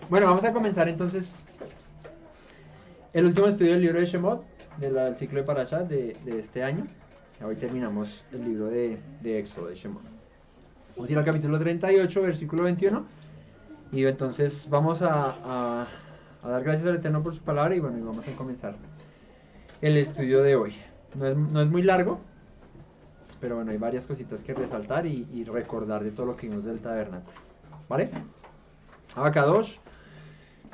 Bueno, vamos a comenzar entonces el último estudio del libro de Shemot, del ciclo de Parashat de este año. Hoy terminamos el libro de Éxodo, de Shemot. Vamos a ir al capítulo 38, versículo 21. Y entonces vamos a dar gracias al Eterno por su palabra y bueno, y vamos a comenzar el estudio de hoy. No es muy largo, pero bueno, hay varias cositas que resaltar y recordar de todo lo que vimos del tabernáculo. ¿Vale? Abacadosh,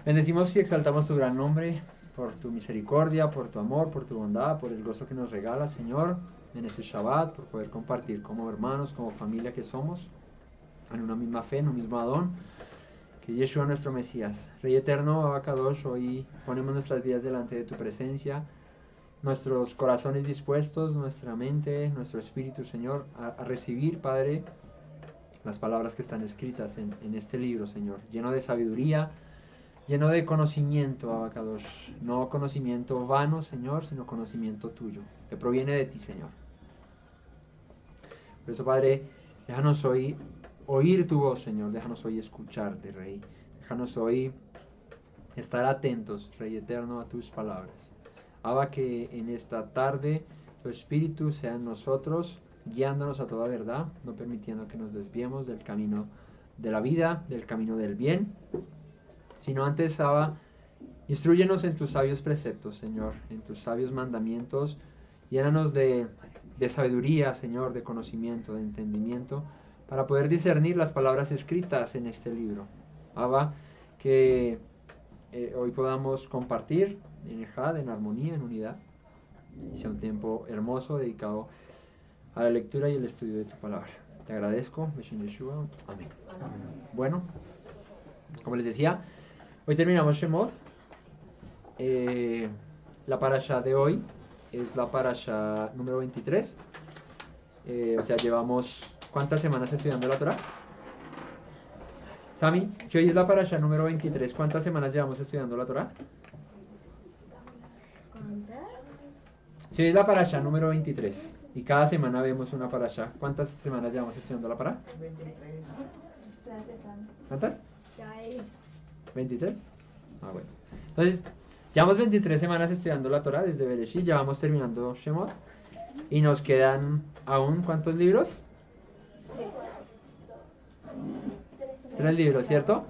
bendecimos y exaltamos tu gran nombre por tu misericordia, por tu amor, por tu bondad, por el gozo que nos regalas, Señor, en este Shabbat, por poder compartir como hermanos, como familia que somos, en una misma fe, en un mismo Adón, que Yeshua nuestro Mesías. Rey eterno, Abacadosh, hoy ponemos nuestras vidas delante de tu presencia, nuestros corazones dispuestos, nuestra mente, nuestro espíritu, Señor, a recibir, Padre, las palabras que están escritas en este libro, Señor, lleno de sabiduría, lleno de conocimiento, Abacadosh, no conocimiento vano, Señor, sino conocimiento tuyo, que proviene de ti, Señor. Por eso, Padre, déjanos hoy oír tu voz, Señor, déjanos hoy escucharte, Rey, déjanos hoy estar atentos, Rey eterno, a tus palabras. Abba, que en esta tarde tu Espíritu sea en nosotros, guiándonos a toda verdad, no permitiendo que nos desviemos del camino de la vida, del camino del bien, sino antes, Abba, instrúyenos en tus sabios preceptos, Señor, en tus sabios mandamientos, llénanos de sabiduría, Señor, de conocimiento, de entendimiento, para poder discernir las palabras escritas en este libro. Abba, que hoy podamos compartir en Ejad, en armonía, en unidad, y sea un tiempo hermoso dedicado a la lectura y el estudio de tu palabra. Te agradezco, Beshem Yeshua, amén. Bueno, como les decía, hoy terminamos Shemot. La parasha de hoy es la parasha número 23. O sea, llevamos ¿cuántas semanas estudiando la Torah? Sami, si hoy es la parasha número 23, ¿cuántas semanas llevamos estudiando la Torah? Si hoy es la parasha número 23 y cada semana vemos una parasha, ¿cuántas semanas llevamos estudiando la parasha? 23. ¿Cuántas? 23. Ah, bueno. Entonces, llevamos 23 semanas estudiando la Torah desde Bereshit, ya vamos terminando Shemot y nos quedan aún ¿cuántos libros? 3 libros, ¿cierto?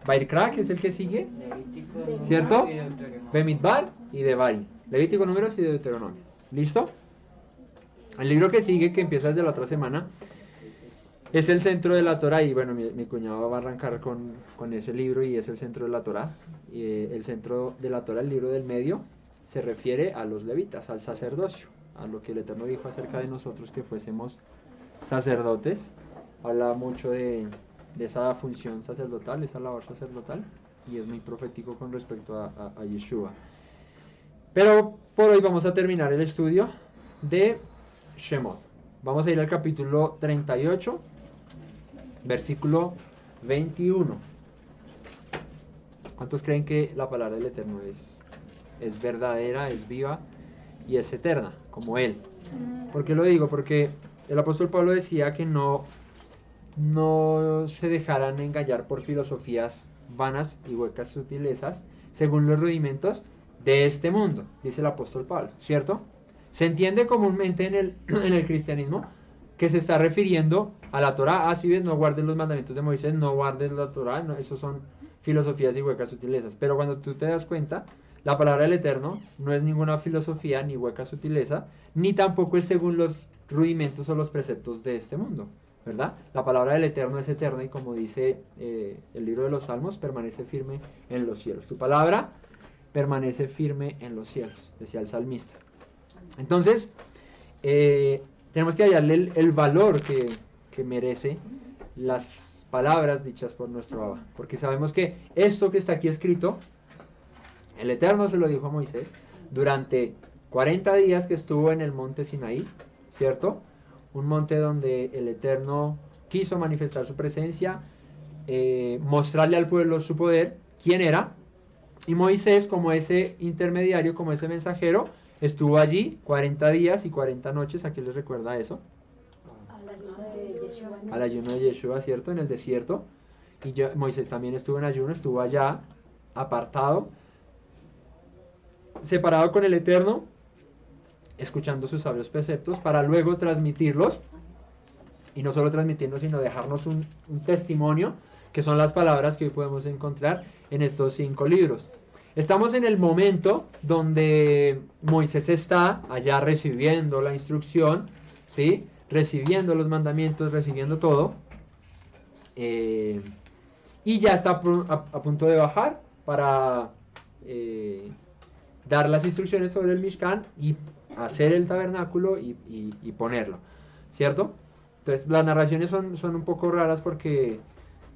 Vaikra, que es el que sigue, ¿cierto? Bemidbar y Devarim. Levítico, Números y Deuteronomio. ¿Listo? El libro que sigue, que empieza desde la otra semana, es el centro de la Torah. Y bueno, mi cuñado va a arrancar con ese libro y es el centro de la Torah. El centro de la Torah, el libro del medio, se refiere a los levitas, al sacerdocio, a lo que el Eterno dijo acerca de nosotros que fuésemos sacerdotes. Habla mucho de esa función sacerdotal, esa labor sacerdotal, y es muy profético con respecto a Yeshua. Pero por hoy vamos a terminar el estudio de Shemot. Vamos a ir al capítulo 38, versículo 21. ¿Cuántos creen que la palabra del Eterno es verdadera, es viva y es eterna, como Él? ¿Por qué lo digo? Porque el apóstol Pablo decía que no se dejaran engañar por filosofías vanas y huecas sutilezas, según los rudimentos de este mundo, dice el apóstol Pablo, ¿cierto? Se entiende comúnmente en el cristianismo que se está refiriendo a la Torah. Si ves, no guardes los mandamientos de Moisés, no guardes la Torah, no, eso son filosofías y huecas sutilezas. Pero cuando tú te das cuenta, la palabra del Eterno no es ninguna filosofía ni hueca sutileza, ni tampoco es según los rudimentos o los preceptos de este mundo, ¿verdad? La palabra del Eterno es eterna y como dice el libro de los Salmos, permanece firme en los cielos. Tu palabra permanece firme en los cielos, decía el salmista. Entonces, tenemos que hallarle el valor que merece las palabras dichas por nuestro Abba, porque sabemos que esto que está aquí escrito, el Eterno se lo dijo a Moisés durante 40 días que estuvo en el monte Sinaí, ¿cierto? Un monte donde el Eterno quiso manifestar su presencia, mostrarle al pueblo su poder, quién era, y Moisés, como ese intermediario, como ese mensajero, estuvo allí 40 días y 40 noches. ¿A qué les recuerda eso? al ayuno de Yeshua, ¿cierto? En el desierto. Y Moisés también estuvo en ayuno, estuvo allá, apartado, separado con el Eterno, escuchando sus sabios preceptos, para luego transmitirlos, y no solo transmitiendo, sino dejarnos un testimonio, que son las palabras que hoy podemos encontrar en estos 5 libros. Estamos en el momento donde Moisés está allá recibiendo la instrucción, ¿sí? Recibiendo los mandamientos, recibiendo todo, y ya está a punto de bajar para dar las instrucciones sobre el Mishkan y hacer el tabernáculo y ponerlo, ¿cierto? Entonces las narraciones son un poco raras porque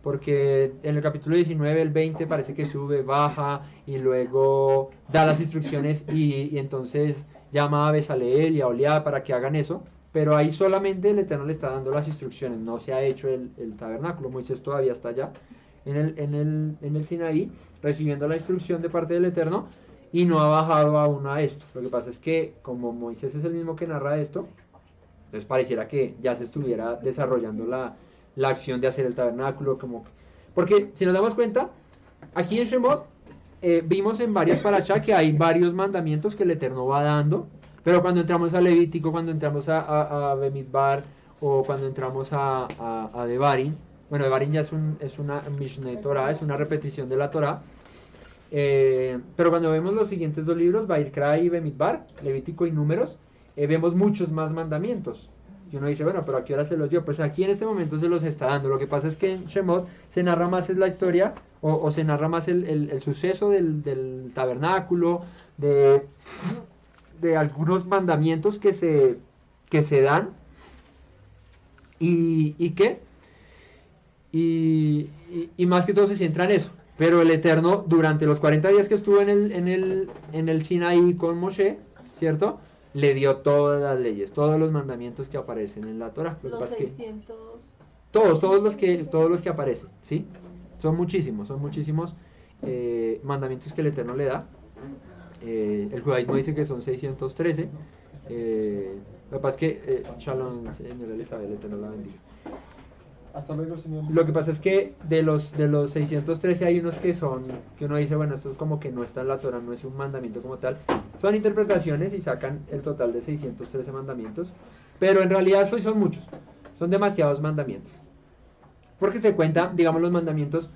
en el capítulo 19, el 20 parece que sube, baja y luego da las instrucciones y entonces llama a Bezaleel y a Oliab para que hagan eso, pero ahí solamente el Eterno le está dando las instrucciones, no se ha hecho el tabernáculo. Moisés todavía está allá en el Sinaí recibiendo la instrucción de parte del Eterno y no ha bajado aún a esto. Lo que pasa es que como Moisés es el mismo que narra esto, entonces pareciera que ya se estuviera desarrollando la acción de hacer el tabernáculo, porque si nos damos cuenta, aquí en Shemot vimos en varias parashá que hay varios mandamientos que el Eterno va dando, pero cuando entramos a Levítico, cuando entramos a Bemidbar, o cuando entramos a Devarim, bueno, Devarim ya es una Mishneh Torah, es una repetición de la Torah, pero cuando vemos los siguientes 2 libros, Vaikra y Bemidbar, Levítico y Números, vemos muchos más mandamientos. Y uno dice, bueno, pero ¿a qué hora se los dio? Pues aquí en este momento se los está dando. Lo que pasa es que en Shemot se narra más la historia, o se narra más el suceso del tabernáculo, de algunos mandamientos que se dan, y más que todo se centra en eso. Pero el Eterno, durante los 40 días que estuvo en el Sinaí con Moshe, ¿cierto?, le dio todas las leyes, todos los mandamientos que aparecen en la Torah. Los 600... Todos los que aparecen, ¿sí? Son muchísimos mandamientos que el Eterno le da. El judaísmo dice que son 613. Lo que pasa es que, Shalom, Señor Elizabeth, el Eterno la bendiga. Hasta luego, señor. Lo que pasa es que de los 613 hay unos que uno dice, bueno, esto es como que no está en la Torah, no es un mandamiento como tal. Son interpretaciones y sacan el total de 613 mandamientos, pero en realidad son muchos, son demasiados mandamientos. Porque se cuenta, digamos, los mandamientos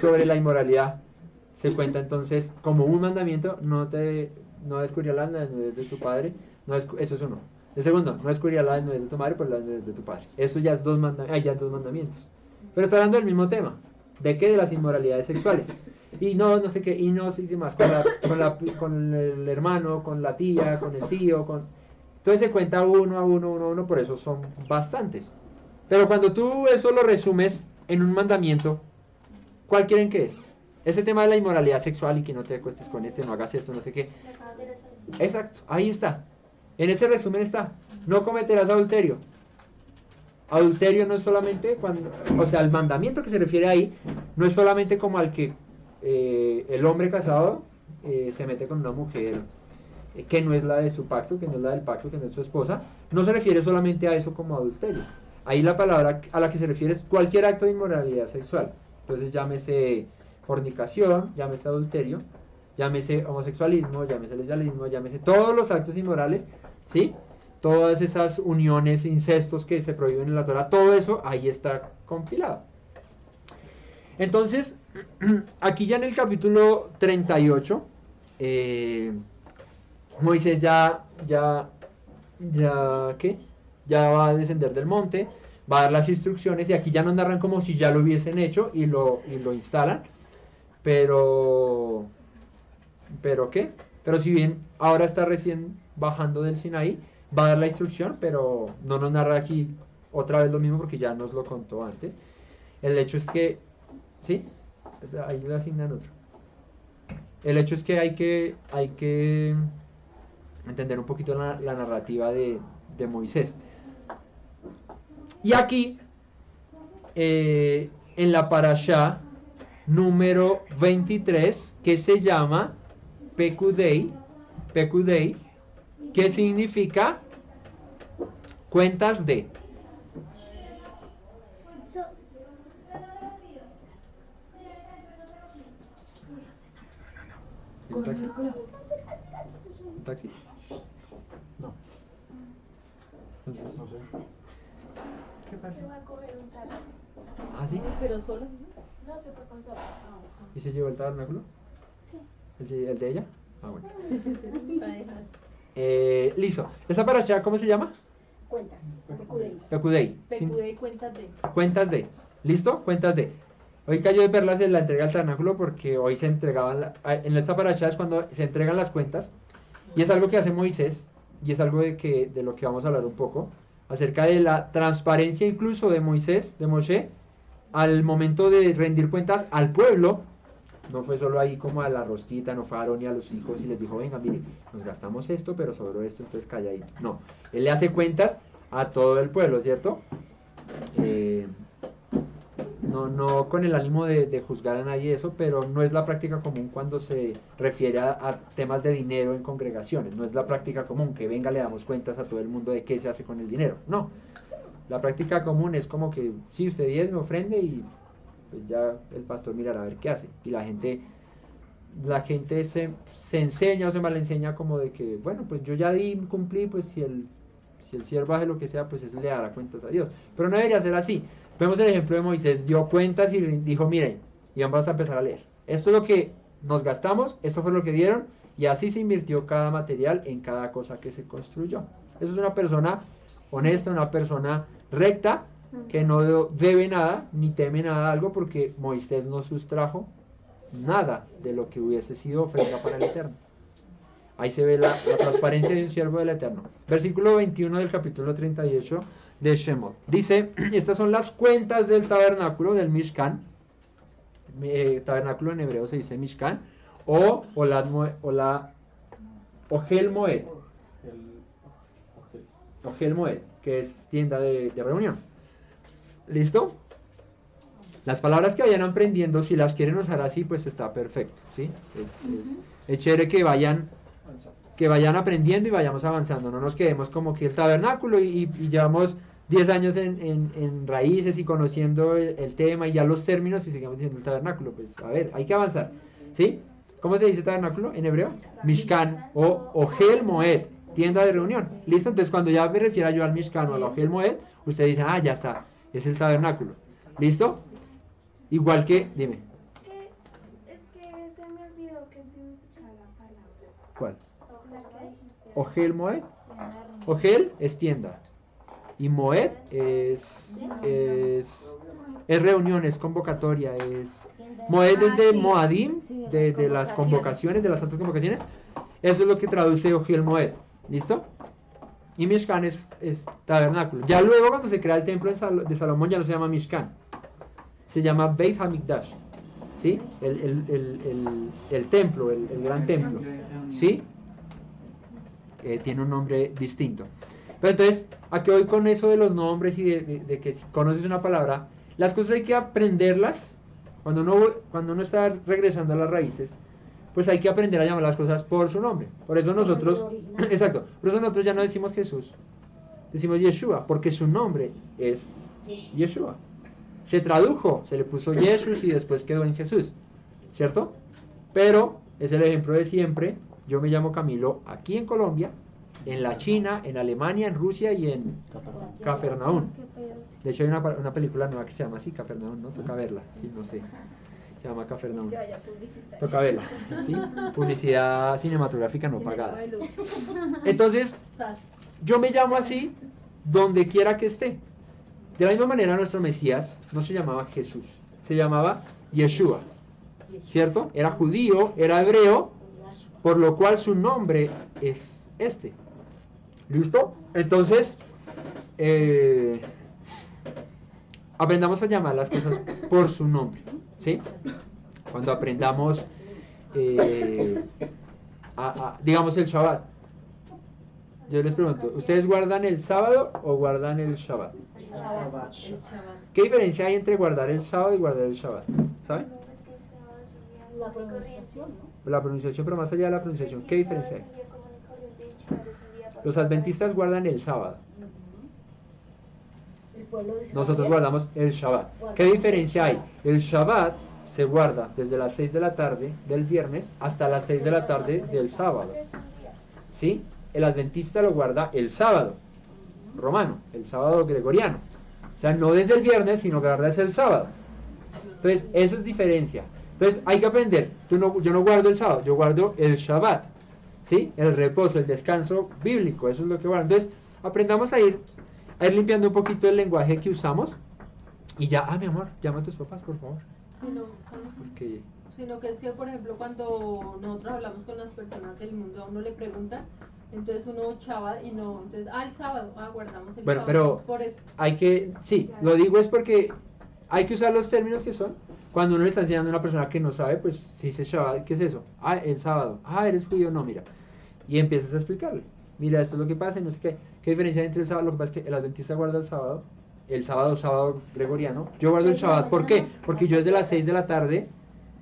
sobre la inmoralidad, se cuenta entonces como un mandamiento: no descubrirás la desnudez de tu padre, eso es uno. El segundo, no descubrirás la desnudez de tu madre, pues la desnudez de tu padre. Eso ya es dos mandamientos. Pero está hablando del mismo tema. ¿De qué? De las inmoralidades sexuales. Y no sé qué, y no sé qué más, con el hermano, con la tía, con el tío, entonces se cuenta uno a uno, por eso son bastantes. Pero cuando tú eso lo resumes en un mandamiento, ¿cuál quieren que es? Ese tema de la inmoralidad sexual y que no te acuestes con no hagas esto, no sé qué. Exacto, ahí está. En ese resumen está: no cometerás adulterio. Adulterio no es solamente el mandamiento que se refiere ahí no es solamente como al que el hombre casado se mete con una mujer que no es la de su pacto, que no es la del pacto, que no es su esposa. No se refiere solamente a eso como adulterio. Ahí la palabra a la que se refiere es cualquier acto de inmoralidad sexual. Entonces llámese fornicación, llámese adulterio, llámese homosexualismo, llámese lesbianismo, llámese todos los actos inmorales, ¿sí? Todas esas uniones, incestos que se prohíben en la Torah, todo eso ahí está compilado. Entonces, aquí ya en el capítulo 38, Moisés ya va a descender del monte, va a dar las instrucciones, y aquí ya nos narran como si ya lo hubiesen hecho y lo instalan. Pero ¿qué? Pero si bien ahora está recién bajando del Sinaí, va a dar la instrucción, pero no nos narra aquí otra vez lo mismo porque ya nos lo contó antes. El hecho es que, ¿sí? Ahí le asignan otro. El hecho es que hay que entender un poquito la narrativa de Moisés. Y aquí, en la parashá número 23, que se llama Pekudei, que significa cuentas de. ¿Un taxi? ¿Un taxi? No, Entonces, no sé. ¿qué pasa? Se va a coger un taxi. Ah, sí. Pero solo. No se fue con sopa. No. ¿Y se llevó el tabernáculo? Sí. ¿El de ella? Ah, bueno. Para dejar. Listo. ¿Esa paracha cómo se llama? Cuentas, Pecudei. Pecudei. Pecude y cuentas de. Cuentas de. ¿Listo? Cuentas de. Hoy cayó de perlas en la entrega del tabernáculo porque hoy se entregaban, en esta paracha es cuando se entregan las cuentas y es algo que hace Moisés y es algo de lo que vamos a hablar un poco acerca de la transparencia incluso de Moisés, de Moshe, al momento de rendir cuentas al pueblo. No fue solo ahí como a la rosquita, no fue a Aarón y a los hijos y les dijo, venga, mire, nos gastamos esto, pero sobró esto, entonces calla ahí. No, él le hace cuentas a todo el pueblo, ¿cierto? No con el ánimo de juzgar a nadie eso, pero no es la práctica común cuando se refiere a temas de dinero en congregaciones. No es la práctica común que venga, le damos cuentas a todo el mundo de qué se hace con el dinero. No, la práctica común es como que, sí, usted diezme, ofrende y pues ya el pastor mirará a ver qué hace. Y la gente se enseña o se malenseña como de que, bueno, pues yo ya di, cumplí, pues si el siervo hace lo que sea, pues eso le dará cuentas a Dios. Pero no debería ser así. Vemos el ejemplo de Moisés, dio cuentas y dijo, miren, y vamos a empezar a leer. Esto es lo que nos gastamos, esto fue lo que dieron, y así se invirtió cada material en cada cosa que se construyó. Eso es una persona honesta, una persona recta, que no debe nada, ni teme nada algo, porque Moisés no sustrajo nada de lo que hubiese sido ofrenda para el Eterno. Ahí se ve la transparencia de un siervo del Eterno. Versículo 21 del capítulo 38 de Shemot. Dice, estas son las cuentas del tabernáculo, del Mishkan. Tabernáculo en hebreo se dice Mishkan. O la Ohel Moed. Ohel Moed, que es tienda de reunión. ¿Listo? Las palabras que vayan aprendiendo, si las quieren usar así, pues está perfecto, ¿sí? Es chévere que vayan aprendiendo y vayamos avanzando. No nos quedemos como que el tabernáculo y llevamos 10 años en raíces y conociendo el tema y ya los términos y seguimos diciendo el tabernáculo. Pues a ver, hay que avanzar, ¿sí? ¿Cómo se dice tabernáculo en hebreo? Mishkan o Ohel Moed, tienda de reunión. ¿Listo? Entonces cuando ya me refiera yo al Mishkan o al Ohel Moed, usted dice, ah, ya está, es el tabernáculo. ¿Listo? Igual que, dime. Es que se me olvidó que se escuchaba la palabra. ¿Cuál? La que dijiste. Ohel Moed. Ohel es tienda. Y Moed es reunión, es convocatoria. Moed es de Moadim, de las convocaciones, de las santas convocaciones. Eso es lo que traduce Ohel Moed. ¿Listo? Y Mishkan es tabernáculo. Ya luego cuando se crea el templo de Salomón ya no se llama Mishkan. Se llama Beit HaMikdash, ¿sí? El templo, el gran templo, ¿sí? Tiene un nombre distinto. Pero entonces, ¿a qué voy con eso de los nombres y de que si conoces una palabra? Las cosas hay que aprenderlas, cuando uno está regresando a las raíces, pues hay que aprender a llamar las cosas por su nombre. Por eso nosotros, exacto, por eso nosotros ya no decimos Jesús, decimos Yeshua, porque su nombre es Yeshua. Se tradujo, se le puso Jesús y después quedó en Jesús, ¿cierto? Pero es el ejemplo de siempre. Yo me llamo Camilo aquí en Colombia, en la China, en Alemania, en Rusia y en Cafarnaún. De hecho hay una película nueva que se llama así, Cafarnaún, ¿no? Toca verla, sí, no sé. Se llama Cafarnaún. Que vaya publicitaria. Toca verla, ¿sí? Publicidad cinematográfica no pagada. Entonces, yo me llamo así donde quiera que esté. De la misma manera nuestro Mesías no se llamaba Jesús, se llamaba Yeshua, ¿cierto? Era judío, era hebreo, por lo cual su nombre es este. ¿Listo? Entonces, aprendamos a llamar las cosas por su nombre, ¿sí? Cuando aprendamos, digamos el Shabbat. Yo les pregunto, ¿ustedes guardan el sábado o guardan el Shabbat? ¿Qué diferencia hay entre guardar el sábado y guardar el Shabbat? ¿Saben? La pronunciación, ¿no? La pronunciación, pero más allá de la pronunciación, ¿qué diferencia hay? Los adventistas guardan el sábado. pueblo de Israel. Nosotros guardamos el Shabbat. ¿Qué diferencia hay? El Shabbat se guarda desde las 6 de la tarde del viernes hasta las 6 de la tarde del sábado. ¿Sí? El adventista lo guarda el sábado romano, el sábado gregoriano. O sea, no desde el viernes, sino que guarda es el sábado. Entonces, eso es diferencia. Entonces, hay que aprender. Yo no guardo el sábado, yo guardo el Shabbat. ¿Sí? El reposo, el descanso bíblico, eso es lo que guardo. Entonces, aprendamos a ir limpiando un poquito el lenguaje que usamos. Y ya, mi amor, llama a tus papás, por favor. Porque... Sino que es que, por ejemplo, cuando nosotros hablamos con las personas del mundo, a uno le preguntan, entonces uno chava y no, entonces, el sábado, guardamos el bueno, sábado. pero Por eso. hay que, sí, lo digo es porque hay que usar los términos que son. Cuando uno le está enseñando a una persona que no sabe, pues si dice Shabbat, ¿qué es eso? El sábado. ¿Eres judío? No, mira. Y empiezas a explicarle. Mira, esto es lo que pasa y no sé qué. ¿Qué diferencia hay entre el sábado? Lo que pasa es que el adventista guarda el sábado gregoriano. Yo guardo el Shabbat. ¿Por qué? Porque yo desde las 6 de la tarde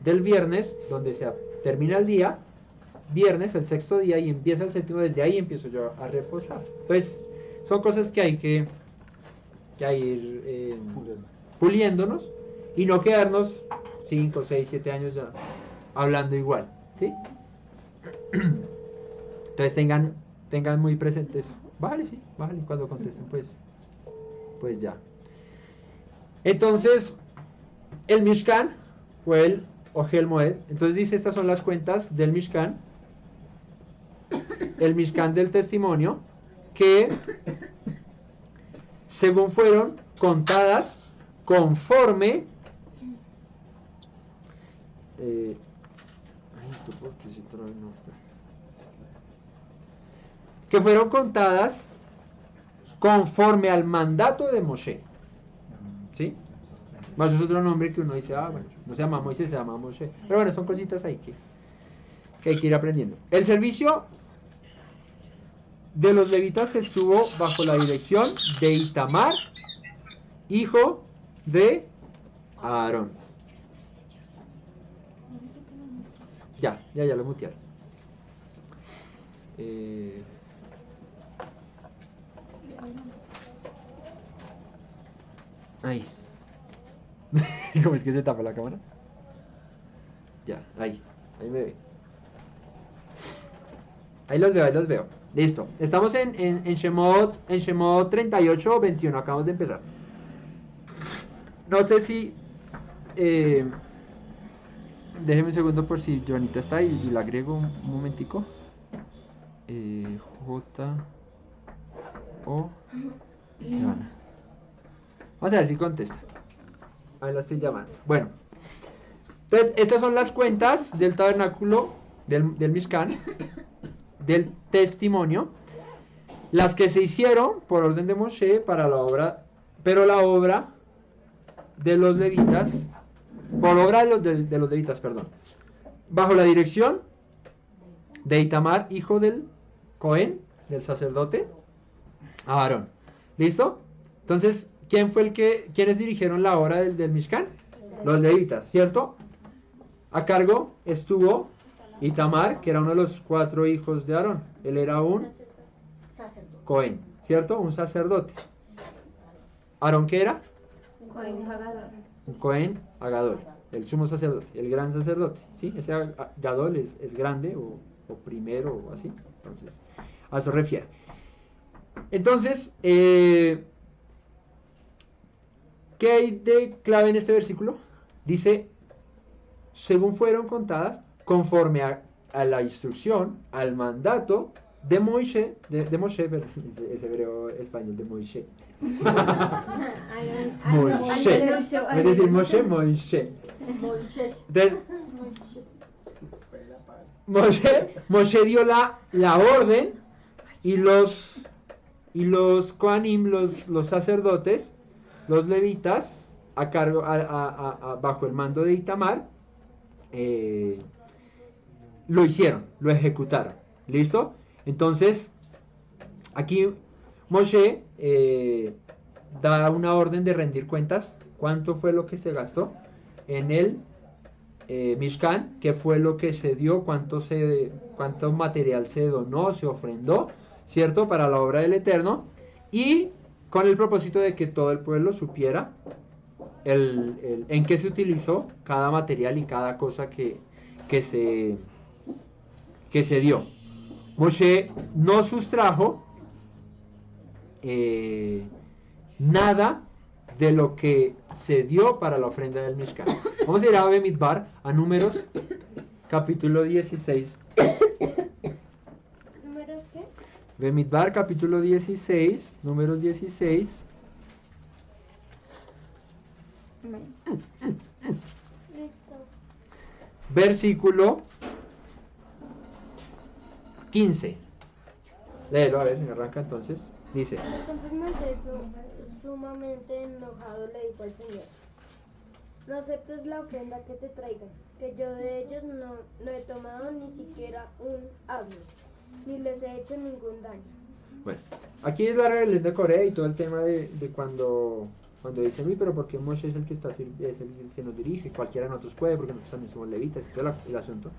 del viernes, donde se termina el día, viernes, el sexto día, y empieza el séptimo, desde ahí empiezo yo a reposar. Pues son cosas que hay que ir puliéndonos y no quedarnos 5, 6, 7 años ya hablando igual, ¿sí? Entonces tengan muy presente eso. Vale, sí, vale, cuando contesten pues ya. Entonces, el Mishkan fue el Ohel Moed. Entonces dice, estas son las cuentas del Mishkan. El Mishkan del testimonio, que según fueron contadas conforme que fueron contadas conforme al mandato de Moshe. ¿Sí? Más es otro nombre que uno dice, bueno, no se llama Moisés, se llama Moshe. Pero bueno, son cositas ahí que hay que ir aprendiendo. El servicio de los levitas estuvo bajo la dirección de Itamar, hijo de Aarón. Ya lo mutearon. Ahí. ¿Cómo es que se tapa la cámara? Ya, ahí me ve. Ahí los veo. Listo. Estamos en Shemot 38 o 21. Acabamos de empezar. No sé si... déjeme un segundo por si Joanita está y la agrego un momentico. J-O... Joana. Vamos a ver si contesta. Ahí la estoy llamando. Bueno. Entonces, estas son las cuentas del tabernáculo, del Mishkan, del testimonio, las que se hicieron por orden de Moshe para la obra, pero la obra de los levitas, por obra de los levitas, perdón, bajo la dirección de Itamar, hijo del Cohen, del sacerdote, Aarón. ¿Listo? Entonces, ¿quiénes dirigieron la obra del Mishkan? Los levitas, ¿cierto? A cargo estuvo Itamar, que era uno de los 4 hijos de Aarón. Él era un Cohen, ¿cierto? Un sacerdote. ¿Aarón qué era? Un Cohen Agadol, el sumo sacerdote, el gran sacerdote, ¿sí? Ese Agadol es grande o primero o así. Entonces, a eso refiere. Entonces, ¿qué hay de clave en este versículo? Dice, según fueron contadas, conforme a la instrucción, al mandato de Moshe, de Moshe, es hebreo español de Moshe. Moshe. Es decir, Moshe. Entonces, Moshe dio la orden y los Kohanim, los sacerdotes, los levitas, a cargo, bajo el mando de Itamar, lo hicieron, lo ejecutaron. ¿Listo? Entonces, aquí Moshe da una orden de rendir cuentas. ¿Cuánto fue lo que se gastó en el Mishkan? ¿Qué fue lo que se dio? ¿Cuánto material se donó, se ofrendó? ¿Cierto? Para la obra del Eterno. Y con el propósito de que todo el pueblo supiera en qué se utilizó cada material y cada cosa que se dio. Moshe no sustrajo nada de lo que se dio para la ofrenda del Mishkan. Vamos a ir a Bemidbar, a Números, capítulo 16. ¿Números qué? Bemidbar, capítulo 16, Números 16. Listo. Versículo 15. Léelo, a ver, me arranca entonces. Dice: Entonces Moisés, sumamente enojado, le dijo al Señor: no aceptes la ofrenda que te traigan, que yo de ellos no he tomado ni siquiera un asno, ni les he hecho ningún daño. Bueno, aquí es la rebelión de Corea y todo el tema de cuando dicen, uy, pero ¿por qué Moshe es el que es el que nos dirige? Cualquiera de nosotros puede, porque nosotros también somos levitas y todo el asunto.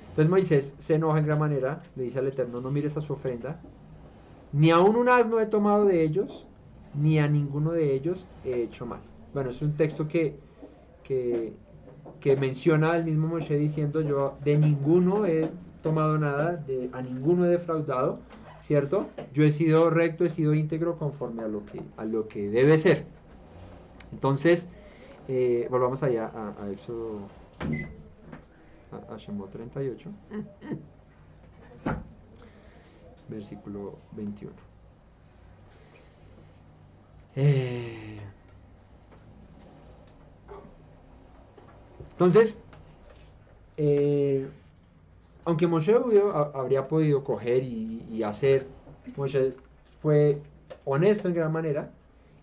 Entonces Moisés se enoja en gran manera, le dice al Eterno: no mires a su ofrenda, ni aun un asno he tomado de ellos, ni a ninguno de ellos he hecho mal. Bueno, es un texto que menciona al mismo Moshe diciendo: yo de ninguno he tomado nada, a ninguno he defraudado, ¿cierto? Yo he sido recto, he sido íntegro conforme a lo que debe ser. Entonces, volvamos allá a Éxodo, a Shemot 38, versículo 21. Entonces, aunque Moshe habría podido coger y hacer, Moshe fue honesto en gran manera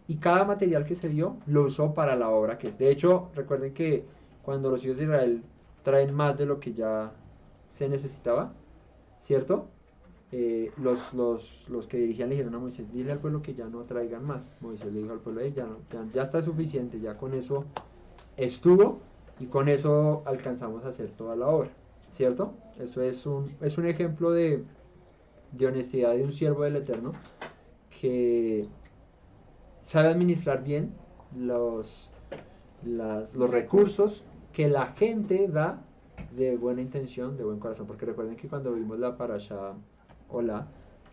y cada material que se dio lo usó para la obra que es. De hecho, recuerden que cuando los hijos de Israel traen más de lo que ya se necesitaba, ¿cierto? Los que dirigían le dijeron a Moisés: dile al pueblo que ya no traigan más. Moisés le dijo al pueblo: ya está suficiente, ya con eso estuvo y con eso alcanzamos a hacer toda la obra, ¿cierto? Eso es un ejemplo de honestidad de un siervo del Eterno que sabe administrar bien los recursos que la gente da de buena intención, de buen corazón. Porque recuerden que cuando vimos la parasha Olá,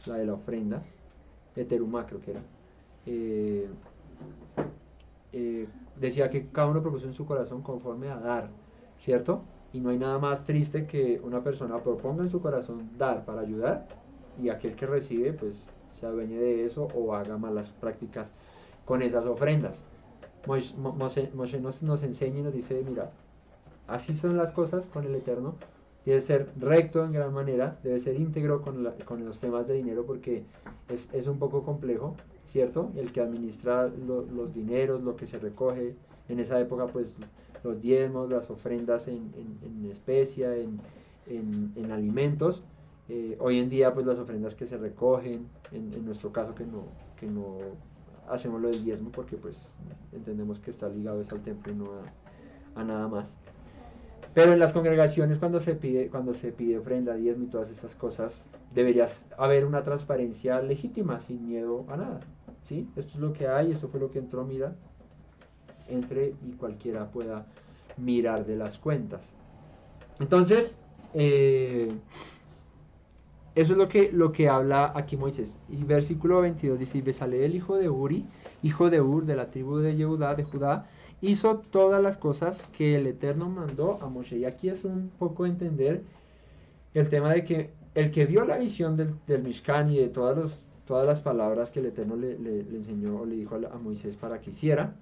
la de la ofrenda de Terumá, creo que era, decía que cada uno propuso en su corazón conforme a dar, ¿cierto? Y no hay nada más triste que una persona proponga en su corazón dar para ayudar y aquel que recibe pues se adueñe de eso o haga malas prácticas con esas ofrendas. Moshe nos enseña y nos dice: mira, así son las cosas con el Eterno. Debe ser recto en gran manera, debe ser íntegro con los temas de dinero, porque es un poco complejo, ¿cierto? El que administra los dineros, lo que se recoge en esa época, pues los diezmos, las ofrendas en especia, en alimentos. Hoy en día pues las ofrendas que se recogen, en nuestro caso que no hacemos lo del diezmo, porque pues entendemos que está ligado eso al templo y no a nada más. Pero en las congregaciones cuando se pide ofrenda, diezmo y todas estas cosas, debería haber una transparencia legítima, sin miedo a nada, ¿sí? Esto es lo que hay, esto fue lo que entró, entre y cualquiera pueda mirar de las cuentas. Entonces, eso es lo que habla aquí Moisés. Y versículo 22 dice: y Besaleel, hijo de Uri, hijo de Ur, de la tribu de Judá, hizo todas las cosas que el Eterno mandó a Moshe. Y aquí es un poco entender el tema de que el que vio la visión del Mishkan y de todas las palabras que el Eterno le enseñó o le dijo a Moisés para que hiciera,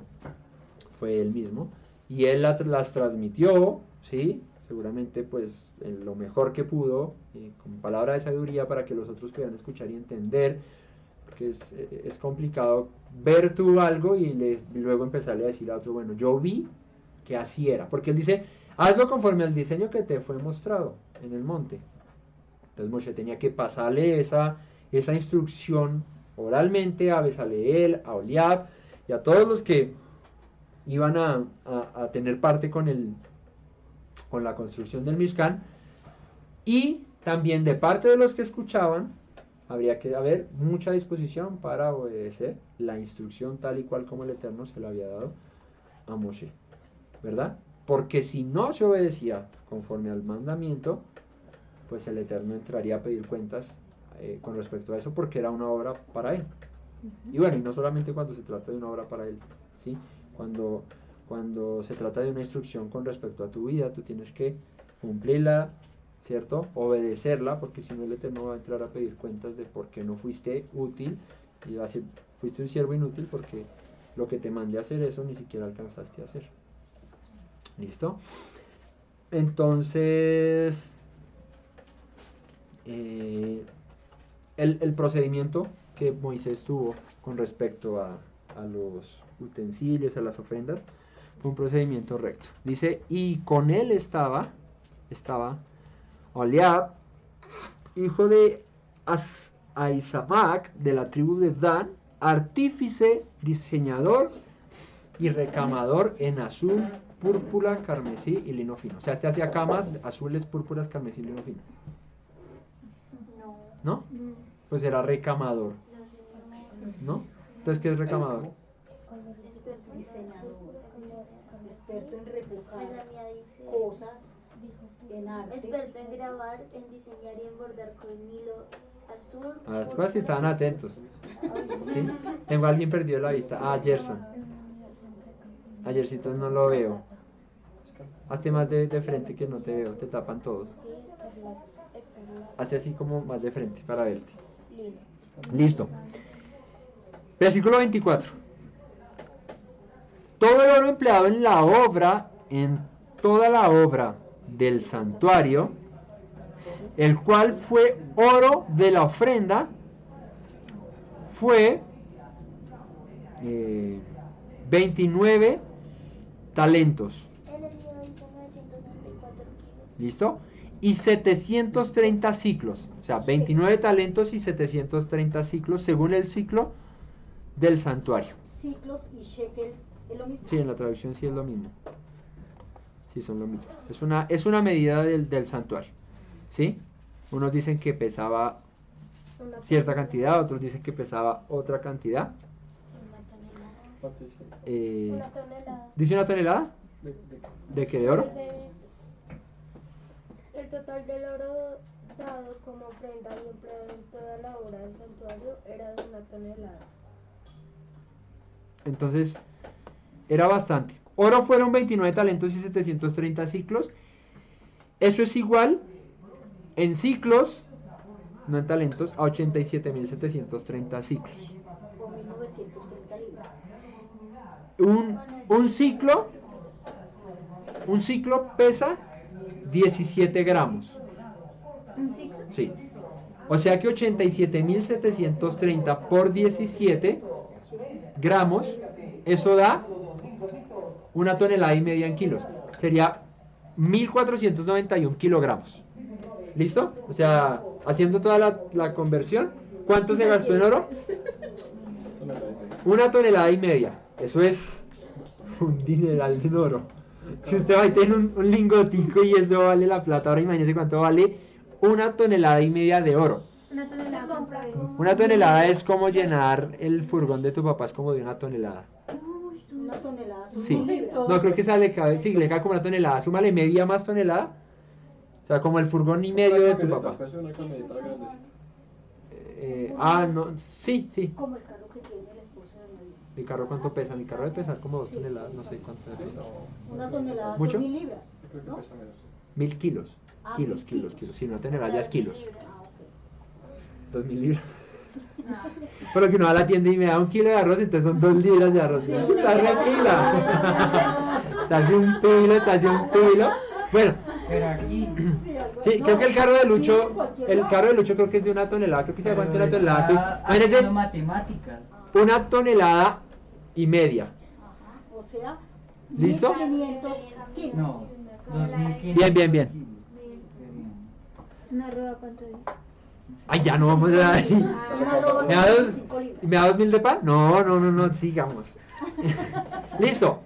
fue él mismo. Y él las transmitió, ¿sí? Seguramente pues en lo mejor que pudo, con palabra de sabiduría para que los otros pudieran escuchar y entender, porque es complicado ver tú algo y luego empezarle a decir a otro: bueno, yo vi que así era, porque él dice: hazlo conforme al diseño que te fue mostrado en el monte. Entonces Moshe tenía que pasarle esa instrucción oralmente a Besaleel, a Oliab y a todos los que iban a tener parte con la construcción del Mishkan, y también de parte de los que escuchaban habría que haber mucha disposición para obedecer la instrucción tal y cual como el Eterno se lo había dado a Moshe, ¿verdad? Porque si no se obedecía conforme al mandamiento, pues el Eterno entraría a pedir cuentas con respecto a eso, porque era una obra para él. Y bueno, y no solamente cuando se trata de una obra para él, ¿sí? Cuando se trata de una instrucción con respecto a tu vida, tú tienes que cumplirla, ¿cierto? Obedecerla, porque si no el Eterno va a entrar a pedir cuentas de por qué no fuiste útil, y va a decir, fuiste un siervo inútil porque lo que te mandé a hacer eso ni siquiera alcanzaste a hacer. ¿Listo? Entonces, el procedimiento que Moisés tuvo con respecto a los utensilios, a las ofrendas, fue un procedimiento recto. Dice, y con él estaba Oliab, hijo de Ahisamac, de la tribu de Dan, artífice, diseñador y recamador en azul, púrpura, carmesí y lino fino. O sea, este hacía camas azules, púrpuras, carmesí y lino fino. ¿No? Pues era recamador. ¿No? Entonces, ¿qué es recamador? Diseñador, experto en repujar cosas, en arte. Experto en grabar, en diseñar y en bordar con hilo azul. A las cosas que estaban atentos. ¿Sí? Tengo a alguien perdido la vista. Ah, Gerson. A Jercito no lo veo. Hazte más de frente que no te veo, te tapan todos. Hazte así como más de frente para verte. Listo. Versículo 24. Todo el oro empleado en toda la obra del santuario, el cual fue oro de la ofrenda, fue 29 talentos. En el mío dice 964 kilos. ¿Listo? Y 730 ciclos. O sea, 29 talentos y 730 ciclos según el ciclo del santuario. Ciclos y shekels, ¿es lo mismo? Sí, en la traducción sí es lo mismo. Sí, son lo mismo. Es una medida del santuario. ¿Sí? Unos dicen que pesaba cierta cantidad, otros dicen que pesaba otra cantidad. Una tonelada. ¿Dice una tonelada? ¿De qué? ¿De oro? El total del oro dado como ofrenda y empleado en toda la obra del santuario era de 1 tonelada. Entonces, era bastante. Oro fueron 29 talentos y 730 ciclos. Eso es igual en ciclos, no en talentos, a 87.730 ciclos. O 1930 libras. Un ciclo pesa 17 gramos. ¿Un ciclo? Sí. O sea que 87.730 por 17 gramos, eso da 1,5 toneladas en kilos. Sería 1.491 kilogramos. ¿Listo? O sea, haciendo toda la conversión, ¿cuánto se gastó en oro? 1,5 toneladas. Eso es un dineral en oro. Si usted va a tener un lingotico y eso vale la plata, ahora imagínese cuánto vale 1,5 toneladas de oro. Una tonelada compra como 1 tonelada es como llenar el furgón de tu papá, es como de 1 tonelada. 1 tonelada son Sí. 1000 libras. No, creo que le cabe como 1 tonelada. Súmale media más tonelada. O sea, como el furgón y medio de tu papá. Es una camioneta grandecita. No, sí. Como el carro que tiene el esposo de María. ¿Mi carro cuánto pesa? Mi carro debe pesar como 2 toneladas, no sé cuánto debe pesar. 1 tonelada ¿Mucho? son 1000 libras. Yo creo que ¿No? pesa menos. 1.000 kilos. Ah, Kilos. 1000 kilos. Si 1 tonelada ya es kilos. Ah, ok. 2.000 libras. Pero que uno va a la tienda y me da 1 kilo de arroz, entonces son 2 libras de arroz. Está tranquila. Está hace un pilo. Bueno, Pero aquí, sí, creo que el carro de Lucho creo que es de 1 tonelada, creo que se aguanta 1 tonelada. Entonces, haciendo imagínense, matemáticas. 1,5 toneladas. Ajá. O sea, ¿Listo? 1500 kilos. No, 2500. Bien. una rueda, ¿cuánto dice? Ay, ya no vamos a... Una roba ¿Me da son dos- 25 libras. ¿Me da 2.000 de pan? No, sigamos. Listo.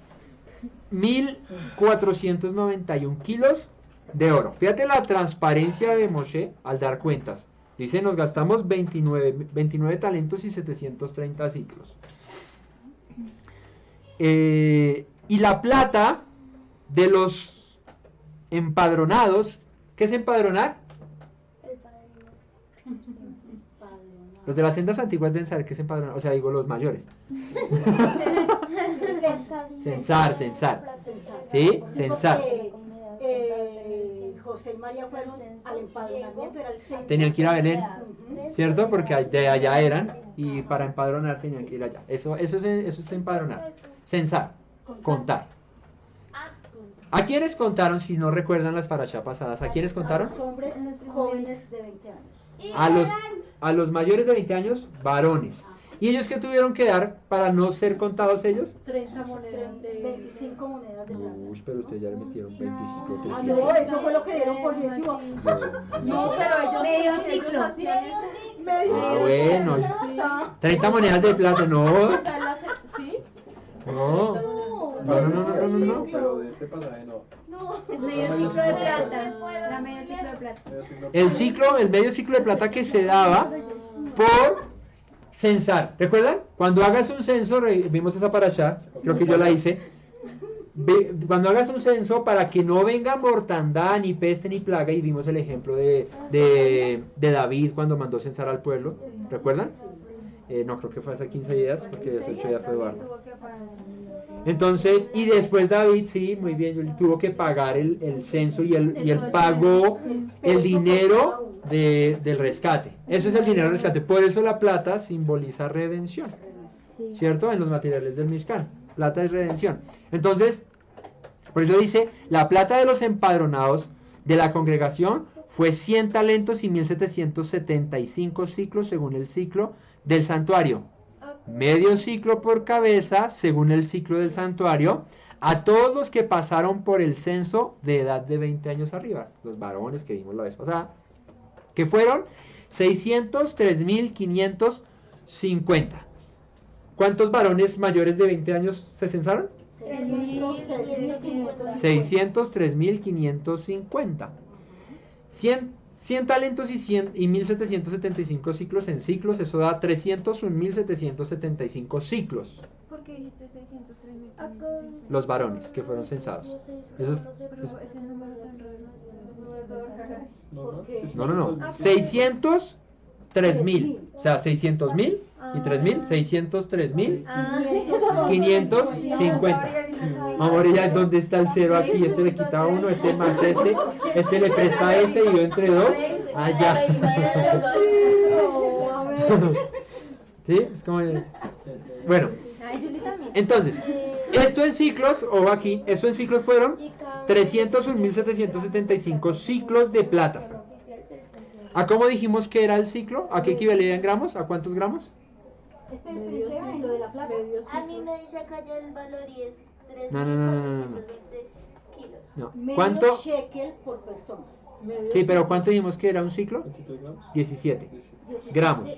1.491 kilos de oro. Fíjate la transparencia de Moshe al dar cuentas. Dice, nos gastamos 29 talentos y 730 ciclos. Y la plata de los empadronados, ¿qué es empadronar? El padrino. Los de las sendas antiguas deben saber qué es empadronar, o sea, digo los mayores. Censar. ¿Sí? Censar. José y María fueron al empadronamiento, era el censo. Tenían que ir a Belén, Ujú. ¿cierto? Porque de allá eran y para empadronar tenían que ir allá. Eso es empadronar. Censar, contar. ¿A quiénes contaron, si no recuerdan las parashá pasadas? ¿A quiénes contaron? Los hombres jóvenes de 20 años. A los mayores de 20 años, varones. ¿Y ellos qué tuvieron que dar para no ser contados ellos? 30 monedas de... 25 monedas de plata. Uy, pero ustedes ya le metieron 25, Ah, 300. no, eso fue lo que dieron por Yeshua. No, pero ellos Medio ellos ciclo. hacían eso. Ah, bueno. 30 monedas de plata, no. O sea, ¿sí? No. No. Pero de este pasaje no. Es medio ciclo de plata. Era medio ciclo de plata. El medio ciclo de plata que se daba por censar. ¿Recuerdan? Cuando hagas un censo, vimos esa parashá, creo que yo la hice. Cuando hagas un censo, para que no venga mortandad, ni peste, ni plaga, y vimos el ejemplo de David cuando mandó censar al pueblo. ¿Recuerdan? No, creo que fue hace 15 días, porque hace 8 días fue Eduardo. Entonces, y después David, sí, muy bien, él tuvo que pagar el censo y él pagó el dinero del rescate. Eso es el dinero del rescate. Por eso la plata simboliza redención, ¿cierto? En los materiales del Mishkan. Plata es redención. Entonces, por eso dice, la plata de los empadronados de la congregación fue 100 talentos y 1775 ciclos según el ciclo del santuario. Medio ciclo por cabeza según el ciclo del santuario, a todos los que pasaron por el censo de edad de 20 años arriba, los varones que vimos la vez pasada, que fueron 603.550. ¿Cuántos varones mayores de 20 años se censaron? 603.550. 100 talentos y 1775 ciclos en ciclos, eso da 301.775 ciclos. ¿Por qué dijiste 603.000? Los varones que fueron censados. Eso es- Pero ese número tan raro. no. 603.000. O sea, 600.000 y 3.000, 603.550. Amor, ya ¿dónde está el cero aquí? Este le quita a uno, este más este le presta a este y yo entre dos. Allá. ¿Sí? Es como... Bueno, Ay, Julie también. entonces, esto en ciclos, o aquí, esto en ciclos fueron 301.775 ciclos de plata. ¿A cómo dijimos que era el ciclo? ¿A qué equivalía en gramos? ¿A cuántos gramos? Este es el tema y lo de la plata. A mí me dice acá ya el valor y es 3.420 kilos. No. Medio ¿Cuánto? shekel por persona. Sí, pero ¿cuánto dijimos que era un ciclo? 23 gramos. 17 17 Gramos.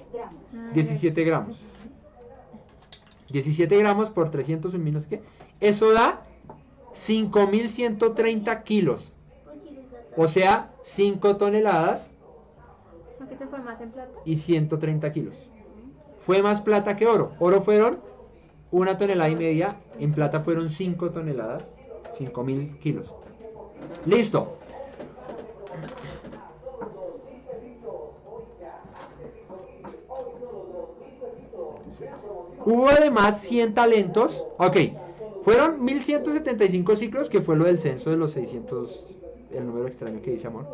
17 gramos. 17 gramos por 301.000, no sé qué. Eso da 5.130 kilos. ¿Por qué les da O sea, 5 toneladas ¿No que se fue más en plata? y 130 kilos. Fue más plata que oro. Oro fueron 1,5 toneladas. En plata fueron 5 toneladas. 5.000 kilos. Listo. Hubo además 100 talentos. Ok. Fueron 1.175 ciclos, que fue lo del censo de los 600. El número extraño que dice amor.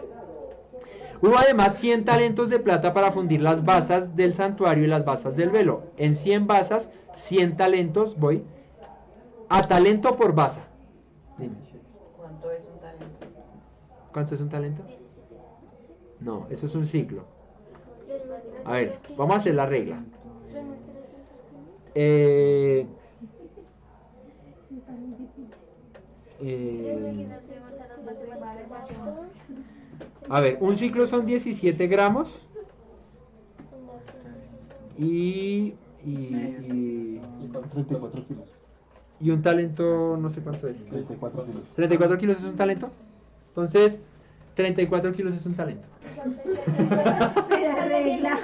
Hubo además 100 talentos de plata para fundir las basas del santuario y las basas del velo. En 100 basas, 100 talentos, voy, a talento por basa. Dime. ¿Cuánto es un talento? ¿Cuánto es un talento? No, eso es un ciclo. A ver, vamos a hacer la regla. Eh, a ver, un ciclo son 17 gramos y 34 kilos. y un talento, no sé cuánto es. 34 kilos. 34 kilos es un talento. Entonces, 34 kilos es un talento. regla.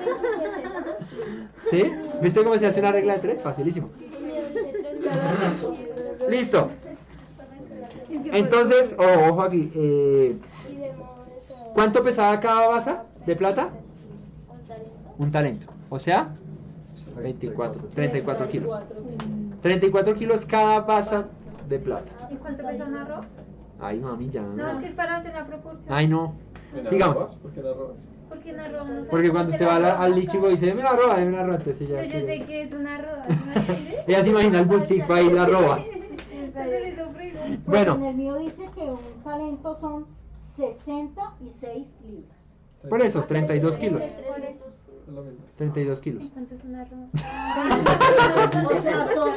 ¿Sí? ¿Viste cómo se hace una regla de 3? Facilísimo. Listo. Entonces, ojo aquí. ¿Cuánto pesaba cada basa de plata? Un talento. O sea, 34 kilos. 34 kilos cada basa de plata. ¿Y cuánto pesa un arroz? Ay, mami, ya. No, es que es para hacer la proporción. Ay, no. ¿Me la Sigamos. robas? ¿Por qué la robas? Porque un arroz no sé Porque cómo cuando se usted la va roba. al lichigo y dice, deme una roba, entonces ella... Pero yo sé que es un arroz, ¿sí me entiendes? Ella se imagina el bultico ahí y la roba. Pero le sufrí. Pues Bueno. en el mío dice que un talento son 66 libras. Por eso, 32 kilos. Es lo mismo. 32 kilos. ¿Cuánto es un arroz? O sea, son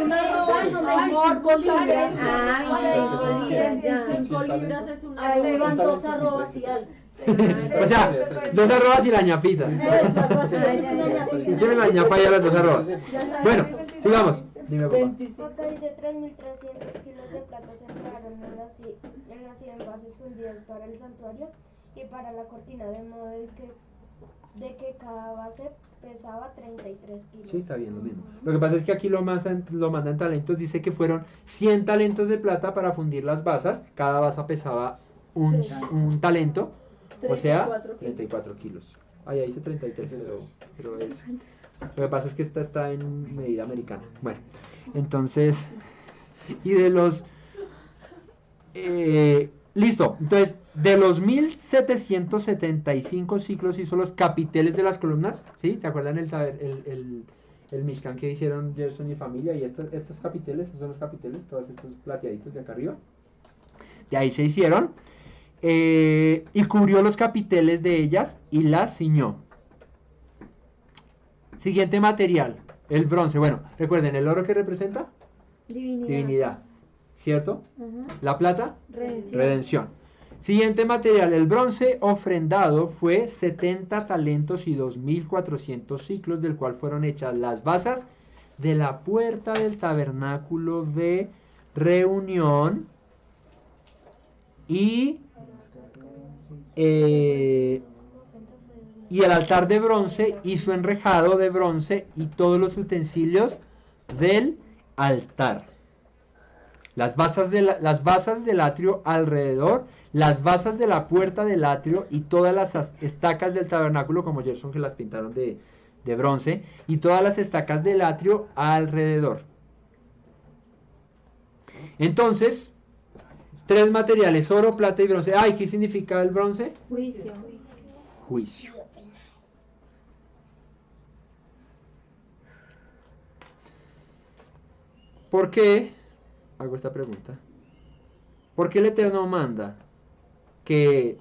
una roba son 25 libras. Ay, 5 libras ya. 5 libras es una Ahí van 2 arrobas y algo. O sea, 2 arrobas y la ñapita. Écheme la ñapa y a las 2 arrobas. Bueno, sigamos. Dime, papá. 25. Acá dice 3.300 kilos de plata se emplearon en las 100 bases fundidas para el santuario y para la cortina, de modo de que cada base pesaba 33 kilos. Sí, está bien, lo mismo. Lo que pasa es que aquí lo mandan talentos. Dice que fueron 100 talentos de plata para fundir las basas. Cada basa pesaba un talento. O sea, 34 kilos. Ahí dice 33, pero es... Lo que pasa es que esta está en medida americana. Bueno, entonces... Y de los... listo. Entonces, de los 1775 ciclos hizo los capiteles de las columnas. ¿Sí? ¿Te acuerdan el Mishkan que hicieron Gerson y familia? Y estos capiteles, estos son los capiteles, todos estos plateaditos de acá arriba. De ahí se hicieron. Y cubrió los capiteles de ellas y las ciñó. Siguiente material, el bronce. Bueno, recuerden, el oro que representa divinidad, ¿cierto? La plata, redención. Siguiente material, el bronce ofrendado fue 70 talentos y 2.400 ciclos, del cual fueron hechas las basas de la puerta del tabernáculo de reunión y el altar de bronce y su enrejado de bronce y todos los utensilios del altar. Las basas del atrio alrededor, las basas de la puerta del atrio y todas las estacas del tabernáculo, como Gerson que las pintaron de bronce, y todas las estacas del atrio alrededor. Entonces, 3 materiales, oro, plata y bronce. Ay, ¿qué significa el bronce? Juicio. Juicio. ¿Por qué? Hago esta pregunta. ¿Por qué el Eterno manda que,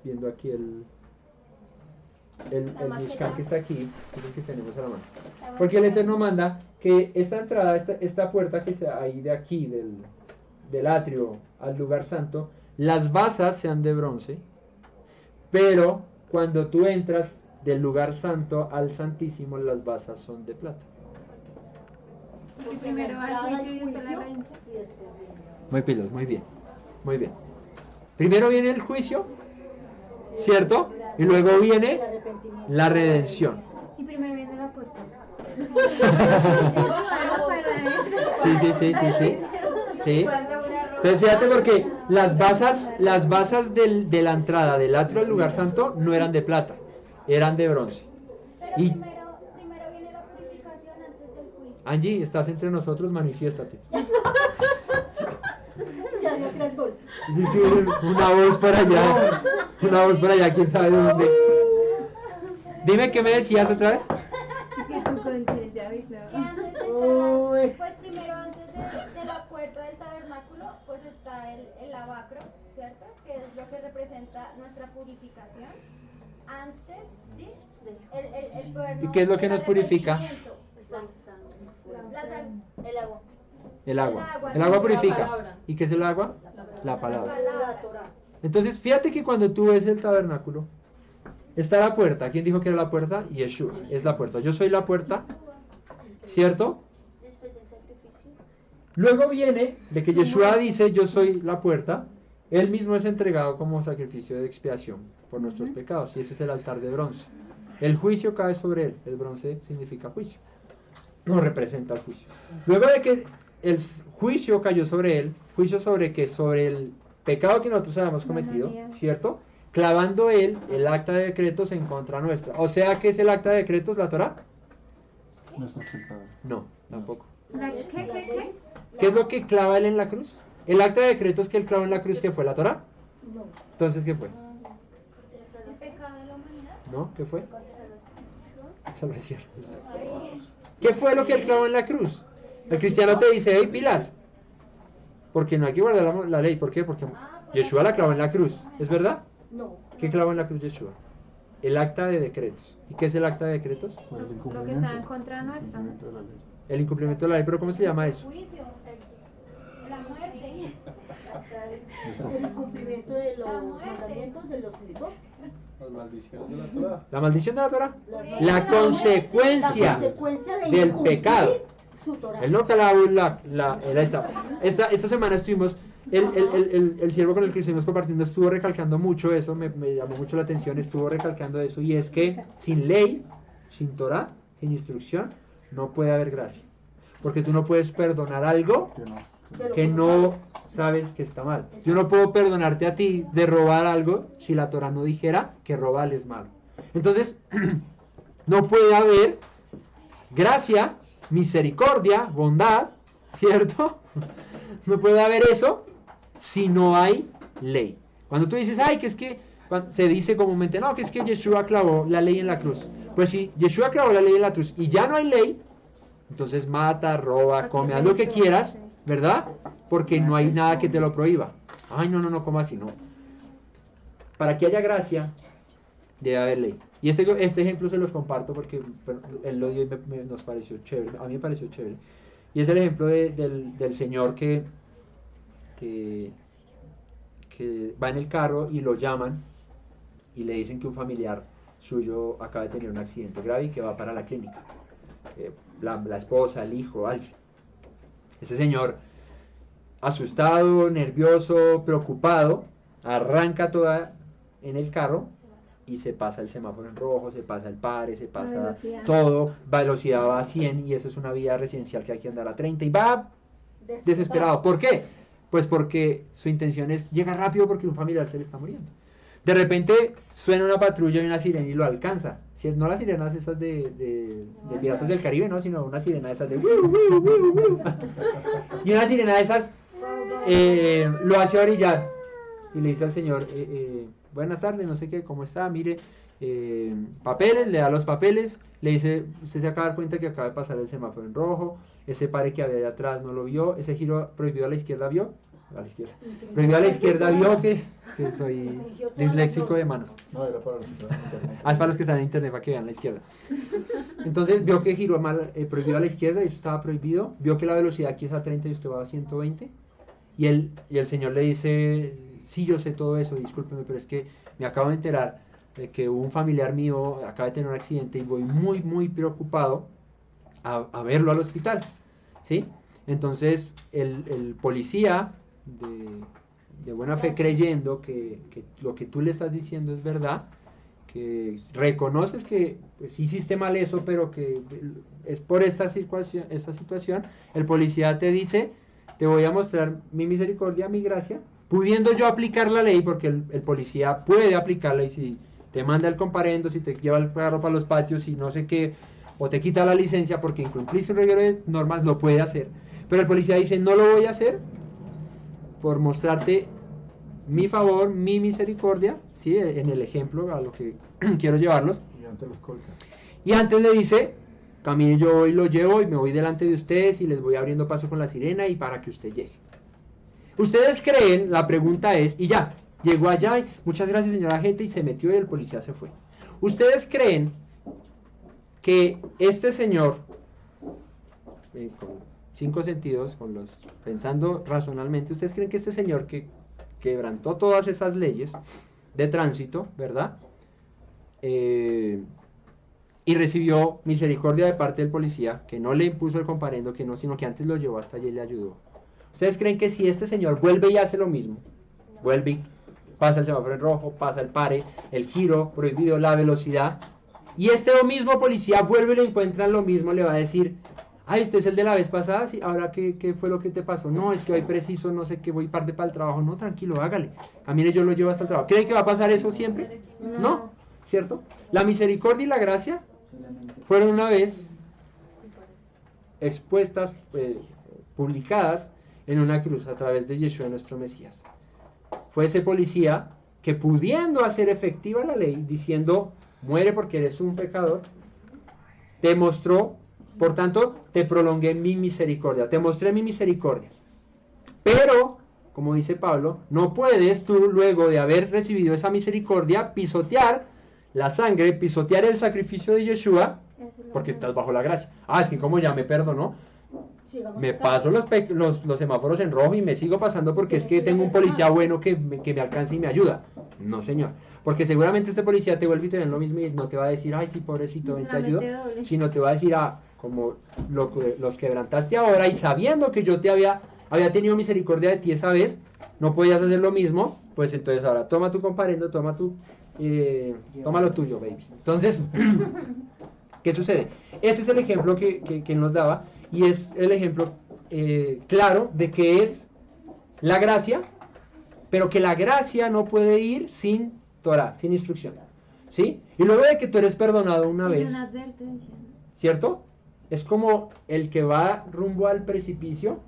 viendo aquí el Mishkan que está aquí, es el que tenemos a la mano, por qué el Eterno manda que esta entrada, esta puerta que está ahí de aquí, del atrio al lugar santo, las basas sean de bronce, pero cuando tú entras del lugar santo al santísimo, las basas son de plata? Y primero va el juicio y después la redención. Muy pilos, muy bien, muy bien. Primero viene el juicio, ¿cierto? Y luego viene la redención. Y primero viene la puerta. Sí. Entonces fíjate, porque las basas de la entrada del atrio al lugar santo no eran de plata, eran de bronce. Pero Y primero viene la purificación antes del juicio. Angie, estás entre nosotros, manifiéstate. Ya dio 3 goles. Es que una voz por allá, quién sabe dónde. Dime, ¿qué me decías otra vez? Es que tu conciencia, ¿viste? Que antes de entrar, pues primero antes de la puerta del tabernáculo, pues está el lavacro, ¿cierto? Que es lo que representa nuestra purificación. Antes, ¿sí? El poder ¿Y qué es lo que nos purifica? El agua. El agua. El agua purifica. La palabra. ¿Y qué es el agua? La palabra. La Torah. Entonces, fíjate que cuando tú ves el tabernáculo, está la puerta. ¿Quién dijo que era la puerta? Yeshua. Es la puerta. Yo soy la puerta, ¿cierto? Después el sacrificio. Luego viene de que Yeshua dice, yo soy la puerta. Él mismo es entregado como sacrificio de expiación por nuestros pecados. Y ese es el altar de bronce. El juicio cae sobre él. El bronce significa juicio. No representa el juicio. Luego de que el juicio cayó sobre él, juicio sobre que sobre el pecado que nosotros habíamos cometido, ¿cierto? Clavando él el acta de decretos en contra nuestra. O sea, ¿qué es el acta de decretos, la Torá? Nuestros pecados. No, tampoco. ¿Qué? ¿Qué es lo que clava él en la cruz? El acta de decretos que él clavó en la cruz, ¿qué fue? ¿La Torá? No. Entonces, ¿qué fue? El pecado de la humanidad. ¿No? ¿Qué fue? Salvación. ¿Qué fue lo que él clavó en la cruz? El cristiano te dice, hey, pilas. Porque no hay que guardar la ley. ¿Por qué? Porque Yeshua la clavó en la cruz. ¿Es verdad? No. ¿Qué clavó en la cruz Yeshua? El acta de decretos. ¿Y qué es el acta de decretos? Por el Lo que incumplimiento. está en contra nuestra. Incumplimiento de la ley. El incumplimiento de la ley. ¿Pero cómo se llama eso? Juicio, la muerte. El cumplimiento de los mandamientos de los mismos. Las maldiciones de la Torah. ¿La maldición de la Torah? La La consecuencia La consecuencia de del incumplir pecado. su Torah. Él no clavó esta semana estuvimos, el siervo con el que estuvimos compartiendo estuvo recalcando mucho eso, me llamó mucho la atención, estuvo recalcando eso, y es que sin ley, sin Torah, sin instrucción, no puede haber gracia. Porque tú no puedes perdonar algo Que no. Pero que tú no sabes que está mal. Yo no puedo perdonarte a ti de robar algo si la Torah no dijera que robar es malo. Entonces, no puede haber gracia, misericordia, bondad, ¿cierto? No puede haber eso si no hay ley. Cuando tú dices, ay, que es que se dice comúnmente, no, que es que Yeshua clavó la ley en la cruz. Pues si Yeshua clavó la ley en la cruz y ya no hay ley, entonces mata, roba, come, haz lo que quieras, ¿verdad? Porque no hay nada que te lo prohíba. Ay, no, ¿cómo así? No. Para que haya gracia, debe haber ley. Y este ejemplo se los comparto porque él lo dio y nos pareció chévere. A mí me pareció chévere. Y es el ejemplo del señor que va en el carro y lo llaman y le dicen que un familiar suyo acaba de tener un accidente grave y que va para la clínica. La esposa, el hijo, alguien. Ese señor, asustado, nervioso, preocupado, arranca toda en el carro y se pasa el semáforo en rojo, se pasa el pare, se pasa velocidad. todo, velocidad va a 100 y eso es una vía residencial que hay que andar a 30 y va desesperado. ¿Por qué? Pues porque su intención es llegar rápido porque un familiar se le está muriendo. De repente suena una patrulla y una sirena y lo alcanza. Si no las sirenas esas de Piratas del Caribe, no, sino una sirena esas de y una sirena de esas lo hace orillar y le dice al señor, buenas tardes, no sé qué, ¿cómo está? Mire, papeles, le da los papeles, le dice, usted se acaba de dar cuenta que acaba de pasar el semáforo en rojo, ese pare que había allá atrás no lo vio, ese giro prohibido a la izquierda vio, prohibido a la izquierda vio que soy disléxico de manos. No, era para los que estaban en internet. Para los que están en internet para que vean la izquierda. Entonces vio que giró mal, prohibido a la izquierda y eso estaba prohibido, vio que la velocidad aquí es a 30 y usted va a 120 y el señor le dice, sí, yo sé todo eso, discúlpeme, pero es que me acabo de enterar de que un familiar mío acaba de tener un accidente y voy muy preocupado a verlo al hospital, ¿sí? Entonces el policía de buena fe, creyendo que lo que tú le estás diciendo es verdad, que reconoces que pues, hiciste mal eso, pero que es por esta situación, el policía te dice, te voy a mostrar mi misericordia, mi gracia, pudiendo yo aplicar la ley, porque el policía puede aplicarla, y si te manda el comparendo, si te lleva el carro para los patios, y no sé qué, o te quita la licencia porque incumpliste un reguero de normas, lo puede hacer. Pero el policía dice, no lo voy a hacer por mostrarte mi favor, mi misericordia, ¿sí? En el ejemplo a lo que quiero llevarlos. Y antes los colcan. Y antes le dice, camine, yo hoy lo llevo y me voy delante de ustedes y les voy abriendo paso con la sirena y para que usted llegue. Ustedes creen, la pregunta es, y ya, llegó allá y muchas gracias señora agente y se metió y el policía se fue. Ustedes creen que este señor, con 5 sentidos, pensando racionalmente, ¿ustedes creen que este señor que quebrantó todas esas leyes de tránsito, ¿verdad? Y recibió misericordia de parte del policía, que no le impuso el comparendo, que no, sino que antes lo llevó hasta allí y le ayudó. ¿Ustedes creen que si este señor vuelve y hace lo mismo, vuelve y pasa el semáforo en rojo, pasa el pare, el giro prohibido, la velocidad, Y este mismo policía vuelve y le encuentra lo mismo, le va a decir, ay, usted es el de la vez pasada, sí, ahora qué fue lo que te pasó. No, es que hoy preciso, no sé qué, voy parte para el trabajo. No, tranquilo, hágale. Camine, yo lo llevo hasta el trabajo. ¿Creen que va a pasar eso siempre? No, ¿cierto? La misericordia y la gracia fueron una vez expuestas, publicadas en una cruz a través de Yeshua, nuestro Mesías. Fue ese policía que, pudiendo hacer efectiva la ley, diciendo, muere porque eres un pecador, te mostró, por tanto, te prolongué mi misericordia, te mostré mi misericordia. Pero, como dice Pablo, no puedes tú, luego de haber recibido esa misericordia, pisotear la sangre, pisotear el sacrificio de Yeshua, porque estás bajo la gracia. Ah, es que como ya me perdonó, me paso los semáforos en rojo y me sigo pasando porque es que tengo un policía bueno que me alcanza y me ayuda. No, señor. Porque seguramente este policía te vuelve y te ve lo mismo y no te va a decir, ay, sí, pobrecito, ven, te ayudo. Sino te va a decir, ah, como los quebrantaste ahora y sabiendo que yo te había tenido misericordia de ti esa vez, no podías hacer lo mismo, pues entonces ahora toma tu comparendo, toma lo tuyo, baby. Entonces, ¿qué sucede? Ese es el ejemplo que nos daba. Y es el ejemplo claro de que es la gracia, pero que la gracia no puede ir sin Torah, sin instrucción. ¿Sí? Y luego de que tú eres perdonado una vez, una advertencia. ¿cierto? Es como el que va rumbo al precipicio,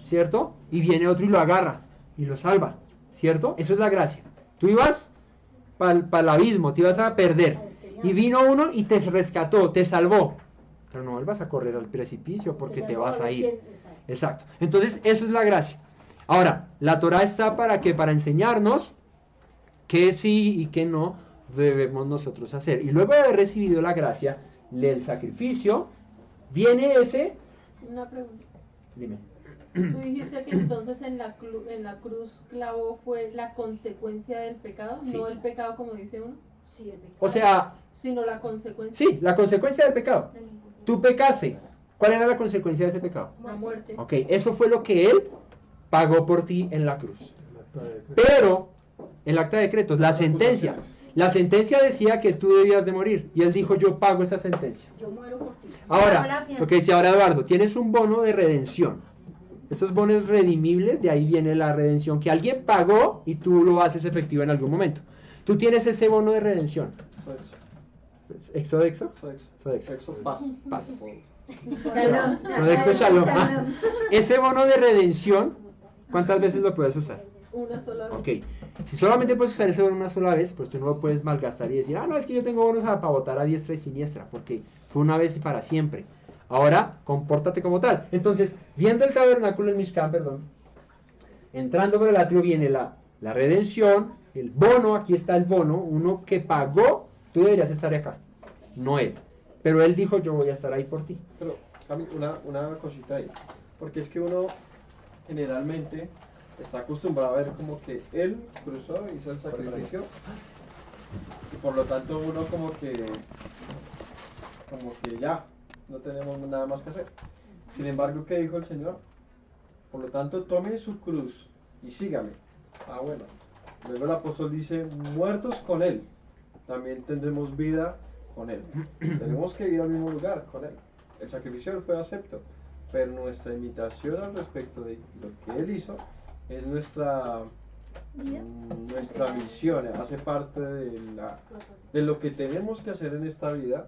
¿cierto? Y viene otro y lo agarra y lo salva, ¿cierto? Eso es la gracia. Tú ibas para el abismo, te ibas a perder. Y vino uno y te rescató, te salvó. Pero no vuelvas a correr al precipicio porque te vas a ir. Exacto. Entonces, eso es la gracia. Ahora, la Torah está para qué? Para enseñarnos qué sí y qué no debemos nosotros hacer. Y luego de haber recibido la gracia, el sacrificio, viene ese... Una pregunta. Dime. Tú dijiste que entonces en la cruz clavó fue la consecuencia del pecado, Sí. no el pecado como dice uno, Sí, el pecado. O sea, sino la consecuencia. sí, la consecuencia del pecado. Tú pecaste. ¿Cuál era la consecuencia de ese pecado? La muerte. Ok, eso fue lo que Él pagó por ti en la cruz. El acta de decreto. Pero, el acta de decretos, la sentencia decía que tú debías de morir. Y Él dijo, yo pago esa sentencia. Yo muero por ti. Ahora, lo que dice ahora Eduardo, tienes un bono de redención. Esos bonos redimibles, de ahí viene la redención que alguien pagó y tú lo haces efectivo en algún momento. Tú tienes ese bono de redención. Sexo. ¿Exo? Sexo. Sexo, paz. Paz. Shalom. Sodexo Shalom. Ese bono de redención, ¿cuántas veces lo puedes usar? Una sola vez. Ok, si solamente puedes usar ese bono una sola vez, pues tú no lo puedes malgastar y decir, ah, no, es que yo tengo bonos para votar a diestra y siniestra, porque fue una vez y para siempre. Ahora, compórtate como tal. Entonces, viendo el tabernáculo, el Mishkan, perdón, entrando por el atrio viene la redención, el bono, aquí está el bono, uno que pagó, tú deberías estar acá, no él. Pero él dijo, yo voy a estar ahí por ti. Pero, Cami, una cosita ahí. Porque es que uno generalmente está acostumbrado a ver como que él cruzó, hizo el sacrificio. Y por lo tanto uno como que ya, no tenemos nada más que hacer. Sin embargo, ¿qué dijo el Señor? Por lo tanto, tome su cruz y sígame. Ah, bueno. Luego el apóstol dice, muertos con él, también tendremos vida con él. Tenemos que ir al mismo lugar con él. El sacrificio fue acepto, pero nuestra imitación al respecto de lo que él hizo es nuestra misión, hace parte de lo que tenemos que hacer en esta vida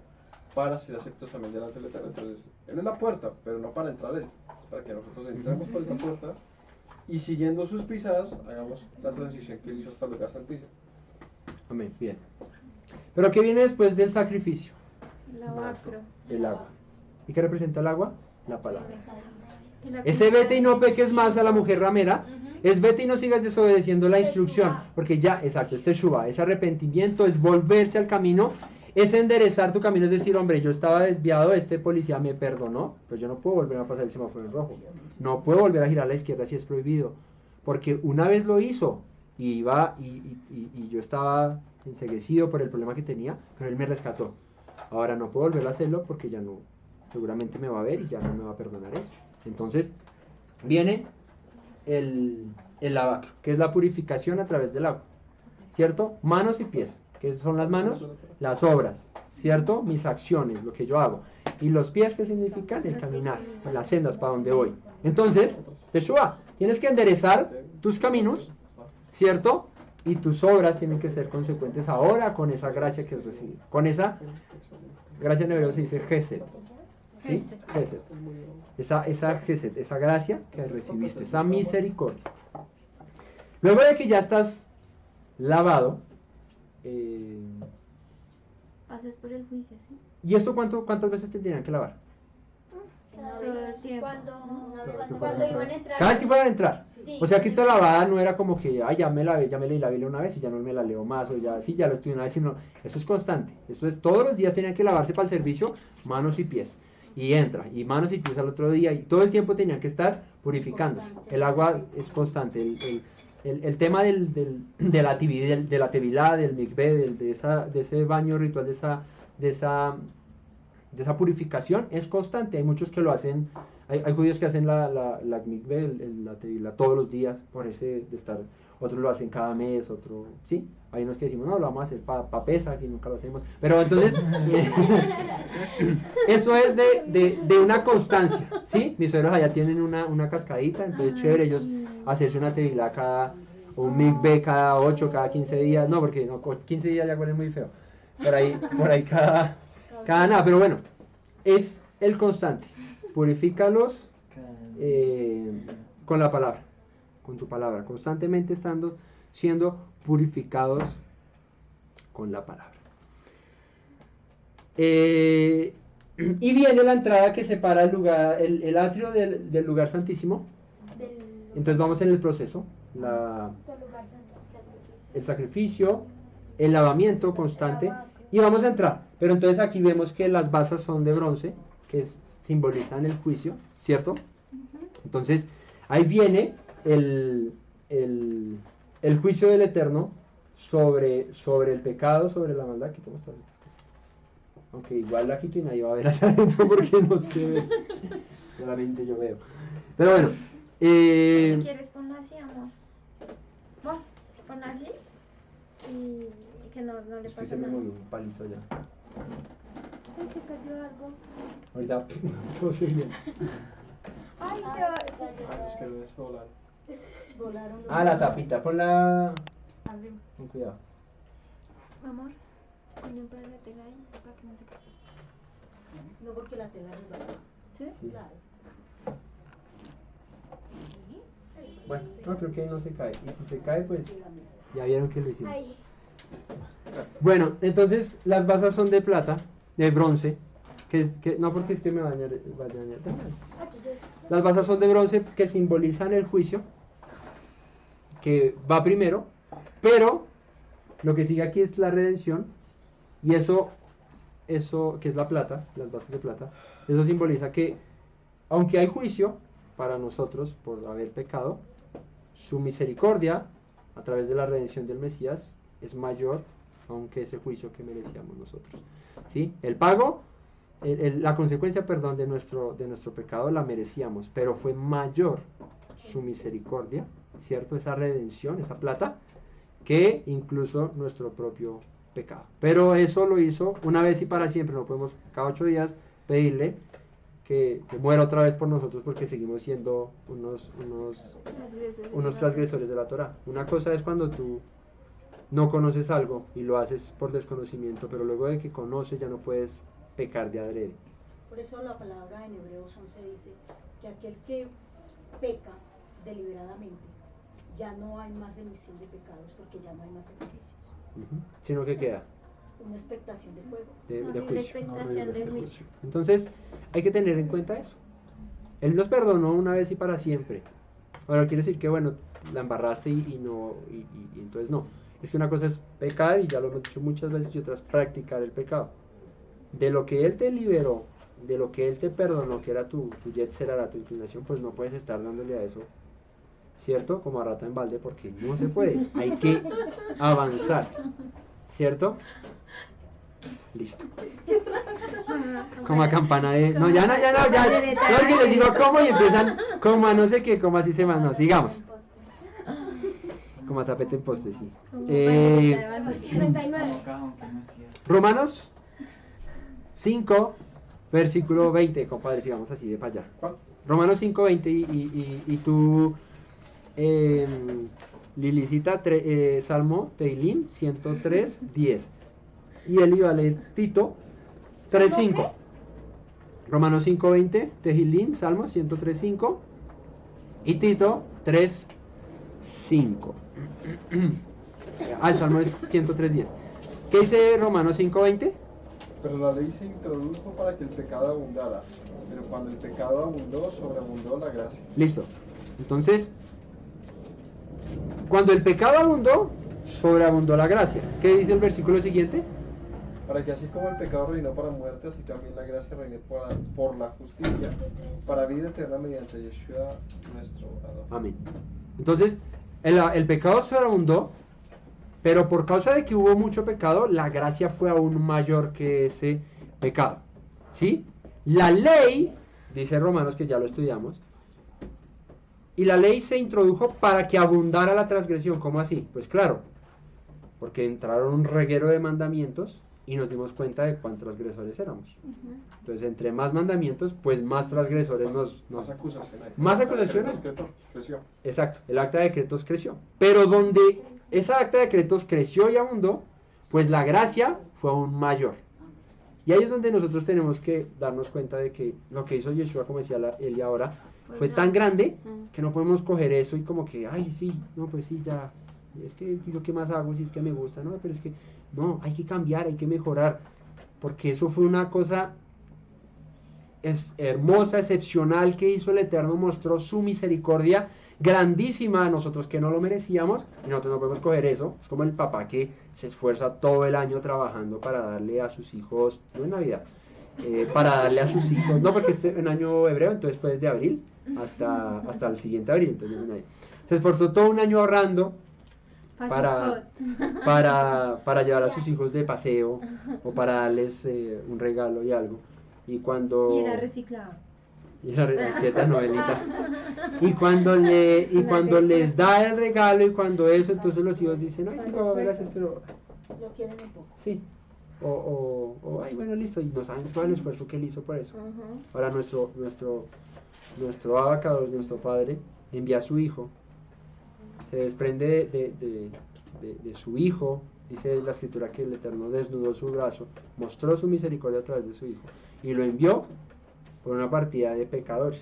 para ser aceptos también delante del Eterno. Entonces, él es la puerta, pero no para entrar él, para que nosotros entremos por esa puerta y siguiendo sus pisadas hagamos la transición que él hizo hasta el lugar santísimo. Amén, bien. Pero ¿qué viene después del sacrificio? El agua. ¿Y qué representa el agua? La palabra. Ese vete y no peques más a la mujer ramera, es vete y no sigas desobedeciendo la instrucción, porque ya, exacto, este Shuvah, es arrepentimiento, es volverse al camino, es enderezar tu camino, es decir, hombre, yo estaba desviado, este policía me perdonó, pues yo no puedo volver a pasar el semáforo en rojo, no puedo volver a girar a la izquierda si es prohibido, porque una vez lo hizo, y iba, y yo estaba enceguecido por el problema que tenía, pero él me rescató. Ahora no puedo volver a hacerlo porque ya no, seguramente me va a ver y ya no me va a perdonar eso. Entonces, viene el lavacro, que es la purificación a través del agua, ¿cierto? Manos y pies. ¿Qué son las manos? Las obras, ¿cierto? Mis acciones, lo que yo hago. Y los pies, ¿qué significan? El caminar, las sendas para donde voy. Entonces, Teshuvah, tienes que enderezar tus caminos, ¿cierto? Y tus obras tienen que ser consecuentes ahora con esa gracia que has recibido. Con esa gracia en hebreo se dice Gesed. ¿Sí? Gesed. Esa Gesed, esa gracia que recibiste, esa misericordia. Luego de que ya estás lavado, Pasas por el juicio, ¿sí? ¿y esto cuántas veces te tenían que lavar? Todo el tiempo. Cuando iban a entrar. Cada vez que fueran a entrar. Sí. O sea que esta lavada no era como que, ay, ya me la lavé una vez y ya no me la leo más, o ya, sí, ya lo estuve una vez, sino, eso es constante. Esto es, todos los días tenían que lavarse para el servicio, manos y pies. Y entra, y manos y pies al otro día, y todo el tiempo tenían que estar purificándose. El agua es constante. El tema de la tevilá, del mikveh, de ese baño ritual, de esa purificación, es constante. Hay muchos que lo hacen, hay judíos que hacen la mikveh, la tevilá, todos los días, por ese de estar, otros lo hacen cada mes, otro, ¿sí? Hay unos que decimos, no, lo vamos a hacer para Pesaj y nunca lo hacemos. Pero entonces, eso es de una constancia, ¿sí? Mis suegros allá tienen una cascadita, entonces chévere ellos hacerse una tevilá o un mikveh cada 8, cada 15 días, no, porque no, 15 días ya huele muy feo. Por ahí cada nada, pero bueno, es el constante. Purifícalos con la palabra, con tu palabra, constantemente siendo purificados con la palabra. Y viene la entrada que separa el atrio del lugar santísimo. Entonces vamos en el proceso, el sacrificio, el lavamiento constante, y vamos a entrar. Pero entonces aquí vemos que las basas son de bronce, que simbolizan el juicio, ¿cierto? Entonces ahí viene el juicio del Eterno sobre el pecado, sobre la maldad. Aquí, ¿cómo está? Aunque igual la quito y nadie va a ver allá adentro porque no se ve, solamente yo veo. Pero bueno, Si quieres ponlo así, amor. Bueno, ponlo así y que no le es que pase se me nada. movió un palito allá. Ay, se cayó algo. Ahorita todo se bien. Ay, Los que no es volar. Volaron. Ah, la tapita, ponla Arriba. con cuidado. Amor, ponle un pedazo de tela ahí para que no se caiga. No, porque la tela es barata. ¿Sí? Sí. Claro. Bueno, no, creo que ahí no se cae. Y si se cae, pues ya vieron que lo hicimos. Ay. Bueno, entonces las basas son de plata, de bronce, no porque es que me va a dañar. Las basas son de bronce que simbolizan el juicio, que va primero, pero lo que sigue aquí es la redención, y eso que es la plata, las basas de plata, eso simboliza que aunque hay juicio para nosotros por haber pecado, su misericordia a través de la redención del Mesías es mayor aunque ese juicio que merecíamos nosotros, ¿sí? El pago, la consecuencia, perdón, de nuestro pecado la merecíamos, pero fue mayor su misericordia, ¿cierto? Esa redención, esa plata, que incluso nuestro propio pecado. Pero eso lo hizo una vez y para siempre. No podemos cada 8 días pedirle que muera otra vez por nosotros porque seguimos siendo unos transgresores de la Torah. Una cosa es cuando tú no conoces algo y lo haces por desconocimiento, pero luego de que conoces ya no puedes pecar de adrede. Por eso la palabra en Hebreos 11 dice que aquel que peca deliberadamente, ya no hay más remisión de pecados porque ya no hay más sacrificios. Sino que queda Una expectación de fuego. de La juicio. expectación del juicio. Entonces hay que tener en cuenta eso. Él nos perdonó una vez y para siempre. Ahora quiere decir que bueno, la embarraste y entonces no. Es que una cosa es pecar, y ya lo hemos dicho muchas veces, y otra es practicar el pecado. De lo que Él te liberó, de lo que Él te perdonó, que era tu yetzerara, tu inclinación, pues no puedes estar dándole a eso, ¿cierto? Como a rata en balde, porque no se puede. Hay que avanzar, ¿cierto? Listo. Como a campana de... No, ya. No, es que les digo cómo y empiezan como a no sé qué, como así se van. No, sigamos. Como a tapete en poste, sí. Como palomita de balón. 39. Romanos 5, versículo 20, compadre, sigamos así de para allá. ¿Cuál? Romanos 5, 20 y tú, Lilicita, Salmo, Teilim, 103, 10. Y él iba a leer Tito 3, 5. Romanos 5, 20, Tejilín, Salmo 103, 5. Y Tito 3, 5. El Salmo es 103, 10. ¿Qué dice Romanos 5, 20? Pero la ley se introdujo para que el pecado abundara. Pero cuando el pecado abundó, sobreabundó la gracia. Listo. Entonces, cuando el pecado abundó, sobreabundó la gracia. ¿Qué dice el versículo siguiente? Para que así como el pecado reinó para muerte, así también la gracia reine por la justicia, para vida eterna mediante Yeshua nuestro Adón. Amén. Entonces, el pecado sobreabundó, pero por causa de que hubo mucho pecado, la gracia fue aún mayor que ese pecado. ¿Sí? La ley, dice Romanos, que ya lo estudiamos, y la ley se introdujo para que abundara la transgresión. ¿Cómo así? Pues claro, porque entraron un reguero de mandamientos y nos dimos cuenta de cuántos transgresores éramos. Entonces, entre más mandamientos, pues más transgresores Más acusaciones. Más acusaciones. El decreto creció. Exacto, el acta de decretos creció. Pero donde esa acta de decretos creció y abundó, pues la gracia fue aún mayor. Y ahí es donde nosotros tenemos que darnos cuenta de que lo que hizo Yeshua, como decía Eli ahora, fue tan grande que no podemos coger eso y como que, ay, sí, no, pues sí, ya, es que yo qué más hago si es que me gusta, no, pero es que, no, hay que cambiar, hay que mejorar, porque eso fue una cosa hermosa, excepcional que hizo el Eterno, mostró su misericordia grandísima a nosotros que no lo merecíamos y nosotros no podemos coger eso. Es como el papá que se esfuerza todo el año trabajando para darle a sus hijos, no en Navidad, para darle a sus hijos, no porque es en año hebreo, entonces pues de abril hasta el siguiente abril, entonces no es Navidad. Se esforzó todo un año ahorrando para llevar a sus hijos de paseo o para darles un regalo y algo. Y cuando... Y era reciclado. Y la quieta novelita. Y cuando les da el regalo y cuando eso, entonces los hijos dicen, ay, sí, papá, gracias, pero... Lo quieren un poco. Sí. Ay, bueno, listo. Y no saben todo el esfuerzo que él hizo por eso. Ahora nuestro Abacados, nuestro Padre, envía a su Hijo. Se desprende de su Hijo. Dice la Escritura que el Eterno desnudó su brazo, mostró su misericordia a través de su Hijo. Y lo envió por una partida de pecadores.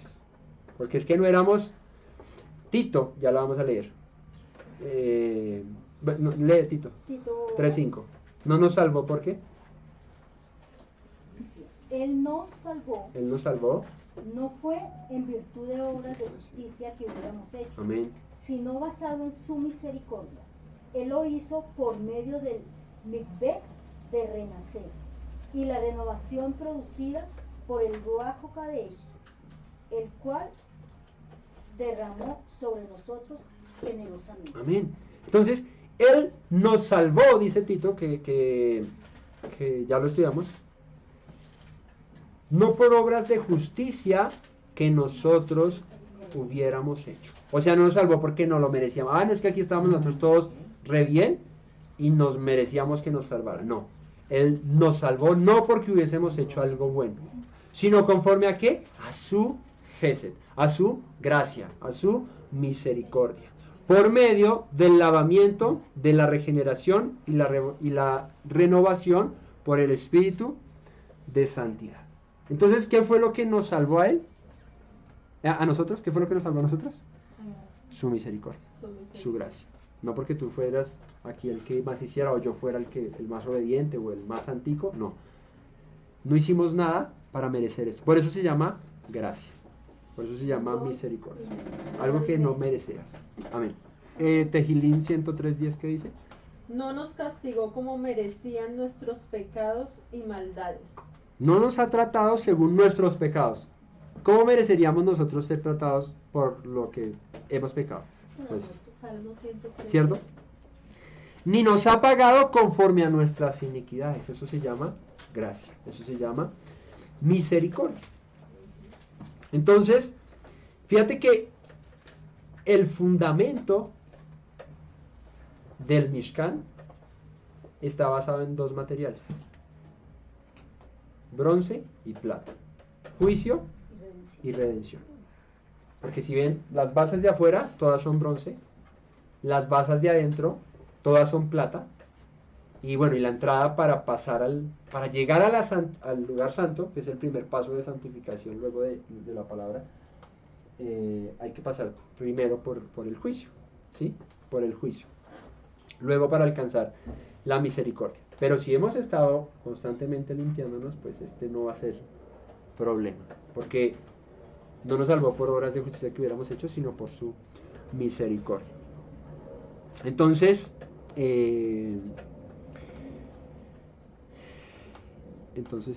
Porque es que no éramos... Tito, ya lo vamos a leer. Lee Tito. Tito 3:5. No nos salvó, ¿por qué? Él nos salvó. Él nos salvó. No fue en virtud de obras de justicia que hubiéramos hecho, Amén. sino basado en su misericordia. Él lo hizo por medio del mikveh de renacer y la renovación producida por el Ruach HaKodesh, el cual derramó sobre nosotros generosamente. Amén. Entonces, Él nos salvó, dice Tito, que ya lo estudiamos, no por obras de justicia que nosotros hubiéramos hecho. O sea, no nos salvó porque no lo merecíamos. No es que aquí estábamos nosotros todos re bien y nos merecíamos que nos salvara. No, Él nos salvó no porque hubiésemos hecho algo bueno, sino conforme a ¿qué? A su gesed, a su gracia, a su misericordia, por medio del lavamiento, de la regeneración y la renovación por el Espíritu de santidad. Entonces, ¿qué fue lo que nos salvó a Él? ¿A nosotros? ¿Qué fue lo que nos salvó a nosotros? Su misericordia, su gracia. No porque tú fueras aquí el que más hiciera o yo fuera el más obediente o el más santico, no. No hicimos nada para merecer esto. Por eso se llama gracia. Por eso se llama misericordia. Algo que no merecías. Amén. Tejilín 103:10, ¿qué dice? No nos castigó como merecían nuestros pecados y maldades. No nos ha tratado según nuestros pecados. ¿Cómo mereceríamos nosotros ser tratados por lo que hemos pecado? Pues, Salmo 103. ¿cierto? Ni nos ha pagado conforme a nuestras iniquidades. Eso se llama gracia. Eso se llama misericordia. Entonces, fíjate que el fundamento del Mishkan está basado en dos materiales: bronce y plata, juicio y redención. Porque si ven, las bases de afuera todas son bronce, las bases de adentro todas son plata, y bueno, y la entrada para pasar para llegar al lugar santo, que es el primer paso de santificación luego de la palabra, hay que pasar primero por el juicio, ¿sí? Por el juicio. Luego para alcanzar la misericordia. Pero si hemos estado constantemente limpiándonos, pues este no va a ser problema, porque no nos salvó por obras de justicia que hubiéramos hecho, sino por su misericordia. Entonces,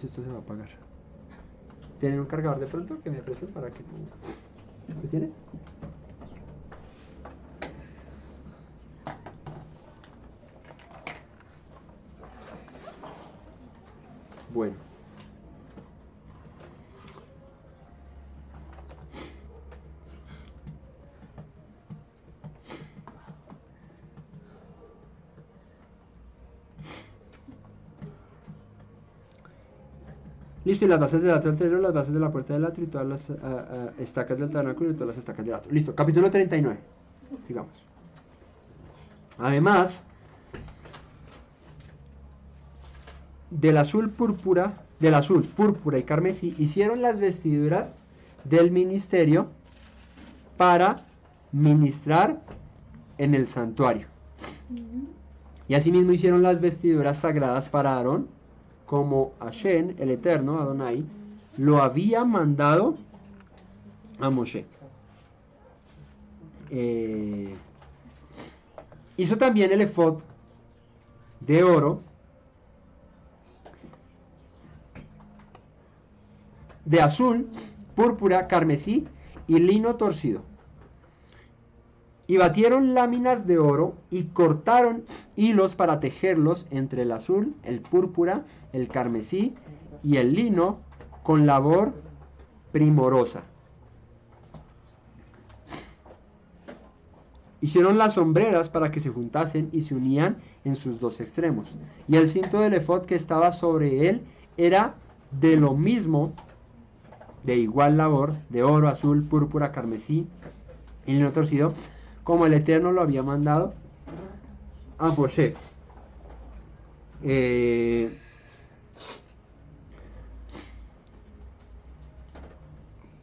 esto se va a apagar. ¿Tienen un cargador de pronto que me presten para que... ¿Lo tienes? Bueno. Listo, y las bases del atrio altarero, las bases de la puerta del atrio y todas las estacas del tabernáculo y todas las estacas del atrio. Listo, capítulo 39. Sigamos. Además, del azul, púrpura y carmesí, hicieron las vestiduras del ministerio para ministrar en el santuario. Y asimismo hicieron las vestiduras sagradas para Aarón, como Hashem, el Eterno, Adonai, lo había mandado a Moshe. Hizo también el efod de oro, de azul, púrpura, carmesí y lino torcido. Y batieron láminas de oro y cortaron hilos para tejerlos entre el azul, el púrpura, el carmesí y el lino con labor primorosa. Hicieron las sombreras para que se juntasen y se unían en sus dos extremos. Y el cinto del efod que estaba sobre él era de lo mismo, de igual labor, de oro, azul, púrpura, carmesí y lino torcido, como el Eterno lo había mandado a Moshe.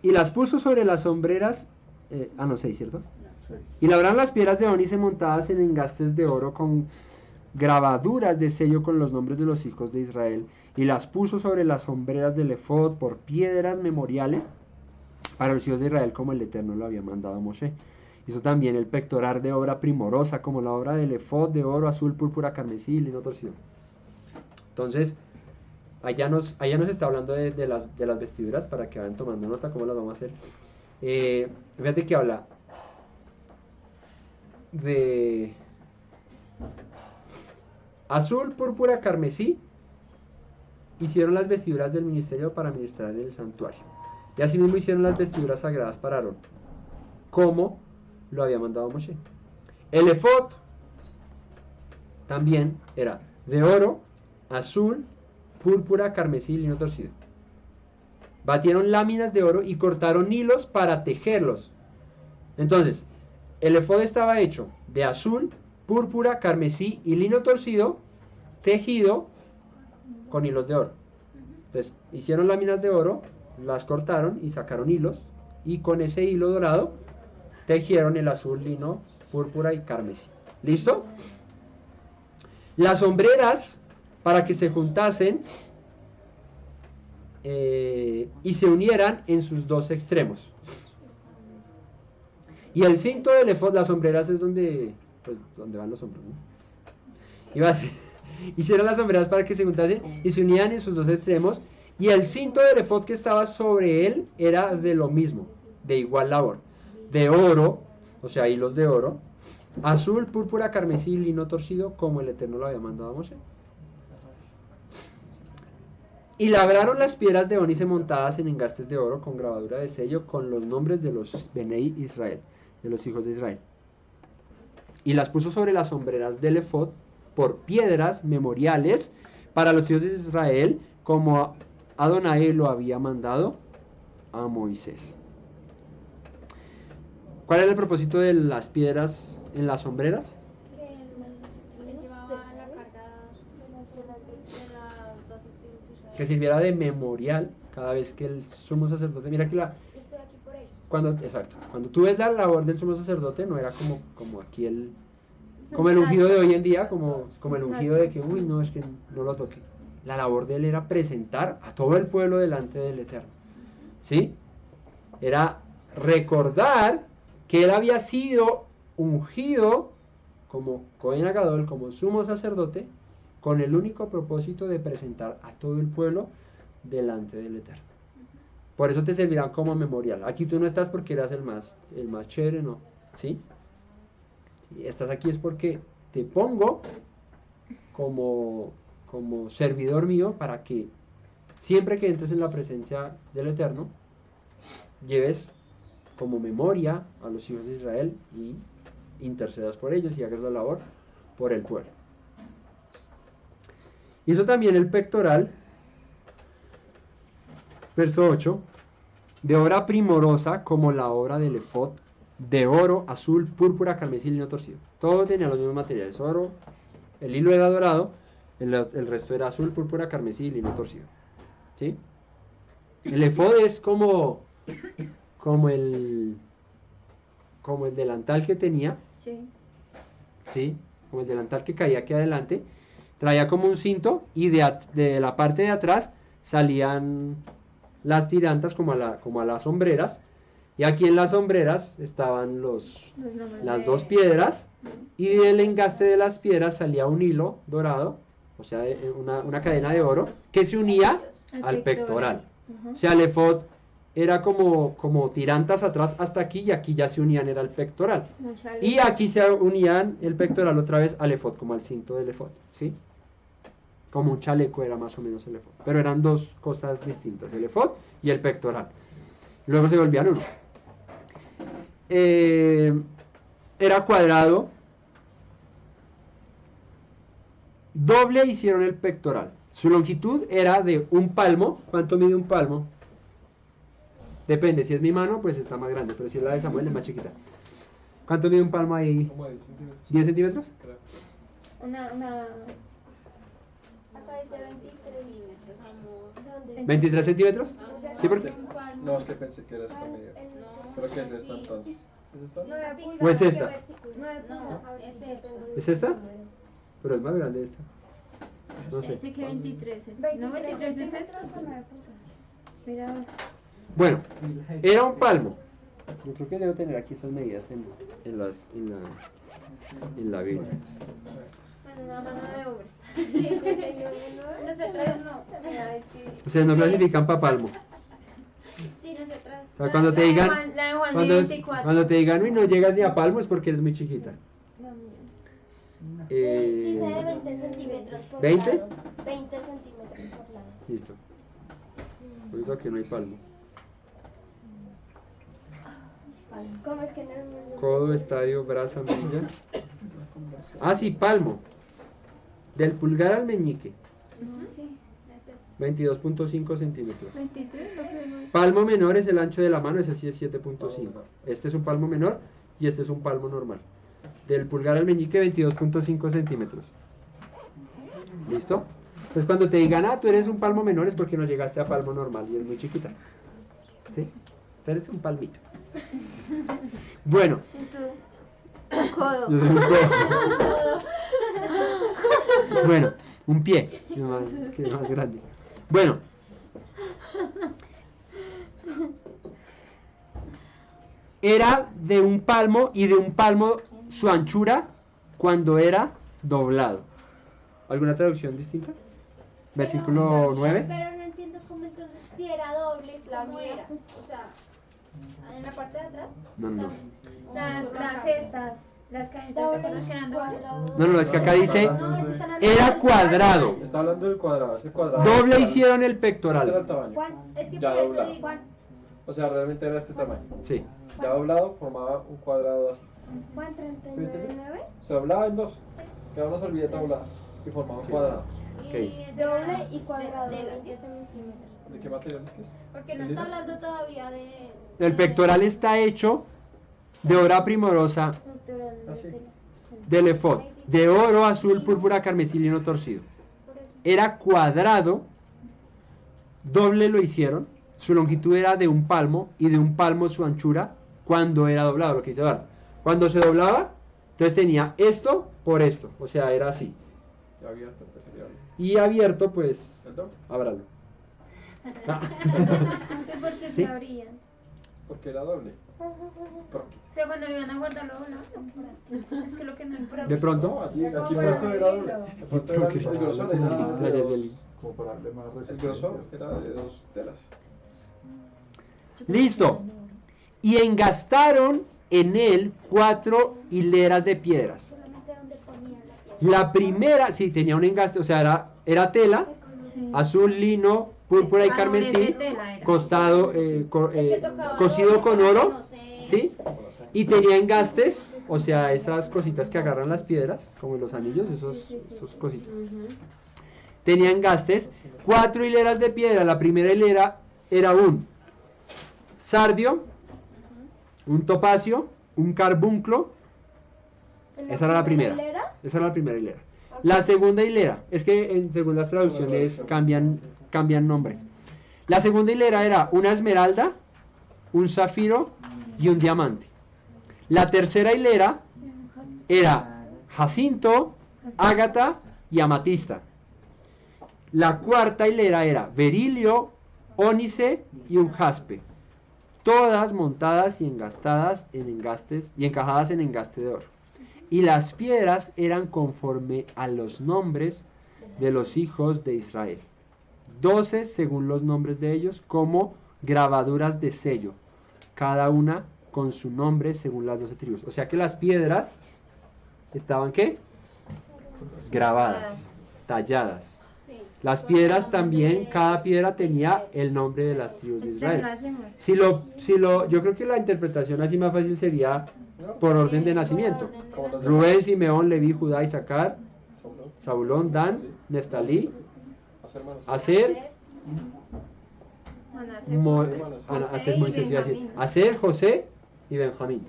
Y las puso sobre las sombreras, 6, ¿cierto? Y labraron las piedras de ónice montadas en engastes de oro con grabaduras de sello con los nombres de los hijos de Israel, y las puso sobre las sombreras del efod por piedras memoriales para los hijos de Israel, como el Eterno lo había mandado a Moshe. Hizo también el pectoral de obra primorosa, como la obra del efod de oro, azul, púrpura, carmesí y lino torcido. Entonces, allá nos está hablando de las vestiduras, para que vayan tomando nota cómo las vamos a hacer. Fíjate que habla de azul, púrpura, carmesí. Hicieron las vestiduras del ministerio para ministrar en el santuario. Y asimismo hicieron las vestiduras sagradas para Aarón, como lo había mandado Moshe. El efod también era de oro, azul, púrpura, carmesí y lino torcido. Batieron láminas de oro y cortaron hilos para tejerlos. Entonces, el efod estaba hecho de azul, púrpura, carmesí y lino torcido, tejido con hilos de oro. Entonces, hicieron láminas de oro, las cortaron y sacaron hilos, y con ese hilo dorado tejieron el azul, lino, púrpura y carmesí. ¿Listo? Las sombreras para que se juntasen y se unieran en sus dos extremos. Y el cinto del efod, las sombreras es donde van los hombros, ¿no? Hicieron las sombreras para que se juntasen y se unían en sus dos extremos. Y el cinto del efod que estaba sobre él era de lo mismo, de igual labor, de oro, o sea, hilos de oro, azul, púrpura, carmesí y lino torcido, como el Eterno lo había mandado a Moshe. Y labraron las piedras de ónice montadas en engastes de oro con grabadura de sello con los nombres de los Benei Israel, de los hijos de Israel. y las puso sobre las sombreras del efod por piedras memoriales para los hijos de Israel, como Adonai lo había mandado a Moisés. ¿Cuál era el propósito de las piedras en las sombreras? Que él llevaba la carga de las 12 tribus de Israel. Que sirviera de memorial cada vez que el sumo sacerdote, mira que Yo estoy aquí por ellos. cuando tú ves la labor del sumo sacerdote, no era como aquí como el ungido de hoy en día, como el ungido de que, uy, no, es que no lo toque. La labor de él era presentar a todo el pueblo delante del Eterno, ¿sí? Era recordar que él había sido ungido como Cohen Agadol, como sumo sacerdote, con el único propósito de presentar a todo el pueblo delante del Eterno. Por eso te servirán como memorial. Aquí tú no estás porque eras el más chévere, ¿no? ¿Sí? Si estás aquí es porque te pongo como servidor mío para que siempre que entres en la presencia del Eterno, lleves como memoria a los hijos de Israel y intercedas por ellos y hagas la labor por el pueblo. Hizo también el pectoral, verso 8, de obra primorosa como la obra del efod, de oro, azul, púrpura, carmesí y lino torcido. Todo tenía los mismos materiales, oro, el hilo era dorado, el resto era azul, púrpura, carmesí y lino torcido. ¿Sí? El efod es como el delantal que tenía, Sí. ¿sí? Como el delantal que caía aquí adelante, traía como un cinto y de la parte de atrás salían las tirantas como a las sombreras, y aquí en las sombreras estaban las dos piedras, y del engaste de las piedras salía un hilo dorado, o sea, una cadena de oro que se unía al pectoral. O sea, el efod era como tirantas atrás hasta aquí, y aquí ya se unían, era el pectoral. Y aquí se unían el pectoral otra vez al efod, como al cinto del efod, ¿sí? Como un chaleco era más o menos el efod. Pero eran dos cosas distintas, el efod y el pectoral. Luego se volvían uno. Era cuadrado. Doble hicieron el pectoral. Su longitud era de un palmo. ¿Cuánto mide un palmo? Depende, si es mi mano, pues está más grande, pero si es la de Samuel, es más chiquita. ¿Cuánto mide un palmo ahí? Como 10 centímetros. ¿10 centímetros? Creo. Acá dice 23 milímetros. Vamos. 23 centímetros. ¿Sí, porque? No, es que pensé que era esta medida. Creo que es esta entonces. ¿Es esta? ¿O es esta? No, es esto. ¿Es esta? Pero es más grande esta. No sé. Dice que 23. No, 23 es esto. Mira. Bueno, era un palmo. Yo creo que debo tener aquí esas medidas en la Biblia. Bueno, una mano de obra. Nosotras no. Mira, es que... Ustedes no clasifican para palmo. Sí, nosotras. O sea, cuando te digan, La de Juan de 24. cuando te digan, uy, no llegas ni a palmo, es porque eres muy chiquita. No, mira. Dice de 20 centímetros por 20? lado. 20 centímetros por lado. Listo. Oiga que no hay palmo. ¿Cómo es que no es muy Codo, estadio, brazo, milla. Ah, sí, palmo. Del pulgar al meñique. Sí. 22.5 centímetros. 23, lo que no es. Palmo menor es el ancho de la mano, ese sí es 7.5. Este es un palmo menor y este es un palmo normal. Del pulgar al meñique, 22.5 centímetros. ¿Listo? Entonces cuando te digan, tú eres un palmo menor, es porque no llegaste a palmo normal y es muy chiquita. ¿Sí? Tú eres un palmito. Bueno. Un codo. Yo soy un codo. Bueno, un pie. Que es más grande. Bueno. Era de un palmo y de un palmo su anchura cuando era doblado. ¿Alguna traducción distinta? Versículo 9. Pero no entiendo cómo entonces, si era doble, ¿cómo era? O sea, en la parte de atrás. No, no. Las estas. Las cadenas, ¿te acuerdas que eran dobles? No, es que acá dice, No, es que están hablando era del cuadrado. Está hablando del cuadrado, ese cuadrado. Doble hicieron el Este era el pectoral. tamaño. Juan, es que Ya por eso doblado. digo. O sea, realmente era este tamaño. Sí. Ya doblado formaba un cuadrado así. Juan 39:9. Se doblaba en dos. Quedaba una servilleta doblada y formaba un cuadrado. ¿Qué dice? es Doble y cuadrado de de las 10 centímetros. ¿De qué materiales que es? Porque no está hablando todavía de... El pectoral está hecho de obra primorosa Ah, sí. del efod, de oro, azul, púrpura, carmesí, lino torcido. Era cuadrado, doble lo hicieron, su longitud era de un palmo y de un palmo su anchura cuando era doblado, lo que dice Eduardo. Cuando se doblaba, entonces tenía esto por esto, o sea, era así. Ya abierto, pues sería doble. Y abierto, pues, ¿El doble? ábralo. Porque ¿Sí? se abrían. Porque era doble. Porque. O sea, cuando lo iban a guardar lo doblaban. Es que lo que no importa. De pronto, No, aquí puesto era doble. El puesto era el grosor era Ya, de ya, dos. ya. Como para darle más El resistencia. grosor era de 2 telas. listo. Y engastaron en él 4 hileras de piedras. Solamente donde ponía la piel. La primera, sí, tenía un engaste, o sea, era tela, Sí. azul, lino, púrpura y Ah, carmesí, doblez de tela era. costado, Es que tocaba cosido doble con para que oro, no se- ¿sí? Y tenía engastes, o sea, esas cositas que agarran las piedras, como los anillos, esos cositos. Tenía engastes, 4 hileras de piedra. La primera hilera era un sardio, un topacio, un carbunclo. ¿En Esa era la primera. hilera? Esa era la primera hilera. La segunda hilera, es que en según las traducciones cambian nombres. La segunda hilera era una esmeralda, un zafiro y un diamante. La tercera hilera era jacinto, ágata y amatista. La cuarta hilera era berilio, ónice y un jaspe. Todas montadas y engastadas en engastes y encajadas en engaste de oro. Y las piedras eran conforme a los nombres de los hijos de Israel. 12 según los nombres de ellos, como grabaduras de sello, cada una con su nombre según las 12 tribus. O sea que las piedras estaban ¿qué? Grabadas, talladas. Sí. Las Con piedras el nombre también, de- cada piedra tenía el nombre de las tribus de Este lo Israel. hacemos. Yo creo que la interpretación así más fácil sería por orden de nacimiento. Como los Rubén, Simeón, Leví, Judá, Isaacar, Saúl, Zabulón, Dan, Neftalí, hacer manos. Aser, Manasés, Ana, José Aser, y Moisés y Aser. Benjamín. Aser, José y Benjamín.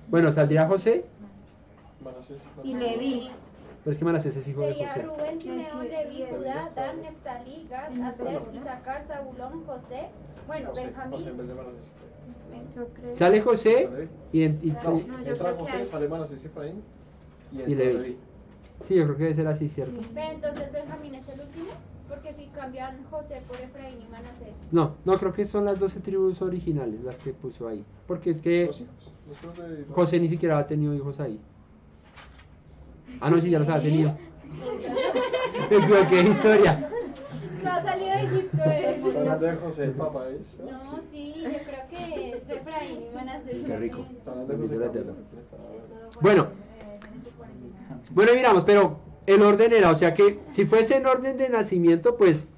Bueno, saldría José, Manasés, Y Leví. pero es que Manasés es hijo de Sería José. Rubén, Simeón, Leví, Judá, Dan, Neftalí, Gad, Aser, Isaacar, Zabulón, José, bueno, José en Benjamín. vez de Manasés. Yo creo. Sale José y, No, yo entra creo que José, hay. sale Manasés y Efraín. Y Y entra Leví. Leví. Sí, yo creo que debe ser así, ¿cierto? Pero entonces Benjamín es el último, porque si cambian José por Efraín y Manasés. No, creo que son las 12 tribus originales las que puso ahí. Porque es que Los hijos. Los hijos de Israel. José ni siquiera ha tenido hijos ahí. Ah, no, sí, ya los ha tenido. Me equivoqué de historia. No ha salido de Egipto él. Está hablando de José, el papá es. No, sí, yo creo que es Efraín y Manasés. Qué rico. Está hablando de José. Bendito el Pablo. Eterno. Bueno, miramos, pero el orden era, o sea que si fuese en orden de nacimiento, pues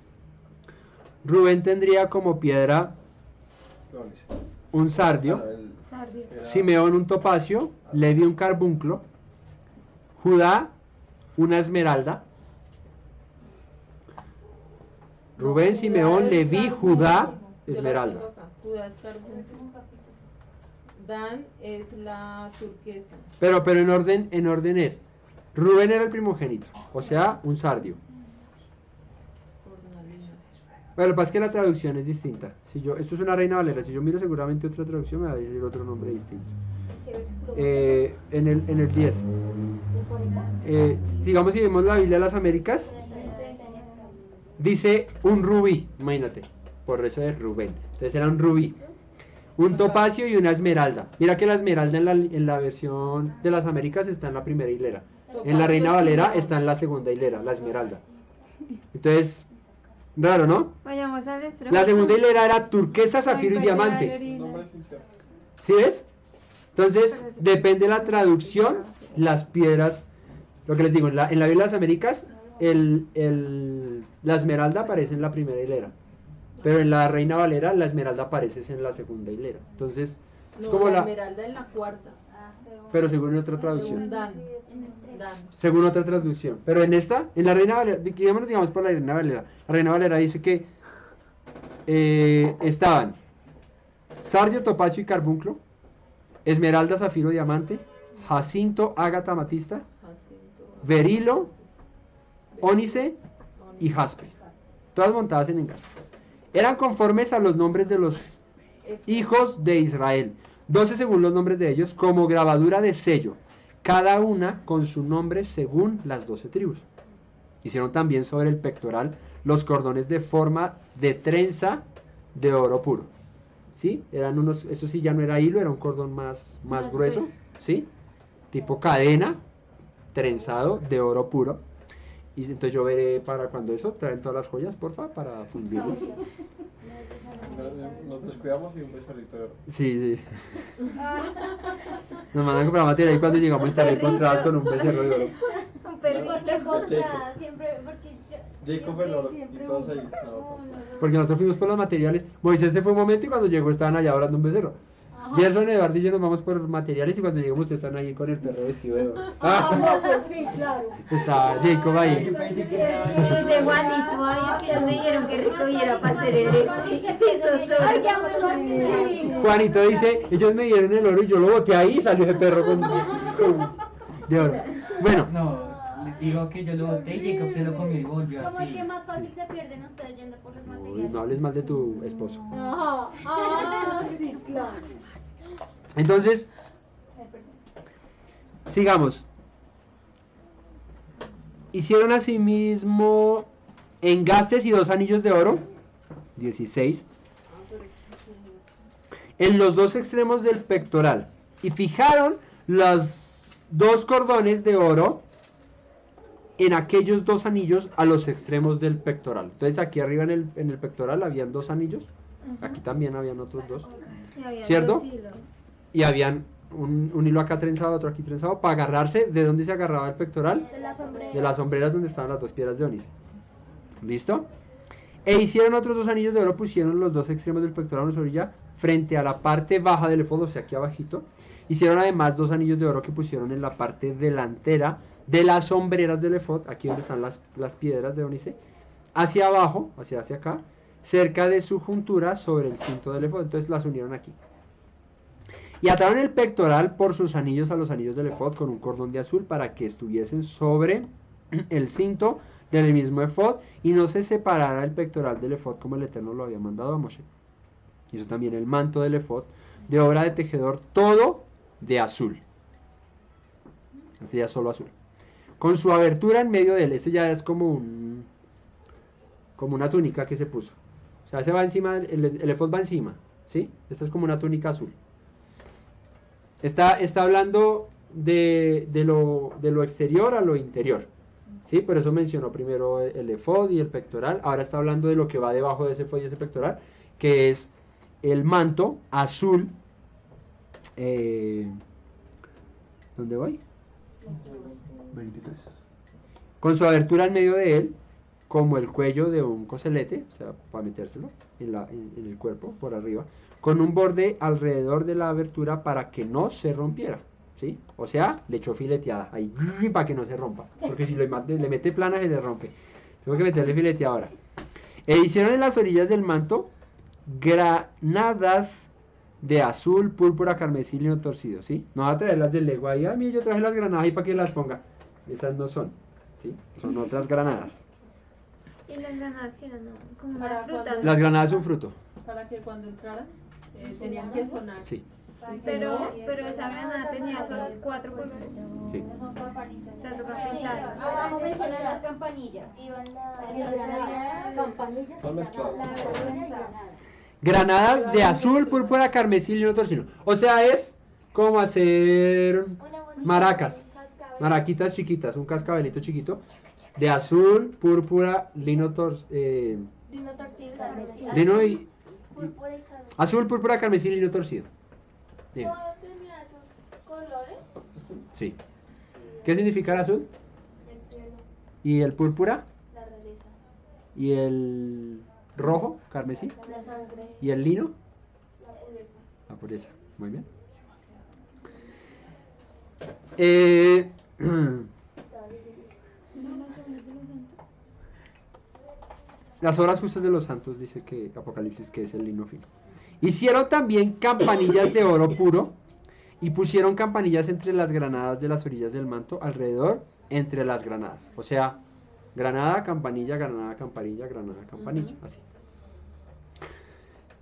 Rubén tendría como piedra Flores. un sardio, Bueno, él Sardio. era- Simeón un topacio, Levi un carbunclo, Judá una esmeralda, Rubén, Simeón, Leví, Judá, esmeralda. Judá es carbúnculo. Dan es la turquesa. Pero en orden es, Rubén era el primogénito, o sea, un sardio. Cornalina. Bueno, lo que pasa es que la traducción es distinta. Esto es una Reina Valera, si yo miro seguramente otra traducción me va a decir otro nombre distinto. En el 10. Digamos si vemos la Biblia de las Américas, dice un rubí, imagínate, por eso es Rubén. Entonces era un rubí, un topacio y una esmeralda. Mira que la esmeralda en la versión de las Américas está en la primera hilera. En la Reina Valera está en la segunda hilera, la esmeralda. Entonces, raro, ¿no? Vayamos al extremo. La segunda hilera era turquesa, zafiro y Ay, diamante. Orina. Nombres inciertos. ¿Sí ves? Entonces, depende de la traducción, las piedras, lo que les digo, en la Biblia de las Américas, la esmeralda aparece en la primera hilera, pero en la Reina Valera, la esmeralda aparece en la segunda hilera. Entonces, es No, como la la... esmeralda en la cuarta. pero según otra traducción. Un Dan. Dan. Según otra traducción. Pero en esta, en la Reina Valera, digamos por la Reina Valera. La Reina Valera dice que estaban sardio, topacio y carbunclo, esmeralda, zafiro, diamante, jacinto, ágata, amatista, berilo, ónice y jaspe. Todas montadas en engaste. Eran conformes a los nombres de los hijos de Israel, 12 según los nombres de ellos, como grabadura de sello, cada una con su nombre según las 12 tribus. Hicieron también sobre el pectoral los cordones de forma de trenza de oro puro. ¿Sí? Eran unos, eso sí ya no era hilo, era un cordón más grueso, ¿sí? Tipo cadena, trenzado de oro puro. Y entonces yo veré para cuando eso, traen todas las joyas, porfa, para fundirlos. Nos descuidamos y un becerrito de oro. Sí, sí. Nos mandan a comprar material y cuando llegamos estaré postrados con un becerro de oro. Un perrito. Porque postrada, siempre, porque Jacob el oro y siempre todos ahí. Porque nosotros fuimos por los materiales. Moisés se fue un momento y cuando llegó estaban allá orando un becerro. Gerson, Eduardo y yo nos vamos por materiales y cuando llegamos ustedes están ahí con el perro vestido de oro. No, pues sí, claro. Está Jacob ahí. Dice Juanito, ay, es que ellos me dijeron que recogiera para hacer el Ay, ya me lo sí. Juanito dice, ellos me dieron el oro y yo lo boté ahí y salió ese perro con de oro. Bueno, No, digo que yo lo boté y Jacob se lo comió y volvió ¿Cómo es así. que más fácil se pierden ustedes yendo por los uy, materiales? no hables mal de tu esposo. Ajá. Ah, sí, claro. Entonces, sigamos. Hicieron asimismo engastes y 2 anillos de oro, 16, en los 2 extremos del pectoral. Y fijaron los 2 cordones de oro en aquellos 2 anillos a los extremos del pectoral. Entonces aquí arriba en el pectoral habían 2 anillos. Aquí también habían otros 2. ¿Cierto? Y habían un hilo acá trenzado, otro aquí trenzado, para agarrarse. ¿De dónde se agarraba el pectoral? De las sombreras. De las sombreras donde estaban las 2 piedras de ónice. ¿Listo? E hicieron otros 2 anillos de oro, pusieron los 2 extremos del pectoral en su orilla, frente a la parte baja del efod, o sea, aquí abajito. Hicieron además 2 anillos de oro que pusieron en la parte delantera de las sombreras del efod, aquí donde están las piedras de ónice, hacia abajo, hacia acá, cerca de su juntura sobre el cinto del efod. Entonces las unieron aquí. Y ataron el pectoral por sus anillos a los anillos del efod con un cordón de azul para que estuviesen sobre el cinto del mismo efod y no se separara el pectoral del efod como el Eterno lo había mandado a Moshe. Hizo también el manto del efod de obra de tejedor, todo de azul. Este ya es solo azul. Con su abertura en medio de él. Este ya es como una túnica que se puso. O sea, se va encima, el efod va encima, ¿sí? Esta es como una túnica azul. Está hablando de lo exterior a lo interior, ¿sí? Por eso mencionó primero el efod y el pectoral. Ahora está hablando de lo que va debajo de ese efod y ese pectoral, que es el manto azul. ¿Dónde voy? 23. Con su abertura en medio de él, como el cuello de un coselete, o sea, para metérselo en el cuerpo, por arriba, con un borde alrededor de la abertura para que no se rompiera, ¿sí? O sea, le echó fileteada, ahí, para que no se rompa, porque si le mete plana se le rompe. Tengo que meterle fileteada ahora. E hicieron en las orillas del manto granadas de azul, púrpura, carmesí, lino torcido, ¿sí? No va a traer las del Lego ahí, a mí yo traje las granadas ahí para que las ponga. Esas no son, ¿sí? Son otras granadas. Y las granadas que eran como Para una fruta. cuando- Las granadas son fruto, Para que cuando entraran tenían que sonar. sí, Pero esa granada tenía esos 4 colores. sí. Son campanitas. O sea, toca pisarlas. Abajo mencionan las campanillas. Campanillas Son y mezclados. granadas. Granadas de azul, púrpura, carmesí, lino torcido. O sea, es como hacer maracas, maraquitas chiquitas, un cascabelito chiquito, de azul, púrpura, lino torcido, Lino torcido. lino y Púrpura y carmesí. azul, púrpura, carmesí, lino torcido. Dime. tenía esos colores? Sí. ¿Qué significa el azul? El cielo, ¿Y el púrpura? la realeza, ¿Y el rojo, carmesí? la sangre, ¿Y el lino? la pureza. La pureza. Muy bien. Eh, Las obras justas de los santos, dice que Apocalipsis, que es el lino fino. Hicieron también campanillas de oro puro y pusieron campanillas entre las granadas de las orillas del manto, alrededor entre las granadas. O sea, granada, campanilla, granada, campanilla, granada, campanilla, así.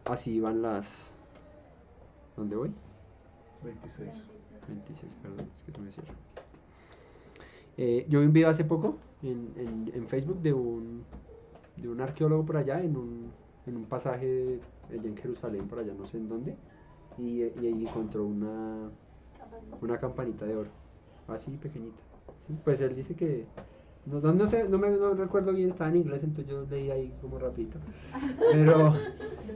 Así van las... ¿Dónde voy? 26. 26, perdón, es que se me cierra. Yo vi un video hace poco en Facebook de un arqueólogo por allá, en un pasaje allá en Jerusalén, por allá no sé en dónde, y ahí encontró una campanita de oro, así pequeñita. ¿Sí? Pues él dice que, no sé, no recuerdo bien, estaba en inglés, entonces yo leí ahí como rapidito,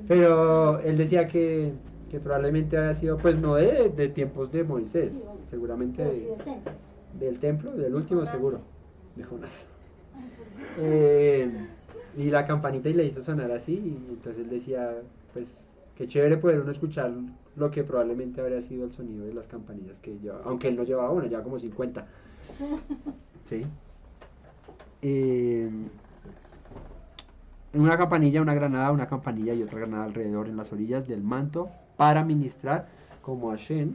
pero él decía que probablemente haya sido, pues no de tiempos de Moisés, seguramente del templo, del último seguro, de Jonás. Y la campanita y le hizo sonar así, y entonces él decía, pues qué chévere poder uno escuchar lo que probablemente habría sido el sonido de las campanillas que llevaba, aunque él no llevaba una, llevaba como 50. ¿Sí? Una campanilla, una granada, una campanilla y otra granada alrededor en las orillas del manto para ministrar como Hashem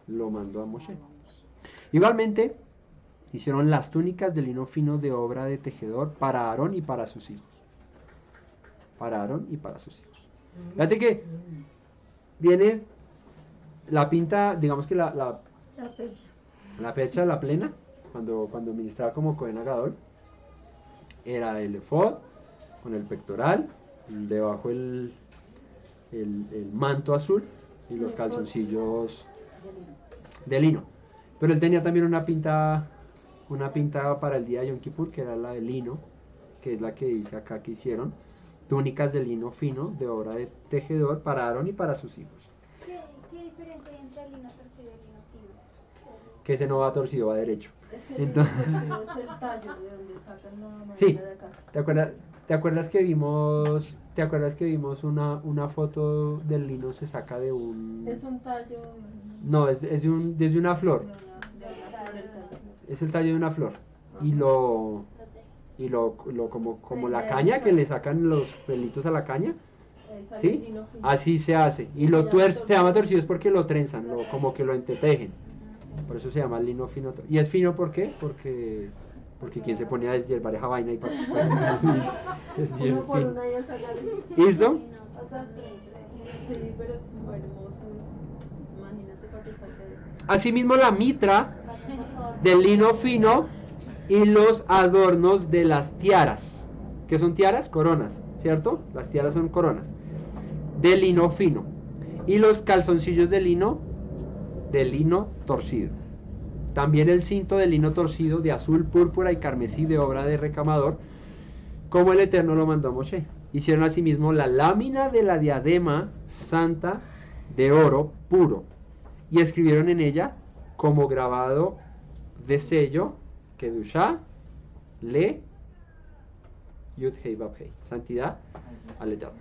lo mandó a Moshe. Igualmente hicieron las túnicas de lino fino de obra de tejedor para Aarón y para sus hijos. Para Aarón y para sus hijos. Fíjate que viene la pinta, digamos que la percha, la plena, cuando ministraba como Cohen Agadol, era el efod con el pectoral, debajo el manto azul y los calzoncillos de lino. Pero él tenía también una pinta para el día de Yom Kippur, que era la de lino, que es la que dice acá que hicieron, túnicas de lino fino de obra de tejedor para Aarón y para sus hijos. ¿Qué diferencia hay entre el lino torcido y el lino fino? Que ese no va torcido, va derecho. Entonces, Es el tallo de donde sacan la madera sí, de acá. ¿te acuerdas que vimos una foto del lino se saca de un... Es un tallo. No, desde una flor. Es el tallo de una flor. Y como la caña, que le sacan los pelitos a la caña. ¿Sí? Así se hace. Y se llama torcido es porque lo trenzan, como que lo entretejen. Por eso se llama lino fino. ¿Y es fino por qué? Porque quien se pone a deshiervar esa vaina y para es bien Uno por fino. una ya sacar. ¿Listo? Sí, pero como hermoso. Imagínate para que salga de eso. Asimismo la mitra de lino fino y los adornos de las tiaras. ¿Qué son tiaras? Coronas, ¿cierto? Las tiaras son coronas. De lino fino. Y los calzoncillos de lino torcido. También el cinto de lino torcido de azul, púrpura y carmesí de obra de recamador, como el Eterno lo mandó a Moshe. Hicieron asimismo la lámina de la diadema santa de oro puro y escribieron en ella como grabado de sello Kedushá le Yud Hei Vav Hei, santidad al Eterno.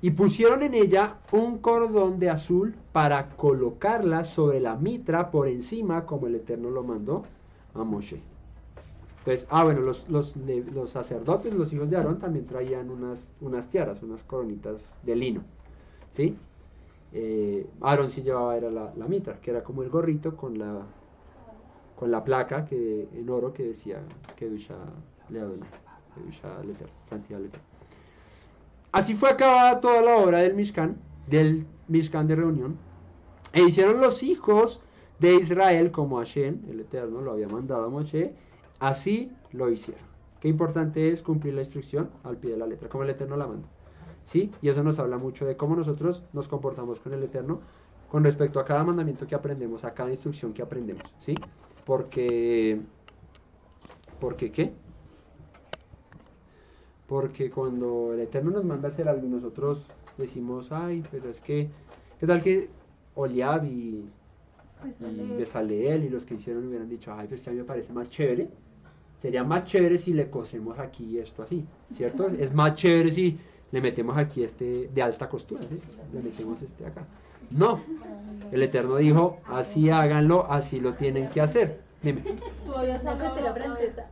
Y pusieron en ella un cordón de azul para colocarla sobre la mitra por encima, como el Eterno lo mandó a Moshe. Entonces, los sacerdotes, los hijos de Aarón, también traían unas tiaras, unas coronitas de lino. ¿Sí? Aarón sí llevaba era la mitra, que era como el gorrito con la placa en oro que decía Kedushá le Adonai, Kedushá al Eterno, santidad al Eterno. Así fue acabada toda la obra del Mishkan de reunión, e hicieron los hijos de Israel como Hashem, el Eterno, lo había mandado a Moshe, así lo hicieron. Qué importante es cumplir la instrucción al pie de la letra, como el Eterno la manda. ¿Sí? Y eso nos habla mucho de cómo nosotros nos comportamos con el Eterno con respecto a cada mandamiento que aprendemos, a cada instrucción que aprendemos. ¿Sí? Porque ¿qué? Porque cuando el Eterno nos manda a hacer algo y nosotros decimos, ay, pero es que, ¿qué tal que Oliab y Besaleel y los que hicieron hubieran dicho, ay, pues que a mí me parece más chévere? Sería más chévere si le cosemos aquí esto así, ¿cierto? Es más chévere si le metemos aquí este de alta costura, ¿sí? Le metemos este acá. No. El Eterno dijo, así háganlo, así lo tienen que hacer. Dime. Tú habías La hablado costera otra vez francesa.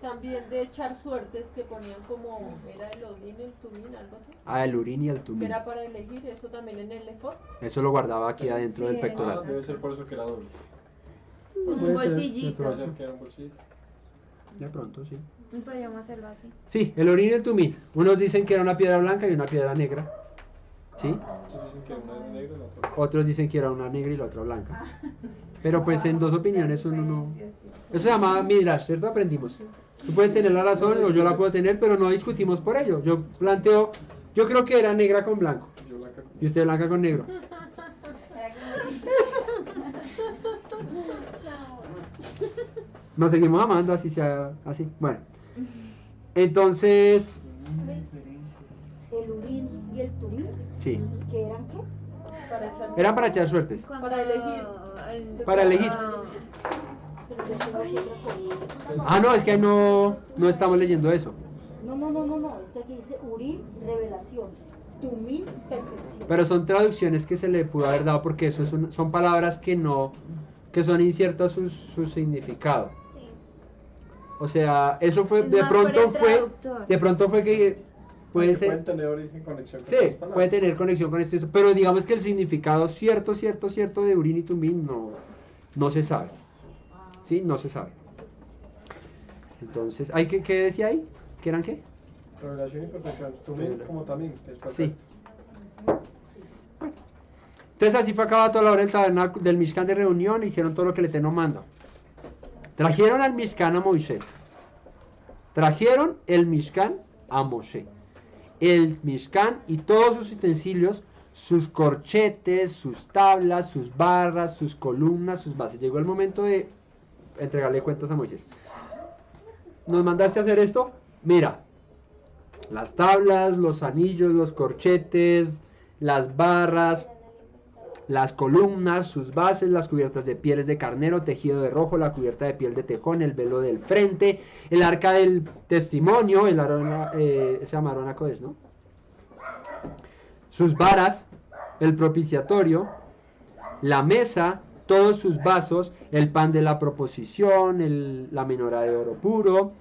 también de echar suertes que ponían como, era el Odín, el Tumín, algo así. Ah, el Urín y el Que Tumín. era para elegir, eso también en el efod. Eso lo guardaba aquí adentro del Sí. pectoral. Debe ser por eso que era doble. Un Puede ser, bolsillito. de Puede ser pronto. que era un bolsillo. De pronto, sí. Podríamos hacerlo así. Sí, el Urín y el Tumín. Unos dicen que era una piedra blanca y una piedra negra. ¿Sí? Muchos dicen que una era negra y la otra. Otros dicen que era una negra y la otra blanca. Pero pues en dos opiniones uno no... Eso se llama Midrash, ¿cierto? Aprendimos. Tú puedes tener la razón o yo la puedo tener, pero no discutimos por ello. Yo planteo, yo creo que era negra con blanco Yo blanca con- y usted blanca con negro. Nos seguimos amando, así sea, así. Bueno, entonces, El Urín y el Tumín, sí, ¿que eran qué? Para echar eran para echar suertes. Para elegir. Para elegir. Ah, no, es que ahí no estamos leyendo eso. No, es que aquí dice Urín, revelación, Tumín, perfección. Pero son traducciones que se le pudo haber dado porque eso son palabras que no, que son inciertas su significado. Sí. O sea, eso fue, Es más por el traductor. de pronto fue que puede Porque pueden ser, tener origen conexión con sí, las palabras. puede tener conexión con esto, pero digamos que el significado cierto de Urín y Tumín no se sabe. Sí, no se sabe. Entonces, ¿qué decía ahí? ¿Qué eran qué? Revelación y perfección. Tú mismo como también, que es Sí. perfecto. Entonces así fue acabada toda la obra del tabernáculo, del Mishkan de reunión, hicieron todo lo que el Eterno manda. Trajeron al Mishkan a Moisés. Trajeron el Mishkan a Moshe. El Mishkan y todos sus utensilios, sus corchetes, sus tablas, sus barras, sus columnas, sus bases. Llegó el momento de entregarle cuentas a Moisés. ¿Nos mandaste a hacer esto? Mira, las tablas, los anillos, los corchetes, las barras, las columnas, sus bases, las cubiertas de pieles de carnero, tejido de rojo, la cubierta de piel de tejón, el velo del frente, el arca del testimonio, el arona, se llama Arona Kodesh, ¿no? Sus varas, el propiciatorio, la mesa, todos sus vasos, el pan de la proposición, la menorá de oro puro,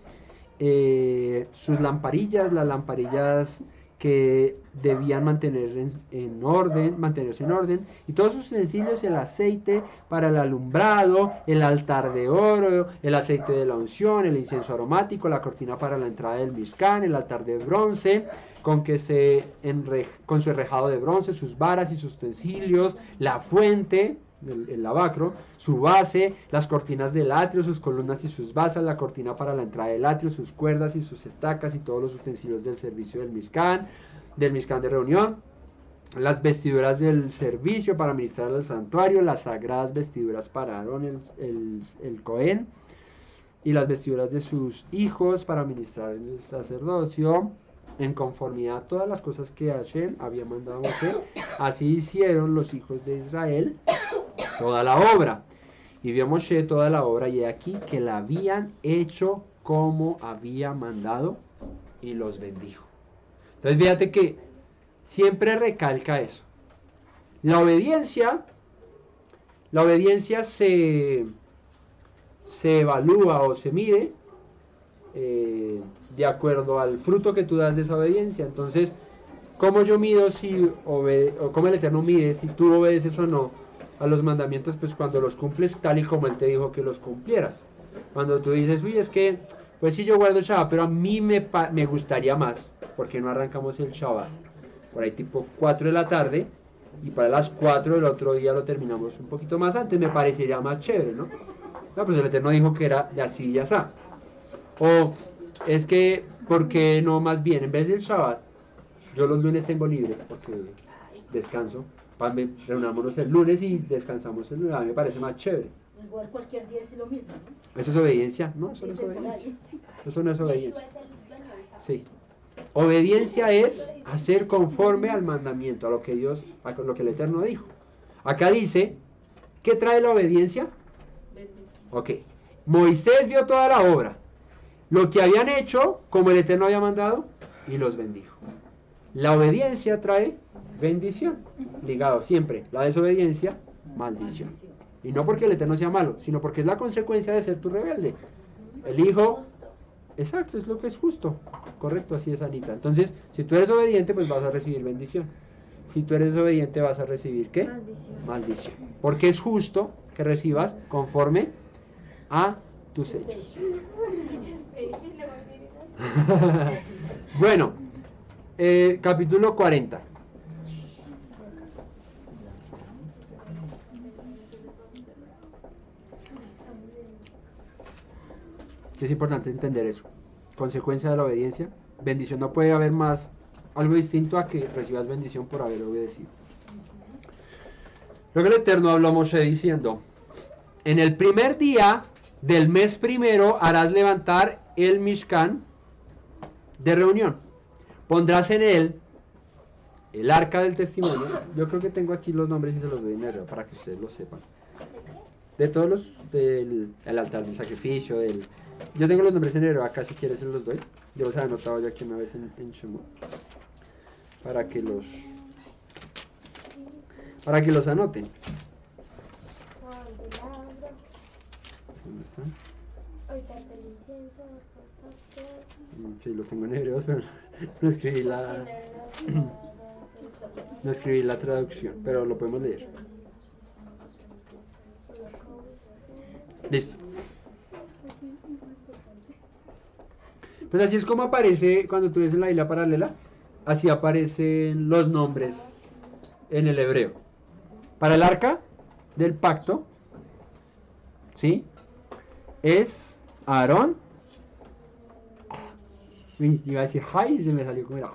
sus lamparillas, las lamparillas que debían mantenerse en orden, y todos sus utensilios, el aceite para el alumbrado, el altar de oro, el aceite de la unción, el incienso aromático, la cortina para la entrada del Mishkan, el altar de bronce, con su enrejado de bronce, sus varas y sus utensilios, la fuente, el lavacro, su base, las cortinas del atrio, sus columnas y sus basas, la cortina para la entrada del atrio, sus cuerdas y sus estacas y todos los utensilios del servicio del Mishkan de reunión, las vestiduras del servicio para ministrar al santuario, las sagradas vestiduras para Aarón el Cohen y las vestiduras de sus hijos para ministrar el sacerdocio, en conformidad a todas las cosas que Hashem había mandado hacer. Así hicieron los hijos de Israel toda la obra. Y vio Moshe toda la obra, y he aquí que la habían hecho como había mandado, y los bendijo. Entonces fíjate que siempre recalca eso. La obediencia se evalúa o se mide de acuerdo al fruto que tú das de esa obediencia. Entonces, ¿cómo yo mido o cómo el Eterno mide si tú obedeces o no a los mandamientos? Pues cuando los cumples tal y como Él te dijo que los cumplieras. Cuando tú dices, uy, es que, pues sí, yo guardo el Shabbat, pero a mí me gustaría más, porque no arrancamos el Shabbat por ahí tipo 4 de la tarde, y para las 4 del otro día lo terminamos un poquito más antes, me parecería más chévere, ¿no? No, pues el Eterno dijo que era de así y así. O es que, ¿por qué no más bien, en vez del Shabbat, yo los lunes tengo libre, porque descanso, reunámonos el lunes y descansamos el lunes? A mí me parece más chévere. Igual cualquier día es lo mismo, ¿no? ¿Eso es obediencia? No, eso no es obediencia. Eso no es obediencia. Sí. Obediencia es hacer conforme al mandamiento, a lo que el Eterno dijo. Acá dice, ¿qué trae la obediencia? Ok. Moisés vio toda la obra, lo que habían hecho, como el Eterno había mandado, y los bendijo. La obediencia trae bendición, ligado siempre. La desobediencia, maldición. Y no porque el Eterno sea malo, sino porque es la consecuencia de ser tu rebelde. El hijo, exacto, es lo que es justo. Correcto, así es, Anita. Entonces, si tú eres obediente, pues vas a recibir bendición. Si tú eres obediente, vas a recibir ¿qué? Maldición. Porque es justo que recibas conforme a tus hechos. Bueno, capítulo 40. Es importante entender eso. Consecuencia de la obediencia. Bendición, no puede haber más algo distinto a que recibas bendición por haber obedecido. Luego el Eterno habló a Moshe diciendo: en el primer día del mes primero harás levantar el Mishkan de reunión. Pondrás en él el arca del testimonio. Yo creo que tengo aquí los nombres y se los doy en hebreo para que ustedes lo sepan. De todos los, del el altar del sacrificio, yo tengo los nombres en hebreo acá, si quieres se los doy. Yo los he anotado ya aquí una vez en Shemot. Para que los anoten. ¿Dónde están? Sí, los tengo en hebreo, pero no escribí la traducción, pero lo podemos leer. Listo. Pues así es como aparece cuando tú ves en la Biblia paralela. Así aparecen los nombres en el hebreo. Para el arca del pacto, ¿sí? Es Aarón. Iba a decir Jai y se me salió como era.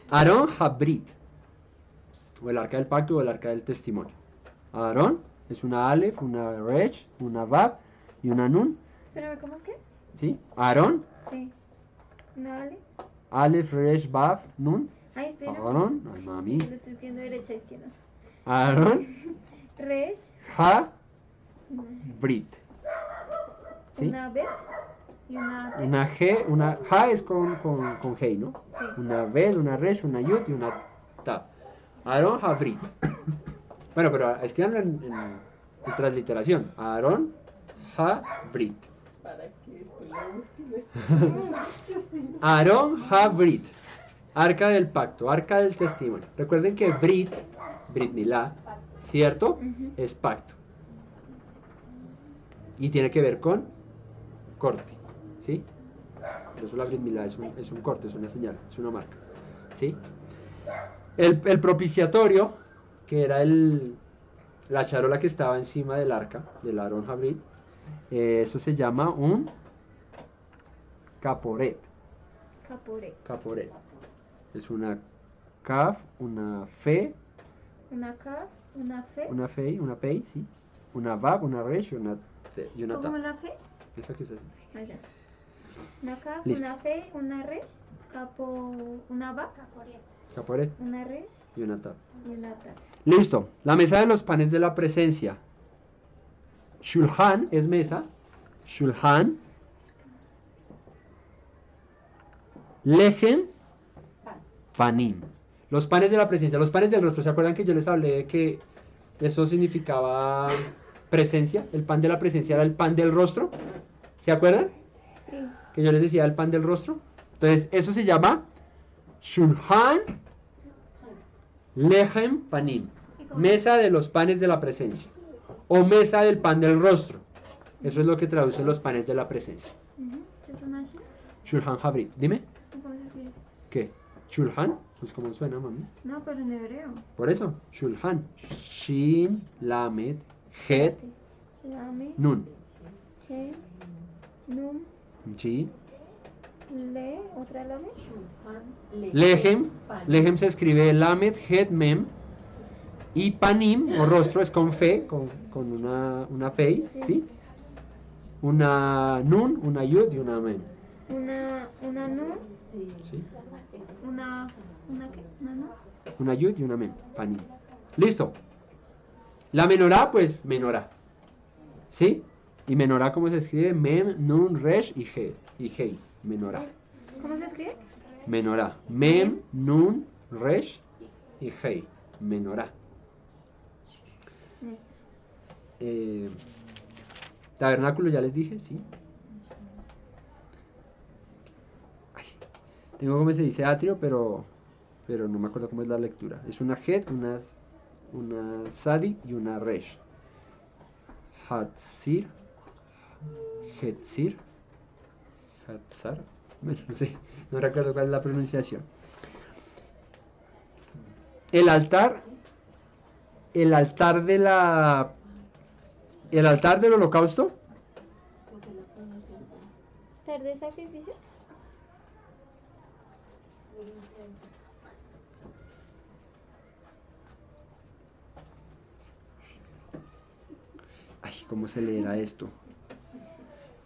Aarón Habrit. O el arca del pacto o el arca del testimonio. Aarón es una Aleph, una Resh, una Vav y una Nun. Espérame, ¿cómo es que? ¿Sí? Aarón. Sí. ¿Una Ale? Aleph, Resh, Vav, Nun. Ay, espera. Aarón. Ay, mami. Lo estoy escribiendo derecha a izquierda. Aarón. Resh. Brit. ¿Sí? Una Bet y una T. Una G, una Ja es con Hei, ¿no? Sí. Una Bet, una Resh, una Yud y una Ta. Aarón Habrit. Bueno, pero escribanlo en transliteración. Aarón Habrit. Para que después lo busquen. Aarón Habrit. Arca del pacto, arca del testimonio. Recuerden que Brit Milá, ¿cierto? Es pacto. Y tiene que ver con corte, ¿sí? Por eso la Brit Milá es un corte, es una señal, es una marca, ¿sí? El propiciatorio, que era la charola que estaba encima del arca, del Aarón Habrit, eso se llama un caporet. Caporet. Es una kaf, una fe. Una K, una Fe. Una fe y una pei, sí. Una vav, una resh y una ta. ¿Cómo la Fe? Esa que es así. Allá. Una K, Listo. una Fe, una Resh, una Va, Caporet una Resh y una ta. y una Ta. Listo. La mesa de los panes de la presencia. Shulhan es mesa. Shulhan. Lechem. Panim. Los panes de la presencia. Los panes del rostro. ¿Se acuerdan que yo les hablé de que eso significaba presencia? El pan de la presencia era el pan del rostro. ¿Se acuerdan? Sí. Que yo les decía el pan del rostro. Entonces, eso se llama Shulhan Lechem Panim. Mesa de los panes de la presencia. O mesa del pan del rostro. Eso es lo que traducen los panes de la presencia. ¿Es una así? Shulhan Habrit. Dime. ¿Cómo se escribe? ¿Qué? Shulhan. Pues como suena, mami. No, pero en hebreo. Por eso. Shulhan. Shin, Lamed, Het, Lame, Nun. He, Num, Sí. Le, otra Lame. Lechem. Lechem se escribe Lamed, Het, Mem. Y Panim, o rostro, es con fe, con una pei, ¿sí? Una Nun, una Yud y una Mem. Una Num, ¿Sí? una ¿qué? Una Num. Una Yud y una Mem. Panim. Listo. La menorá, pues menorá. ¿Sí? Y menorá, ¿cómo se escribe? Mem, Nun, Resh y Hei. Menorá. ¿Cómo se escribe? Menorá. Mem, Nun, Resh y Hei. Menorá. Tabernáculo, ya les dije, sí. Ay, tengo como se dice atrio, pero no me acuerdo cómo es la lectura. Es una Het, una Sadi y una Resh. Hatzir, Hetzir, Hatzar. Bueno, no sé, no recuerdo cuál es la pronunciación. El altar del holocausto. ¿Altar de sacrificio? Ay, ¿cómo se leerá esto?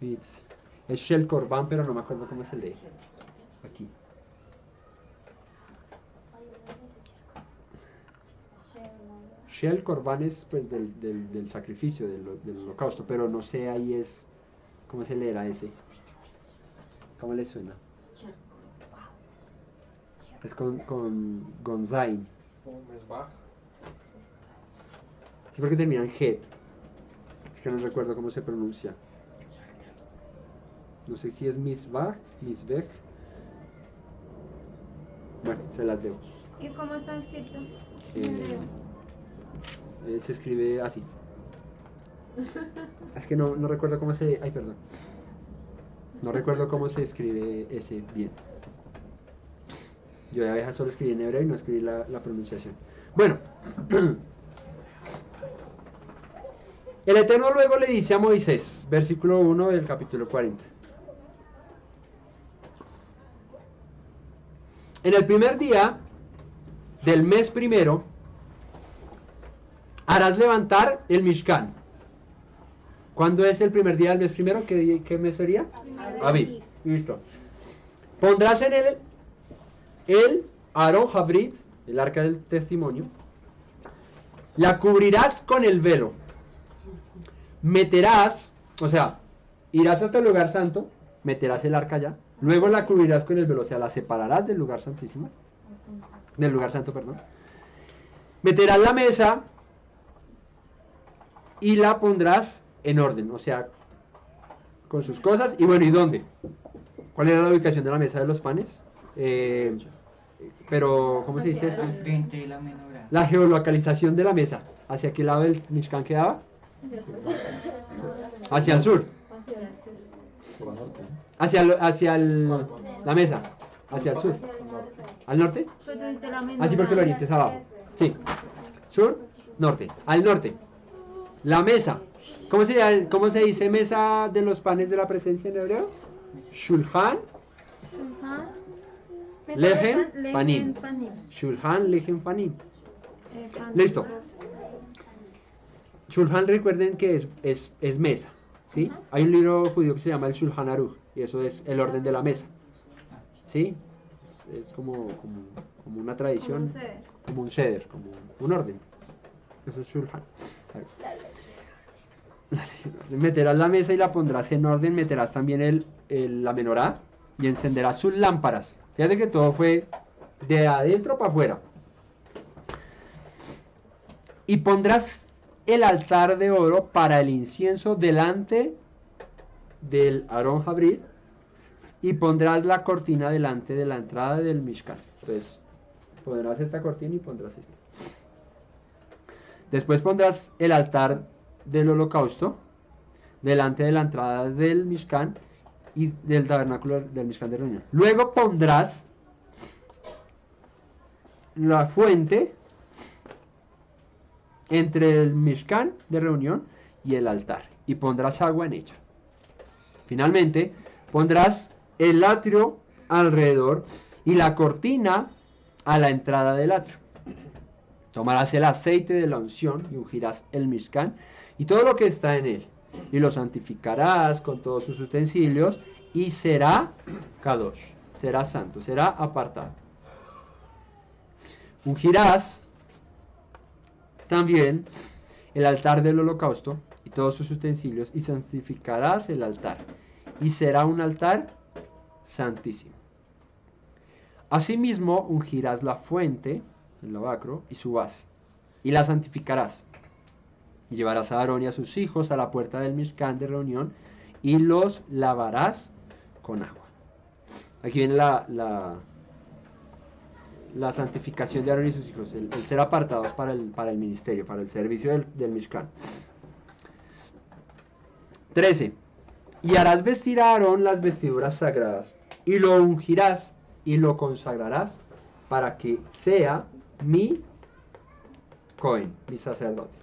Es Shel Korban, pero no me acuerdo cómo se lee. Aquí. Shel Korban es pues del sacrificio, del holocausto, pero no sé ahí es cómo se leerá ese. ¿Cómo le suena? Es con Gonzain. Sí, porque termina en Het. Es que no recuerdo cómo se pronuncia. No sé si es Misbah, Misbeh. Bueno, se las debo. ¿Y cómo está escrito? Se escribe así. Es que no recuerdo cómo se... Ay, perdón. No recuerdo cómo se escribe ese bien. Yo ya solo escribí en hebreo y no escribí la pronunciación. Bueno. El Eterno luego le dice a Moisés, versículo 1 del capítulo 40. En el primer día del mes primero harás levantar el Mishkan. ¿Cuándo es el primer día del mes primero? ¿Qué mes sería? Aviv. Listo. Pondrás en él el Aarón Habrit, el arca del testimonio. La cubrirás con el velo. Meterás, o sea, irás hasta el lugar santo, meterás el arca allá. Luego la cubrirás con el velo, o sea, la separarás del lugar santísimo. Del lugar santo, perdón. Meterás la mesa y la pondrás en orden, o sea, con sus cosas. Y bueno, ¿y dónde? ¿Cuál era la ubicación de la mesa de los panes? Pero, ¿cómo se dice eso? Al frente de la menorá. La geolocalización de la mesa. ¿Hacia qué lado del Mishkan quedaba? Hacia el sur. Hacia la mesa. Hacia el sur. ¿Al norte? Así porque el oriente es abajo. Sí. Sur, norte. Al norte. La mesa. ¿Cómo se dice mesa de los panes de la presencia en hebreo? Shulchan. Lechem Panim. Shulchan Lechem Panim. Listo. Shulchan, recuerden que es mesa, ¿sí? Hay un libro judío que se llama el Shulchan Aruch, y eso es el orden de la mesa, ¿sí? Es como una tradición, como un seder, como un orden. Eso es Shulchan. Meterás la mesa y la pondrás en orden, meterás también la menorá y encenderás sus lámparas. Fíjate que todo fue de adentro para afuera. Y pondrás el altar de oro para el incienso delante del Aarón Habrit y pondrás la cortina delante de la entrada del Mishkan. Entonces, pondrás esta cortina y pondrás esta. Después pondrás el altar del holocausto delante de la entrada del Mishkan y del tabernáculo del Mishkan de reunión. Luego pondrás la fuente entre el Mishkan de reunión y el altar y pondrás agua en ella. Finalmente pondrás el atrio alrededor y la cortina a la entrada del atrio. Tomarás el aceite de la unción y ungirás el Mishkan y todo lo que está en él, y lo santificarás con todos sus utensilios, y será Kadosh, será santo, será apartado. Ungirás también el altar del holocausto y todos sus utensilios, y santificarás el altar, y será un altar santísimo. Asimismo, ungirás la fuente, el lavacro, y su base, y la santificarás. Y llevarás a Aarón y a sus hijos a la puerta del Mishkan de reunión, y los lavarás con agua. Aquí viene la santificación de Aarón y sus hijos, el ser apartados para el ministerio, para el servicio del Mishkan. 13. Y harás vestir a Aarón las vestiduras sagradas, y lo ungirás y lo consagrarás para que sea mi Cohen, mi sacerdote.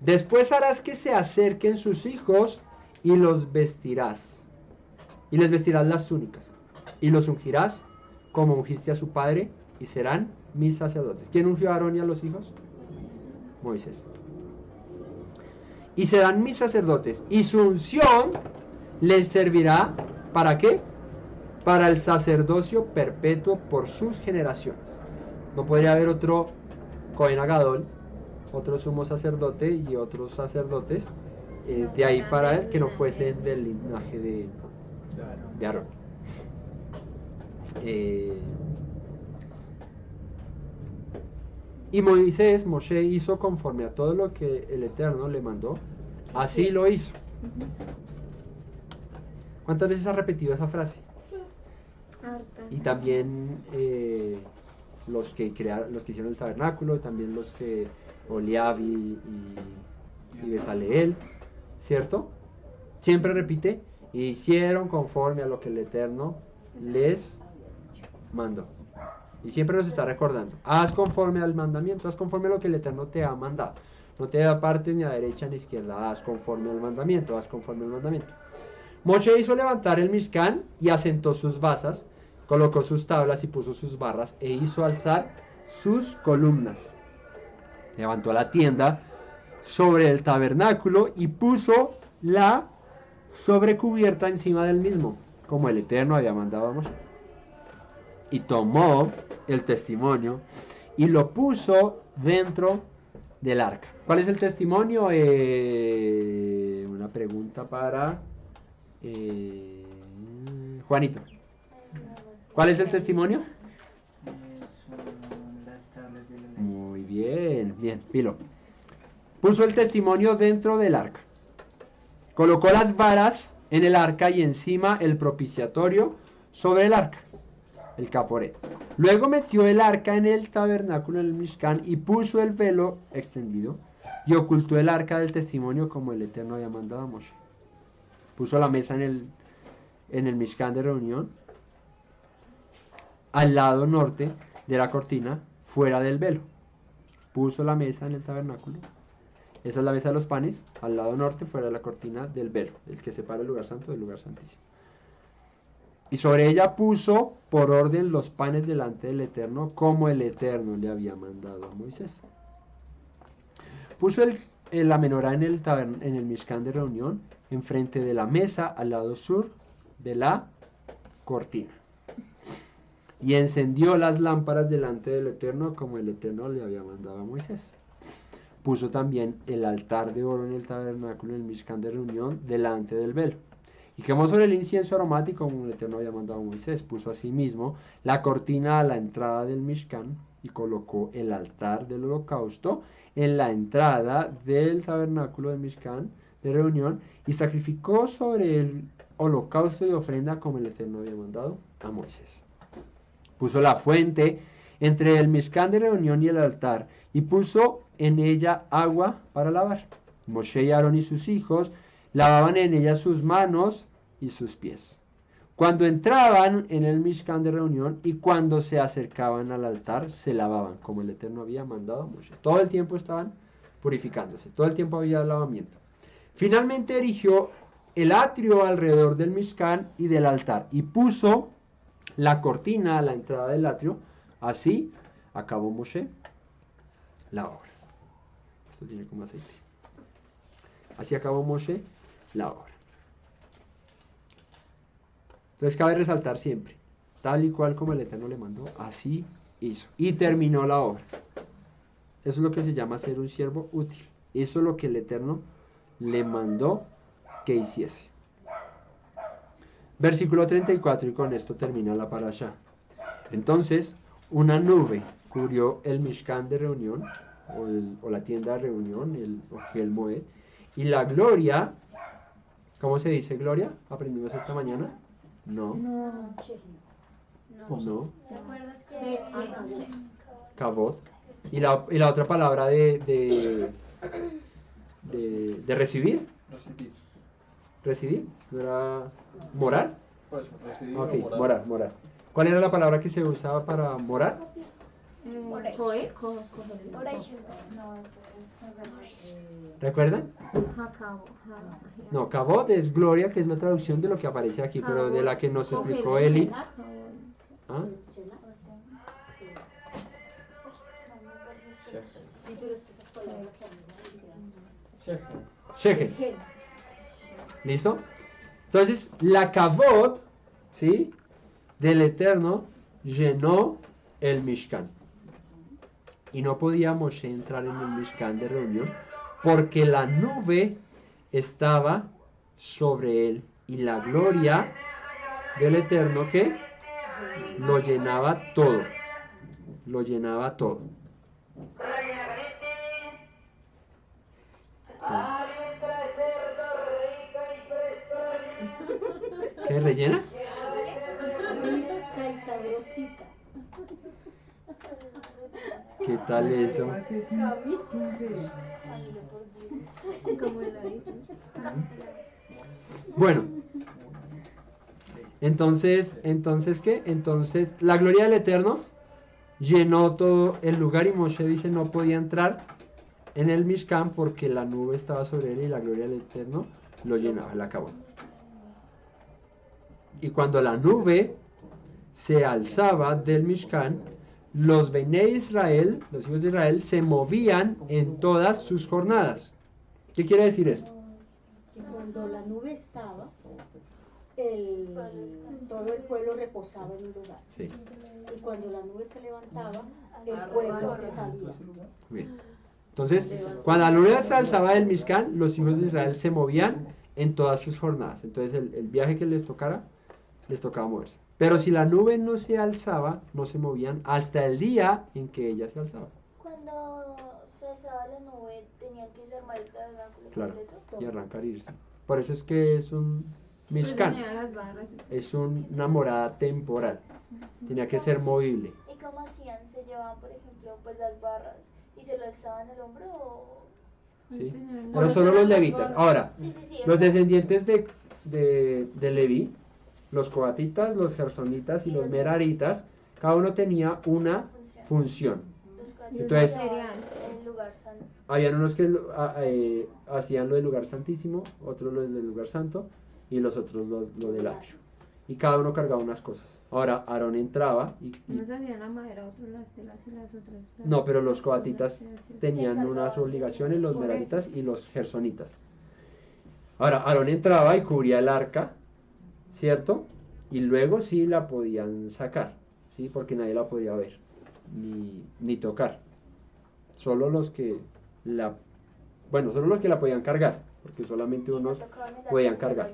Después harás que se acerquen sus hijos y los vestirás. Y les vestirás las túnicas. Y los ungirás como ungiste a su padre y serán mis sacerdotes. ¿Quién ungió a Aarón y a los hijos? Moisés. Y serán mis sacerdotes. Y su unción les servirá, ¿para qué? Para el sacerdocio perpetuo por sus generaciones. No podría haber otro Cohen Agadol, otro sumo sacerdote y otros sacerdotes de ahí para él que no fuesen del linaje de Aarón. Y Moisés, Moshe, hizo conforme a todo lo que el Eterno le mandó, así lo hizo. ¿Cuántas veces ha repetido esa frase? Y también los que hicieron el tabernáculo, también los que Oliab y Besaleel, ¿cierto? Siempre repite, hicieron conforme a lo que el Eterno les mandó. Y siempre nos está recordando, haz conforme al mandamiento, haz conforme a lo que el Eterno te ha mandado. No te da parte ni a derecha ni a izquierda, haz conforme al mandamiento, haz conforme al mandamiento. Moshe hizo levantar el Mishkan y asentó sus basas, colocó sus tablas y puso sus barras e hizo alzar sus columnas. Levantó la tienda sobre el tabernáculo y puso la sobrecubierta encima del mismo, como el Eterno había mandado a Moshe. Y tomó el testimonio y lo puso dentro del arca. ¿Cuál es el testimonio? Una pregunta para Juanito. ¿Cuál es el testimonio? Son las tablas de la ley. Muy bien, bien, Pilo. Puso el testimonio dentro del arca. Colocó las varas en el arca y encima el propiciatorio sobre el arca, el caporet. Luego metió el arca en el tabernáculo, en el Mishkan, y puso el velo extendido y ocultó el arca del testimonio como el Eterno había mandado a Moshe. Puso la mesa en el Mishkan de reunión, al lado norte de la cortina, fuera del velo. Puso la mesa en el tabernáculo. Esa es la mesa de los panes, al lado norte, fuera de la cortina del velo, el que separa el lugar santo del lugar santísimo. Y sobre ella puso por orden los panes delante del Eterno, como el Eterno le había mandado a Moisés. Puso la menorá en el Mishkan de reunión, enfrente de la mesa, al lado sur de la cortina. Y encendió las lámparas delante del Eterno, como el Eterno le había mandado a Moisés. Puso también el altar de oro en el tabernáculo, en el Mishkan de reunión, delante del velo. Y quemó sobre el incienso aromático, como el Eterno había mandado a Moisés. Puso asimismo la cortina a la entrada del Mishkan y colocó el altar del holocausto en la entrada del tabernáculo del Mishkan de reunión y sacrificó sobre el holocausto y ofrenda como el Eterno había mandado a Moisés. Puso la fuente entre el Mishkan de reunión y el altar y puso en ella agua para lavar. Moshe y Aarón y sus hijos lavaban en ella sus manos y sus pies, cuando entraban en el Mishkan de reunión y cuando se acercaban al altar se lavaban, como el Eterno había mandado a Moshe. Todo el tiempo estaban purificándose, todo el tiempo había lavamiento. Finalmente erigió el atrio alrededor del Mishkan y del altar y puso la cortina a la entrada del atrio. Así acabó Moshe la obra. Esto tiene como aceite. Así acabó Moshe la obra. Entonces cabe resaltar siempre, tal y cual como el Eterno le mandó, así hizo. Y terminó la obra. Eso es lo que se llama ser un siervo útil. Eso es lo que el Eterno le mandó que hiciese. Versículo 34, y con esto termina la parashá. Entonces, una nube cubrió el Mishkan de reunión, o la tienda de reunión, el Ohel Moed, y la gloria, ¿cómo se dice gloria? ¿Aprendimos esta mañana? No. No. No. ¿Te acuerdas que Sí. Kavod. Y la otra palabra de recibir. Recibir. ¿Recibir? ¿No era morar? Pues recibir Ok, o morar. morar. ¿Cuál era la palabra que se usaba para morar? Joel. Oration. ¿Recuerdan? Jacabo. No, Kavod es gloria, que es la traducción de lo que aparece aquí, pero de la que nos explicó Eli. ¿Ah? Sí, pero es que esas palabras Shechen. Shechen. ¿Listo? Entonces, la Kavod, ¿sí? Del Eterno llenó el Mishkan. Y no podía Moshe entrar en el Mishkan de reunión porque la nube estaba sobre él y la gloria del Eterno que lo llenaba todo. Lo llenaba todo. ¿Qué rellena? rica y sabrosita. ¿Qué tal eso? Como lo dice. Bueno, entonces, ¿qué? Entonces, la gloria del Eterno llenó todo el lugar y Moshe dice no podía entrar en el Mishkan porque la nube estaba sobre él y la gloria del Eterno lo llenaba, la acabó. Y cuando la nube se alzaba del Mishkan, los Bnei Israel, los hijos de Israel, se movían en todas sus jornadas. ¿Qué quiere decir esto? Que cuando la nube estaba, todo el pueblo reposaba en un lugar. Sí. Y cuando la nube se levantaba, el pueblo salía. Bien. Entonces, cuando la nube se alzaba del Mishkan, los hijos de Israel se movían en todas sus jornadas. Entonces, el viaje que les tocara, les tocaba moverse. Pero si la nube no se alzaba, no se movían hasta el día en que ella se alzaba. Cuando se alzaba la nube, tenían que desarmar el tabernáculo Claro. completo. Y arrancar e irse. Por eso es que es un Mishkan. Es una morada temporal. Tenía que ser movible. ¿Y cómo hacían? ¿Se llevaban, por ejemplo, pues las barras y se lo alzaban al hombro o...? ¿Sí? Pero solo los levitas. Ahora, Sí, los descendientes de Leví, los coatitas, los gersonitas y los meraritas, cada uno tenía una función. Entonces, el lugar santo. habían unos que hacían lo del lugar santísimo, otros lo del lugar santo y los otros lo del atrio. Y cada uno cargaba unas cosas. Ahora Aarón entraba y Unos hacían la madera, otros las telas y las otras. no, pero los coatitas tenían Se unas encargaban. obligaciones, los meraritas y los gersonitas. Ahora Aarón entraba y cubría el arca, ¿cierto? Y luego sí la podían sacar, ¿sí? Porque nadie la podía ver, ni tocar. Solo los que la podían cargar, porque solamente unos podían cargar.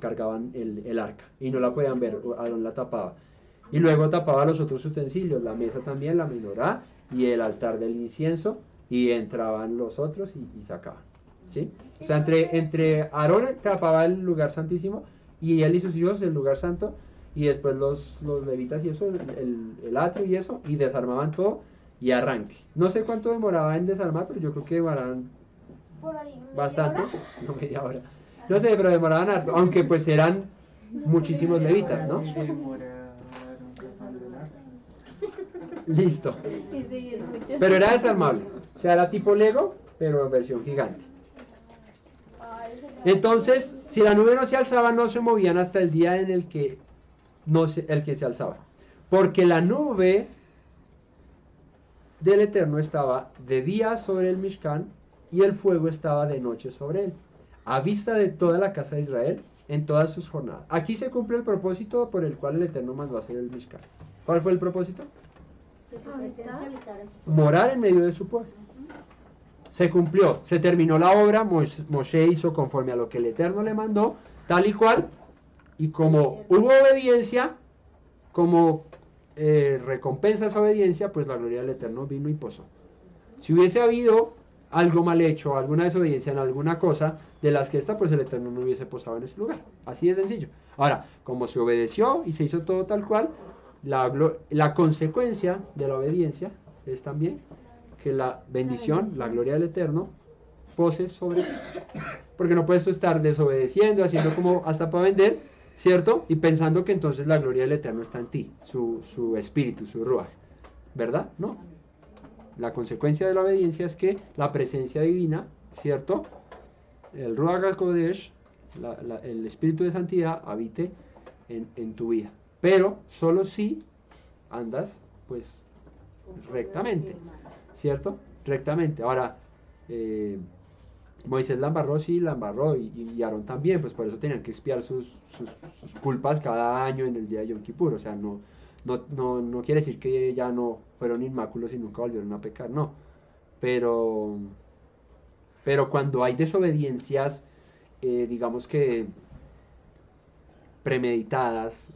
Cargaban el arca y no la podían ver, Aarón la tapaba. Y luego tapaba los otros utensilios, la mesa también, la menorá y el altar del incienso, y entraban los otros y sacaban, ¿sí? O sea, entre Aarón tapaba el lugar santísimo y él y sus hijos el lugar santo, y después los levitas y eso, el atrio y eso, y desarmaban todo y arranque. No sé cuánto demoraba en desarmar, pero yo creo que demoraban Por ahí, ¿media bastante, hora? no media hora. No sé, pero demoraban harto, aunque pues eran muchísimos levitas, ¿no? Listo. Pero era desarmable, o sea, era tipo Lego, pero en versión gigante. Entonces, si la nube no se alzaba, no se movían hasta el día en el que se alzaba. Porque la nube del Eterno estaba de día sobre el Mishkan y el fuego estaba de noche sobre él, a vista de toda la casa de Israel en todas sus jornadas. Aquí se cumple el propósito por el cual el Eterno mandó a hacer el Mishkan. ¿Cuál fue el propósito? Que su presencia habitara en su Morar en medio de su pueblo. Se cumplió, se terminó la obra, Moshe hizo conforme a lo que el Eterno le mandó, tal y cual, y como hubo obediencia, como recompensa esa obediencia, pues la gloria del Eterno vino y posó. Si hubiese habido algo mal hecho, alguna desobediencia en alguna cosa, de las que esta, pues el Eterno no hubiese posado en ese lugar. Así de sencillo. Ahora, como se obedeció y se hizo todo tal cual, la consecuencia de la obediencia es también que la bendición, la gloria del Eterno, pose sobre ti. Porque no puedes tú estar desobedeciendo, haciendo como hasta para vender, ¿cierto? Y pensando que entonces la gloria del Eterno está en ti, su espíritu, su ruach, ¿verdad? No. La consecuencia de la obediencia es que la presencia divina, ¿cierto? El ruach HaKodesh, el espíritu de santidad, habite en tu vida. Pero solo si andas, pues, rectamente, ¿cierto? Rectamente. Ahora, Moisés la embarró, sí, la embarró, y Aarón también, pues por eso tenían que expiar sus culpas cada año en el día de Yom Kippur. O sea, no quiere decir que ya no fueron inmáculos y nunca volvieron a pecar, no. Pero cuando hay desobediencias, digamos que premeditadas,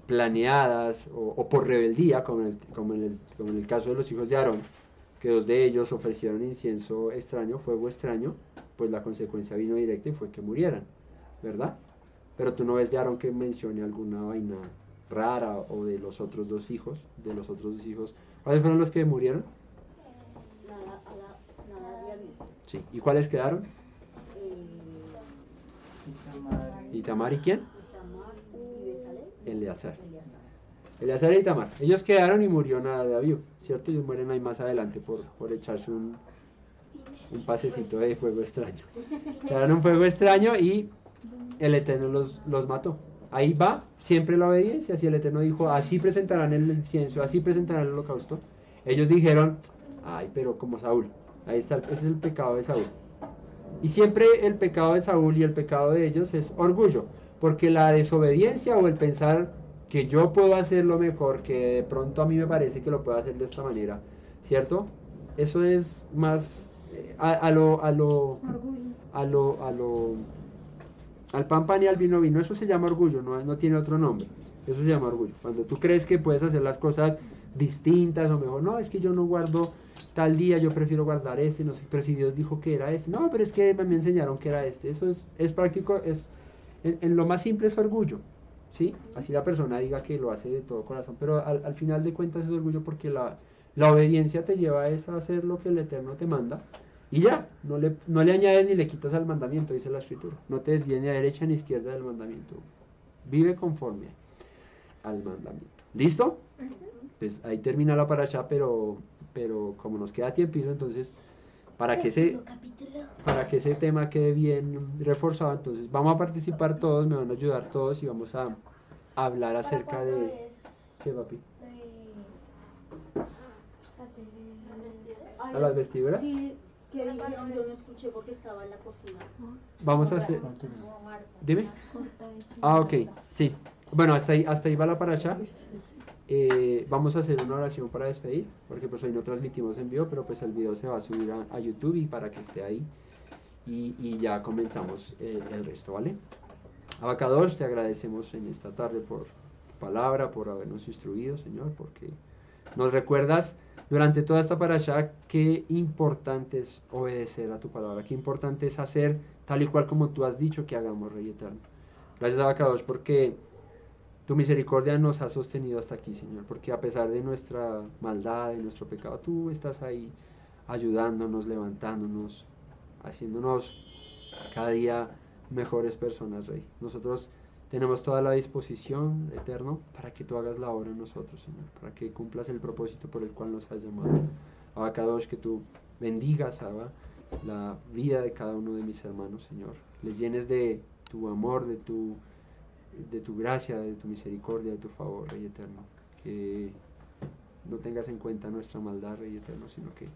planeadas o por rebeldía, como en el caso de los hijos de Aarón, que 2 de ellos ofrecieron incienso extraño, fuego extraño, pues la consecuencia vino directa y fue que murieran, ¿verdad? Pero tú no ves de Aarón que mencione alguna vaina rara, o de los otros 2 hijos, ¿cuáles fueron los que murieron? Sí, ¿y cuáles quedaron? Itamar y ¿quién? Eleazar y Itamar. Ellos quedaron y murió Nadab, ¿cierto? Ellos mueren ahí más adelante por echarse un pasecito de fuego extraño. Quedaron un fuego extraño y el Eterno los mató. Ahí va siempre la obediencia. Si el Eterno dijo, así presentarán el incienso, así presentarán el holocausto, ellos dijeron, ay, pero como Saúl. Ahí está, ese es el pecado de Saúl. Y siempre el pecado de Saúl y el pecado de ellos es orgullo, porque la desobediencia o el pensar que yo puedo hacerlo mejor, que de pronto a mí me parece que lo puedo hacer de esta manera, ¿cierto? Eso es más al pan y al vino vino. Eso se llama orgullo, no tiene otro nombre. Eso se llama orgullo. Cuando tú crees que puedes hacer las cosas distintas o mejor, no, es que yo no guardo tal día, yo prefiero guardar este, no sé, pero si Dios dijo que era este, no, pero es que me enseñaron que era este. Eso es práctico, en lo más simple es orgullo, ¿sí? Así la persona diga que lo hace de todo corazón, pero al final de cuentas es orgullo, porque la obediencia te lleva a hacer lo que el Eterno te manda, y ya, no le añades ni le quitas al mandamiento, dice la Escritura. No te desvíes ni a derecha ni a izquierda del mandamiento. Vive conforme al mandamiento. ¿Listo? Pues ahí termina la parasha, pero como nos queda tiempito, entonces para que ese tema quede bien reforzado, entonces vamos a participar todos, me van a ayudar todos y vamos a hablar acerca de... ¿Qué, papi? ¿A las vestiduras? Sí, que dijeron, yo no escuché porque estaba en la cocina. Vamos a hacer... Dime. Ah, ok, sí. Bueno, hasta ahí va la parasha. Vamos a hacer una oración para despedir, porque pues hoy no transmitimos en vivo, pero pues el video se va a subir a YouTube y para que esté ahí y ya comentamos el resto, ¿vale? Abacadosh, te agradecemos en esta tarde por tu palabra, por habernos instruido, Señor, porque nos recuerdas durante toda esta parasha qué importante es obedecer a tu palabra, qué importante es hacer tal y cual como tú has dicho que hagamos, Rey Eterno. Gracias, Abacadosh, porque tu misericordia nos ha sostenido hasta aquí, Señor, porque a pesar de nuestra maldad, de nuestro pecado, tú estás ahí ayudándonos, levantándonos, haciéndonos cada día mejores personas, Rey. Nosotros tenemos toda la disposición, Eterno, para que tú hagas la obra en nosotros, Señor, para que cumplas el propósito por el cual nos has llamado. Abacadosh, que tú bendigas, Abba, la vida de cada uno de mis hermanos, Señor. Les llenes de tu amor, de tu gracia, de tu misericordia, de tu favor, Rey Eterno. Que no tengas en cuenta nuestra maldad, Rey Eterno, sino que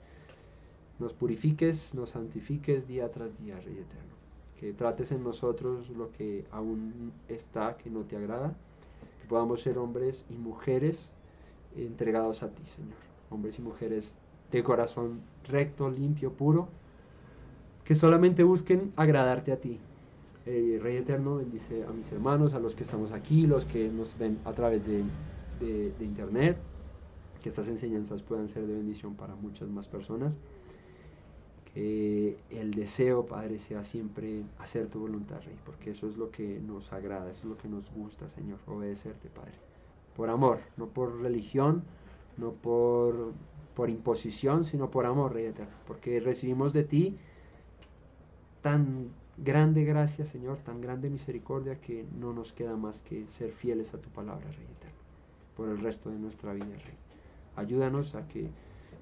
nos purifiques, nos santifiques día tras día, Rey Eterno. Que trates en nosotros lo que aún está, que no te agrada. Que podamos ser hombres y mujeres entregados a ti, Señor. Hombres y mujeres de corazón recto, limpio, puro, que solamente busquen agradarte a ti. Rey Eterno, bendice a mis hermanos, a los que estamos aquí, los que nos ven a través de internet, que estas enseñanzas puedan ser de bendición para muchas más personas. Que el deseo, Padre, sea siempre hacer tu voluntad, Rey, porque eso es lo que nos agrada, eso es lo que nos gusta, Señor, obedecerte, Padre, por amor, no por religión, no por imposición, sino por amor, Rey Eterno, porque recibimos de ti tan grande gracia, Señor, tan grande misericordia, que no nos queda más que ser fieles a tu palabra, Rey Eterno, por el resto de nuestra vida, Rey. Ayúdanos a que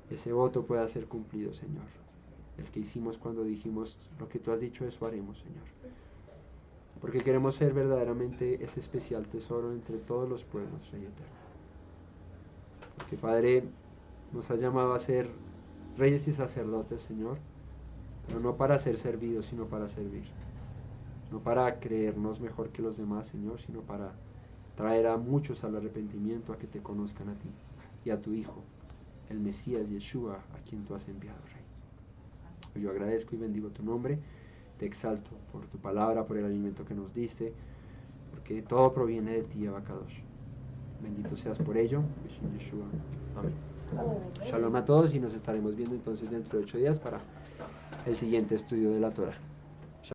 ese voto pueda ser cumplido, Señor, el que hicimos cuando dijimos: lo que tú has dicho, eso haremos, Señor, porque queremos ser verdaderamente ese especial tesoro entre todos los pueblos, Rey Eterno, porque, Padre, nos has llamado a ser reyes y sacerdotes, Señor, pero no para ser servidos, sino para servir, no para creernos mejor que los demás, Señor, sino para traer a muchos al arrepentimiento, a que te conozcan a ti y a tu Hijo, el Mesías Yeshua, a quien tú has enviado, Rey. Yo agradezco y bendigo tu nombre, te exalto por tu palabra, por el alimento que nos diste, porque todo proviene de ti, Abacadosh. Bendito seas por ello, en Yeshua. Amén. Shalom a todos, y nos estaremos viendo entonces dentro de 8 días para el siguiente estudio de la Torah.